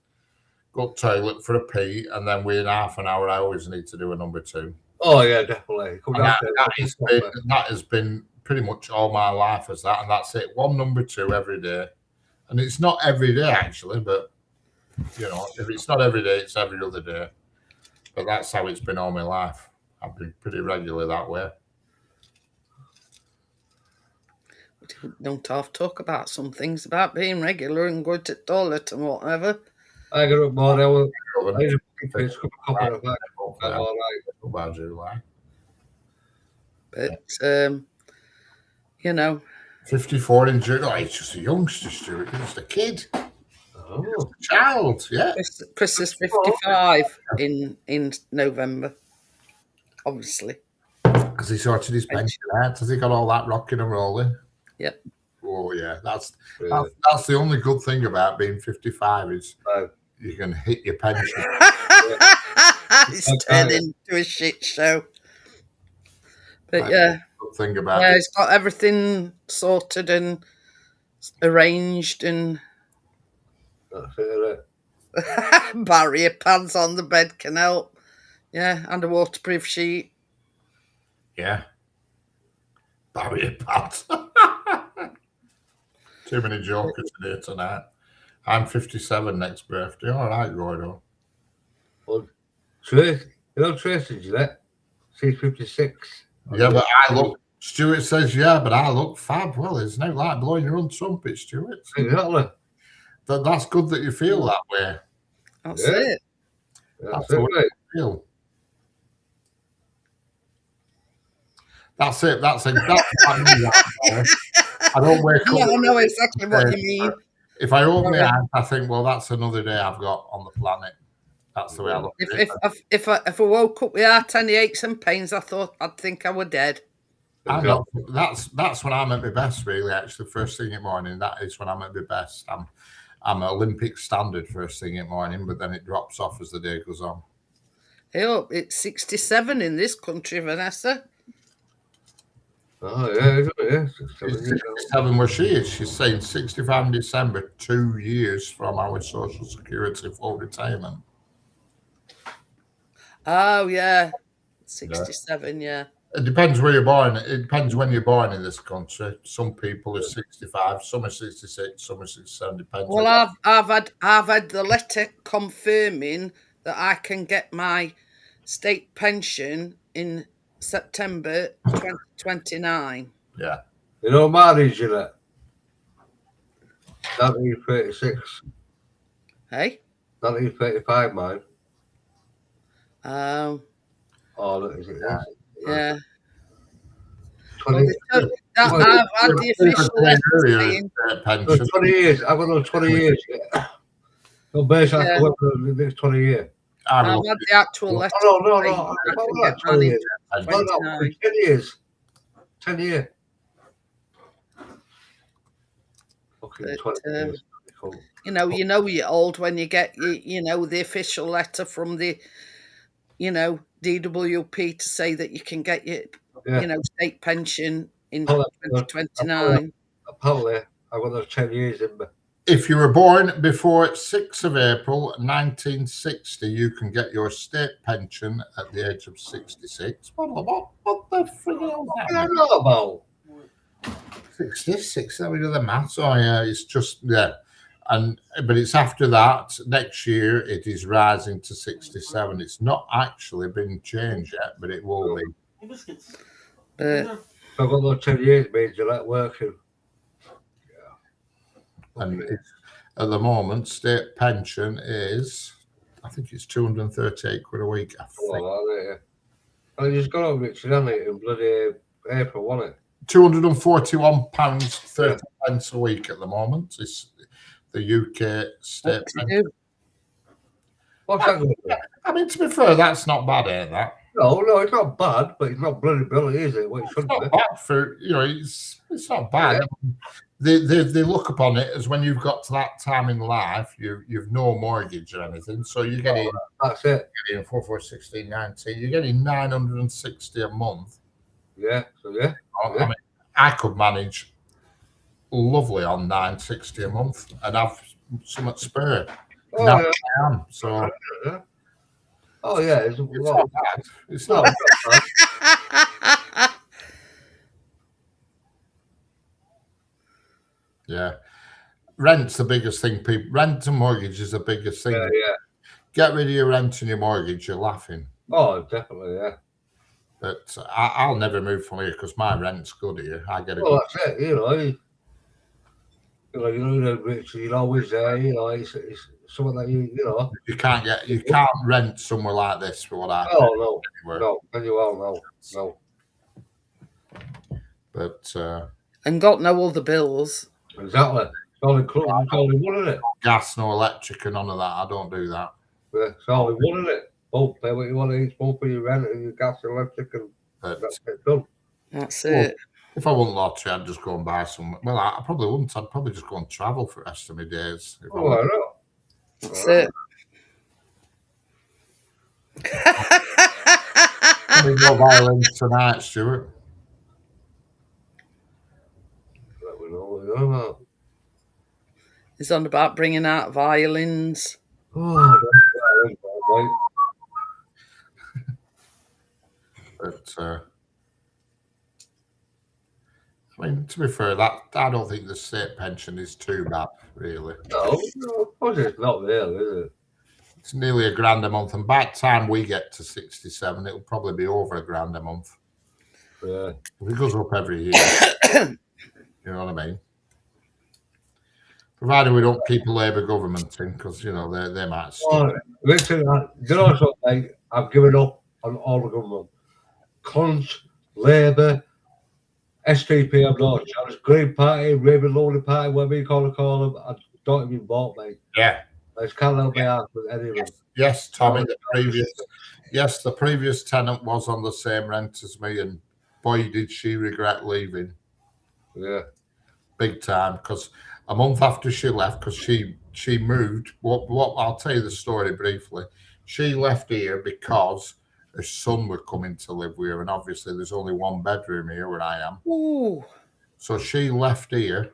go to toilet for a pee, and then within half an hour I always need to do a number 2. Oh yeah, definitely. That has been pretty much all my life as that, and that's it. One number 2 every day. And it's not every day actually, but you know, if it's not every day, it's every other day. But that's how it's been all my life. I've been pretty regular that way. Don't half talk about some things about being regular and going to the toilet and whatever. I get up more. I Right. just cup of coffee and I'm all right. But you know, 54 in June. Oh, he's just a youngster, Stuart. He's just a kid. Oh. A child, yeah. Chris is 55 in November, obviously. Has he sorted his pension out? Has he got all that rocking and rolling? Yep. Oh yeah, that's the only good thing about being 55 is you can hit your pension. It's turned into a shit show. But yeah, good thing about yeah, he's got everything sorted and arranged and That's it. barrier pads on the bed can help. Yeah, and a waterproof sheet. Yeah. Barrier pads. Too many jokers in here tonight. I'm 57 next birthday. All right, Gordo. Well, Tracy, you know Tracy, Gillette? She's 56. Yeah, but I look. Stuart says, yeah, but I look fab. Well, it's no like blowing your own trumpet, Stuart. Exactly. That's good that you feel that way. That's it. That's the it, way mate. you feel. That's it. That's exactly what I mean. I don't wake up. Yeah, I know exactly what you mean. If I open my eyes, I think, well, that's another day I've got on the planet. That's the way I look at it. If I woke up with heart any aches and pains, I'd think I were dead. I know. That's when I'm at my best, really. Actually, first thing in the morning, that is when I'm at my best. I'm Olympic standard first thing in the morning, but then it drops off as the day goes on. Hey, it's 67 in this country, Vanessa. Oh, yeah. 67 where she is. She's saying 65 in December, 2 years from our Social Security full retirement. Oh, yeah. 67, yeah. It depends where you're born. It depends when you're born in this country. Some people are 65, some are 66, some are 67. Depends. Well, I've had the letter confirming that I can get my state pension in September 2029. Yeah. You know, married, Gillette? 1936. Hey? 1935, mine. Oh, Oh, is it? Yeah. 20, Well, I've had the official letter saying, pension. 20 years. I've got another 20 years. No, basically, I have to work for the next 20 years. I I've will had the actual letter. Oh, no. saying I I can can get 20 mine years. in No, 29. 10 years. 10 years. Fucking But, 20 years. Cool. you know you're old when you get the official letter from the DWP to say that you can get your Yeah. state pension in Oh, 2029. Apparently, I've got another 10 years in me. If you were born before 6th of April 1960, you can get your state pension at the age of 66. What the frick is What that? I know about? 66. Let me do the maths. Oh yeah, it's just but it's after that. Next year it is rising to 67. It's not actually been changed yet, but it will be. But So I've got another 10 years, means you're like working. And at the moment, state pension is, I think it's 238 quid a week. I think. Oh, yeah. I just got over it, hasn't it, in bloody April, wasn't it? £241.30 a week at the moment. It's the UK state pension. What's that going to be? I mean, to be fair, that's not bad, ain't that? No, it's not bad, but it's not bloody brilliant, is it? What it should It's be. not bad for it's not bad. Yeah. They look upon it as when you've got to that time in life, you've no mortgage or anything, so you're getting That's it. 4, 4, 16, 19. You're getting 960 a month. Yeah. So yeah. I mean, I could manage lovely on 960 a month and have something spare. Oh, Now yeah. I am. So Oh yeah. it's not bad. It's not bad. Yeah. Rent's the biggest thing. Rent and mortgage is the biggest thing. Yeah. Get rid of your rent and your mortgage, you're laughing. Oh, definitely, yeah. But I'll never move from here because my rent's good here. I get it. Well, that's it. You're rich. You're always there. It's something that you You can't rent somewhere like this for what I. Oh no, and you all no. But and got no other bills. Exactly. It's all included. It's only one, isn't it? Gas, no electric, and none of that. I don't do that. Yeah, it's only one, isn't it? Both pay what you want to eat, both for your rent and your gas and electric, and that's it done. That's it. If I won lottery, I'd just go and buy some. Well, I probably wouldn't. I'd probably just go and travel for the rest of my days. I know. That's it. No violins tonight, Stuart. Let me know what you're about. He's on about bringing out violins. Oh, But I mean, to be fair, I don't think the state pension is too bad, really. No, of course it's not real, is it? It's nearly £1,000 a month, and by the time we get to 67, it'll probably be over £1,000 a month. Yeah. It goes up every year. You know what I mean? Provided we don't keep a Labour government in, because they might stop. Listen, something? I've given up on all the government. Cons, Labour, STP, I've not chance. Green Party, Raven Lonely Party, whatever you call them, I don't even vote, mate. Yeah. I just can't help me out with any of them. Yes, Tommy. The previous tenant was on the same rent as me, and boy, did she regret leaving. Yeah. Big time, because a month after she left, because she moved. What I'll tell you the story briefly. She left here because her son were coming to live with her, and obviously there's only one bedroom here where I am. Ooh. So she left here,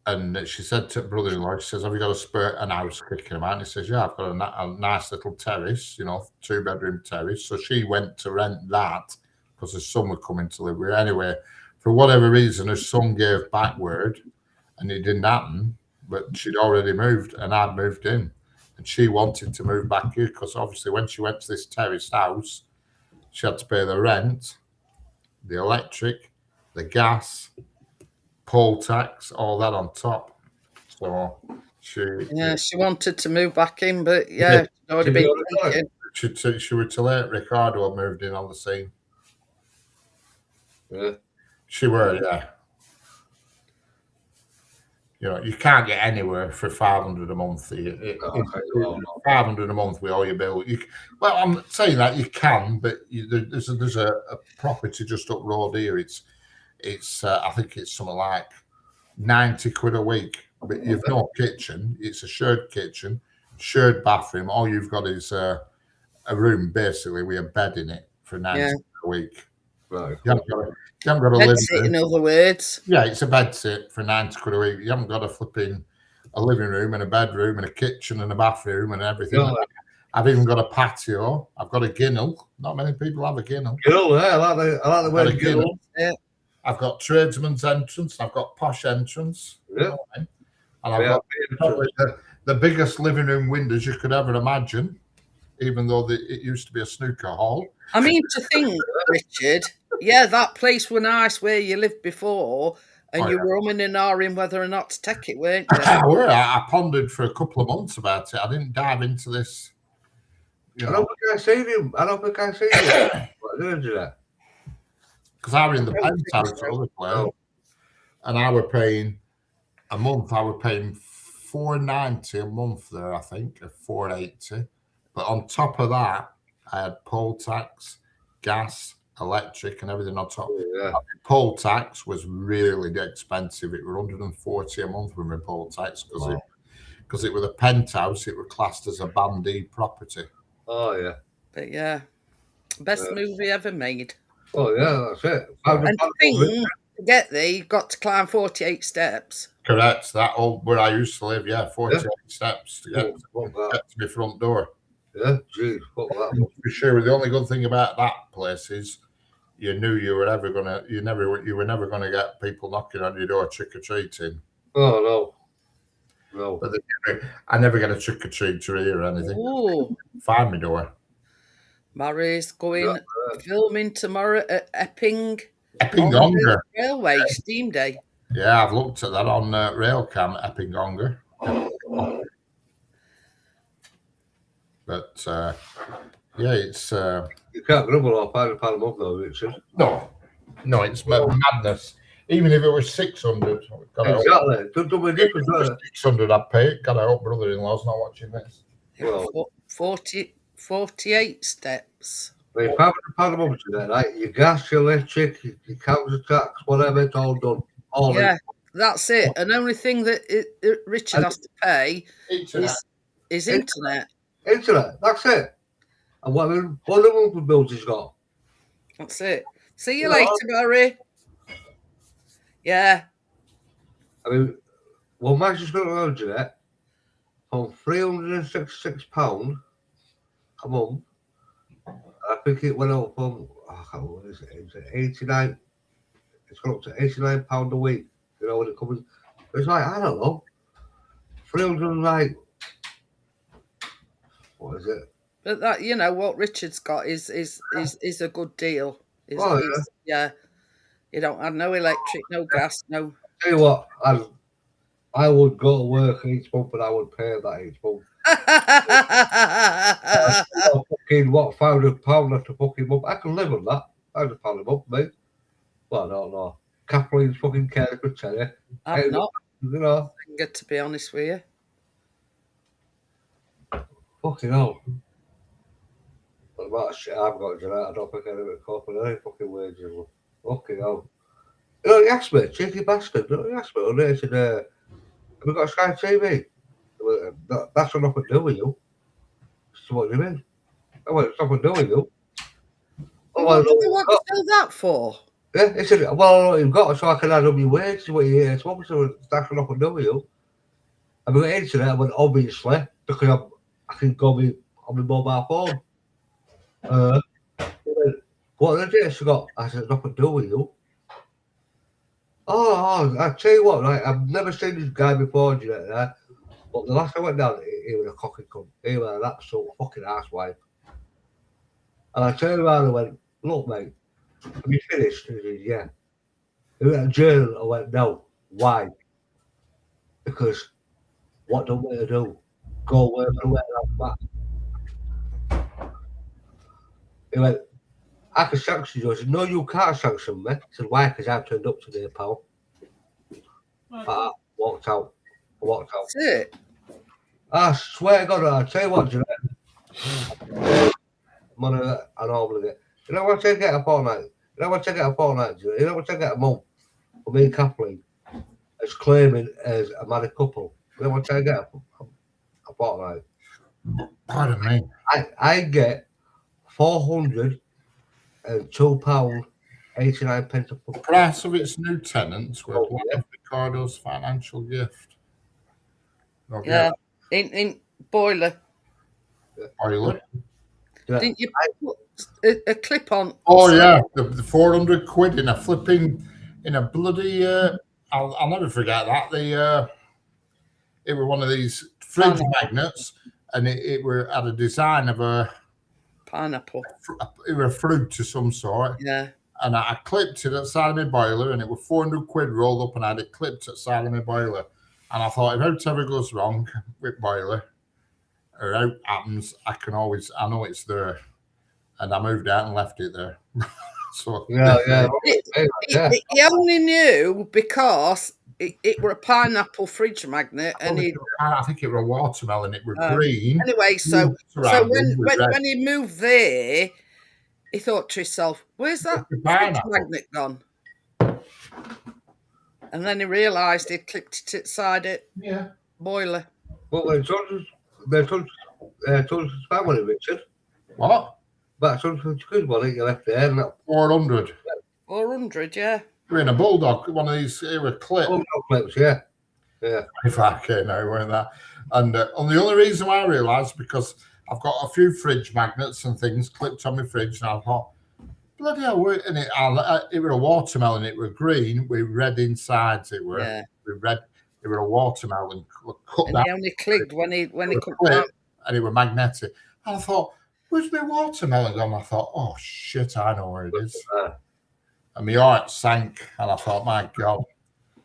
and she said to brother-in-law, she says, "Have you got an house kicking him out?" And he says, "Yeah, I've got a nice little terrace, 2-bedroom terrace." So she went to rent that because her son were coming to live with her. Anyway, for whatever reason, her son gave back word, and it didn't happen. But she'd already moved, and I'd moved in. And she wanted to move back here because obviously when she went to this terraced house, she had to pay the rent, the electric, the gas, poll tax, all that on top. So she wanted to move back in, but yeah, she'd already been taken. she were till late Ricardo moved in on the scene. Yeah. She were, yeah. You know, you can't get anywhere for 500 a month. 500 a month with all your bill. Well, I'm saying that you can, but there's a property just up road here. It's I think it's something like 90 quid a week, but you've no kitchen. It's a shared kitchen, shared bathroom. All you've got is a room basically with a bed in it for 90 quid a week. Right. You haven't got a living room. In other words. Yeah, it's a bed sit for 90 quid a week. You haven't got a living room and a bedroom and a kitchen and a bathroom and everything. Yeah. I've even got a patio. I've got a ginnel. Not many people have a ginnel. Ginnel, yeah, I like the word ginnel. Yeah. I've got tradesman's entrance. I've got posh entrance. Yeah. And I've got probably the biggest living room windows you could ever imagine, even though it used to be a snooker hall. I mean, to think, Richard, yeah, that place were nice where you lived before, and you were umming and ahhing whether or not to take it, weren't you? I pondered for a couple of months about it. I didn't dive into this. I don't think I've seen him. What did you do? Because I were in the penthouse at other place, and I were paying a month. I were paying $490 a month there, I think, or $480. But on top of that, I had poll tax, gas, electric, and everything on top. Yeah. Poll tax was really expensive. It were $140 a month when we poll tax because it was a penthouse. It was classed as a Band D property. Oh yeah. But yeah, best movie ever made. Oh yeah, that's it. And to think, to get there, you've got to climb 48 steps. Correct. That old where I used to live, 48 steps to get to my front door. Yeah, geez, fuck that. For sure. The only good thing about that place is you knew you were never gonna get people knocking on your door trick or treating. Oh no. But I never get a trick or treater here or anything. Ooh. Find me door. Murray's going filming tomorrow at Epping Ongar Railway Steam Day. Yeah, I've looked at that on Railcam at Epping Ongar. But yeah, it's you can't grumble off £500 a month though, Richard. No, it's madness. Even if it was 600, exactly. Don't do a difference. 600, I'd pay it. God, I hope brother-in-law's not watching this. Well, 48 steps. I mean, £500 a month today, right? Your gas, your electric, your council tax, whatever, it's all done. That's it. And the only thing that Richard has to pay is internet. Internet, that's it. And what the monthly bills he's got. That's it. See you later, Barry. Yeah. I mean, well, Manchester's got to internet for £366 a month. I think it went up from, what is it? It's 89. It's gone up to £89 a week. You know, when it comes, it's like, I don't know, 300, like, what is it? But that, you know, what Richard's got is a good deal. Yeah. You don't have no electric, no gas, no. Tell you what, I would go to work each month and I would pay that each month. What, £500 to fucking month? I can live on that. £500 a month, mate. Well, I don't know. Kathleen's fucking care for tell you. I've not. You know. Good to be honest with you. Fucking hell. What about shit I've got to do that? I don't think I'd ever cope with any fucking wages. Fucking hell. You know, you asked me, cheeky bastard. You asked me, I said, have we got a Sky TV? That's got nothing to do with you. So what do you mean? It's nothing to do with you. What do you want to do that for? Yeah, he said, well, I know what you've got, so I can add up your wages to what you hear. So that's got nothing to do with you. I mean, internet, I went, obviously, because I can go on my mobile phone. What did you got? I said, nothing to do with you. Oh, I tell you what, right? I've never seen this guy before, do you know that? But the last I went down, he was a cocky cunt. He was an absolute fucking arsewipe. And I turned around and went, look, mate, have you finished? He said, yeah. He went to jail. I went, no. Why? Because what do we do? Go where I'm back. He went, I can sanction you. I said, no, you can't sanction me. He said, why? Because I turned up today, pal. Walked out. That's it. I swear to God, I'll tell you what, Jeanette. Money I normally get. You know what I get a fortnight? You know what I get a fortnight, Jeanette? You know what I get a month? For me and Kathleen. As claiming as a married couple. You know what I get a fortnight? Pardon me. I get £402.89 a The price of its new tenants were one of Ricardo's financial gift. Yeah. In boiler. Boiler. Didn't you put a clip on? Oh yeah, the 400 quid in a flipping, in a bloody. I'll never forget that. It were one of these fridge magnets, and it were had a design of a pineapple. It were a fruit of some sort. Yeah. And I clipped it at the side of my boiler, and it was 400 quid rolled up, and I had it clipped at the side of my boiler. And I thought, if it ever goes wrong with boiler, or out happens, I know it's there. And I moved out and left it there. So He only knew because it were a pineapple fridge magnet, and I think it were a watermelon. It were green. Anyway, so when he moved there, he thought to himself, "Where's that fridge magnet gone?" And then he realised he'd clipped it inside it. Yeah. Boiler. Well, they told us family, Richard. What? But some good one you left there. 400. 400, yeah. We're in a bulldog, one of these here clips. Bulldog clips, yeah. Yeah. If I can know, weren't that? And the only reason why I realised, because I've got a few fridge magnets and things clipped on my fridge, and I thought, bloody hell, and it were a watermelon, it were green with red insides, it were. Yeah. With red, it were a watermelon. Cut and that. He only clicked when he cut it, and it were magnetic. And I thought, where's my watermelon gone? I thought, oh shit, I know where it is. And my heart sank, and I thought, my God.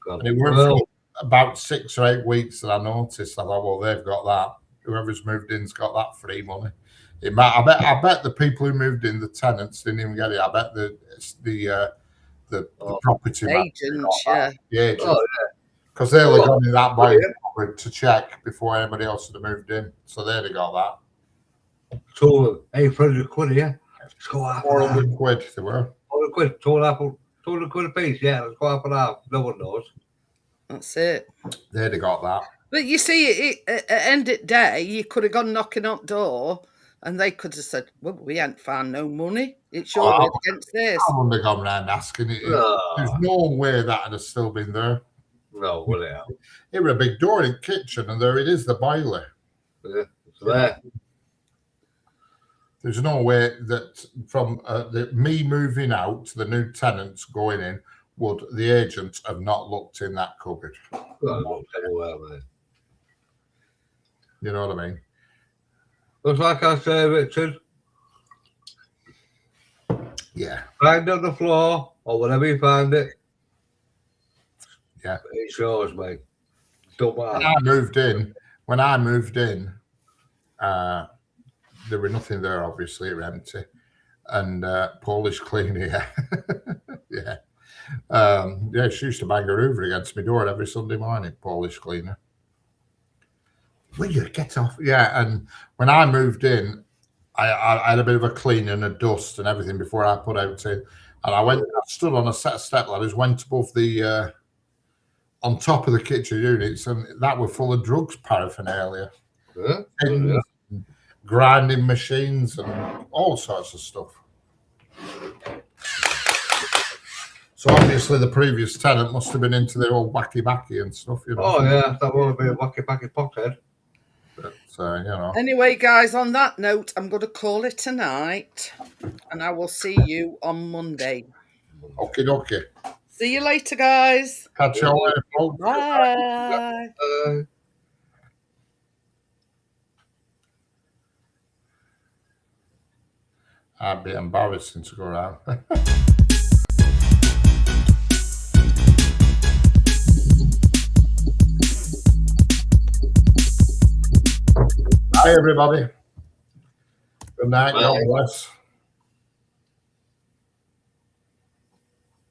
And it were for about 6 or 8 weeks that I noticed. I thought, well, they've got that. Whoever's moved in's got that free money. I bet the people who moved in, the tenants, didn't even get it. I bet the property agents, yeah. The agents. Because they were going in that way to check before anybody else had moved in. So they'd have got that. So, 800 quid, yeah? Let's go half 400 quid, they were. 400 quid, 200 quid a piece, yeah. Let's go half and half. No one knows. That's it. They'd have got that. But you see, at the end of the day, you could have gone knocking on the door, and they could have said, well, we ain't found no money. It's yours against this. I wouldn't have gone round asking it. There's no way that would have still been there. No, will it? It was a big door in the kitchen, and there it is, the boiler. Yeah, it's there. There's no way that from me moving out to the new tenants going in, would the agents have not looked in that cupboard? Well, anywhere, mate. You know what I mean? Looks like I say, Richard. Yeah. Find it on the floor, or wherever you find it. Yeah. It's yours, mate. Don't matter. When I moved in, there was nothing there, obviously, it was empty. And Polish cleaner, yeah. Yeah, she used to bang her Hoover against my door every Sunday morning, Polish cleaner. Will you get off? Yeah, and when I moved in, I had a bit of a clean and a dust and everything before I put out in. And I stood on a set of step ladders, went above the, on top of the kitchen units, and that were full of drugs paraphernalia. Yeah. Grinding machines and all sorts of stuff. So obviously the previous tenant must have been into their old wacky and stuff, you know. Oh yeah, that would have been a wacky pothead. But you know. Anyway, guys, on that note, I'm going to call it tonight, and I will see you on Monday. Okie dokie. See you later, guys. Catch you later, folks. Bye. I'd be embarrassing to go around. Hi, everybody. Good night. God bless.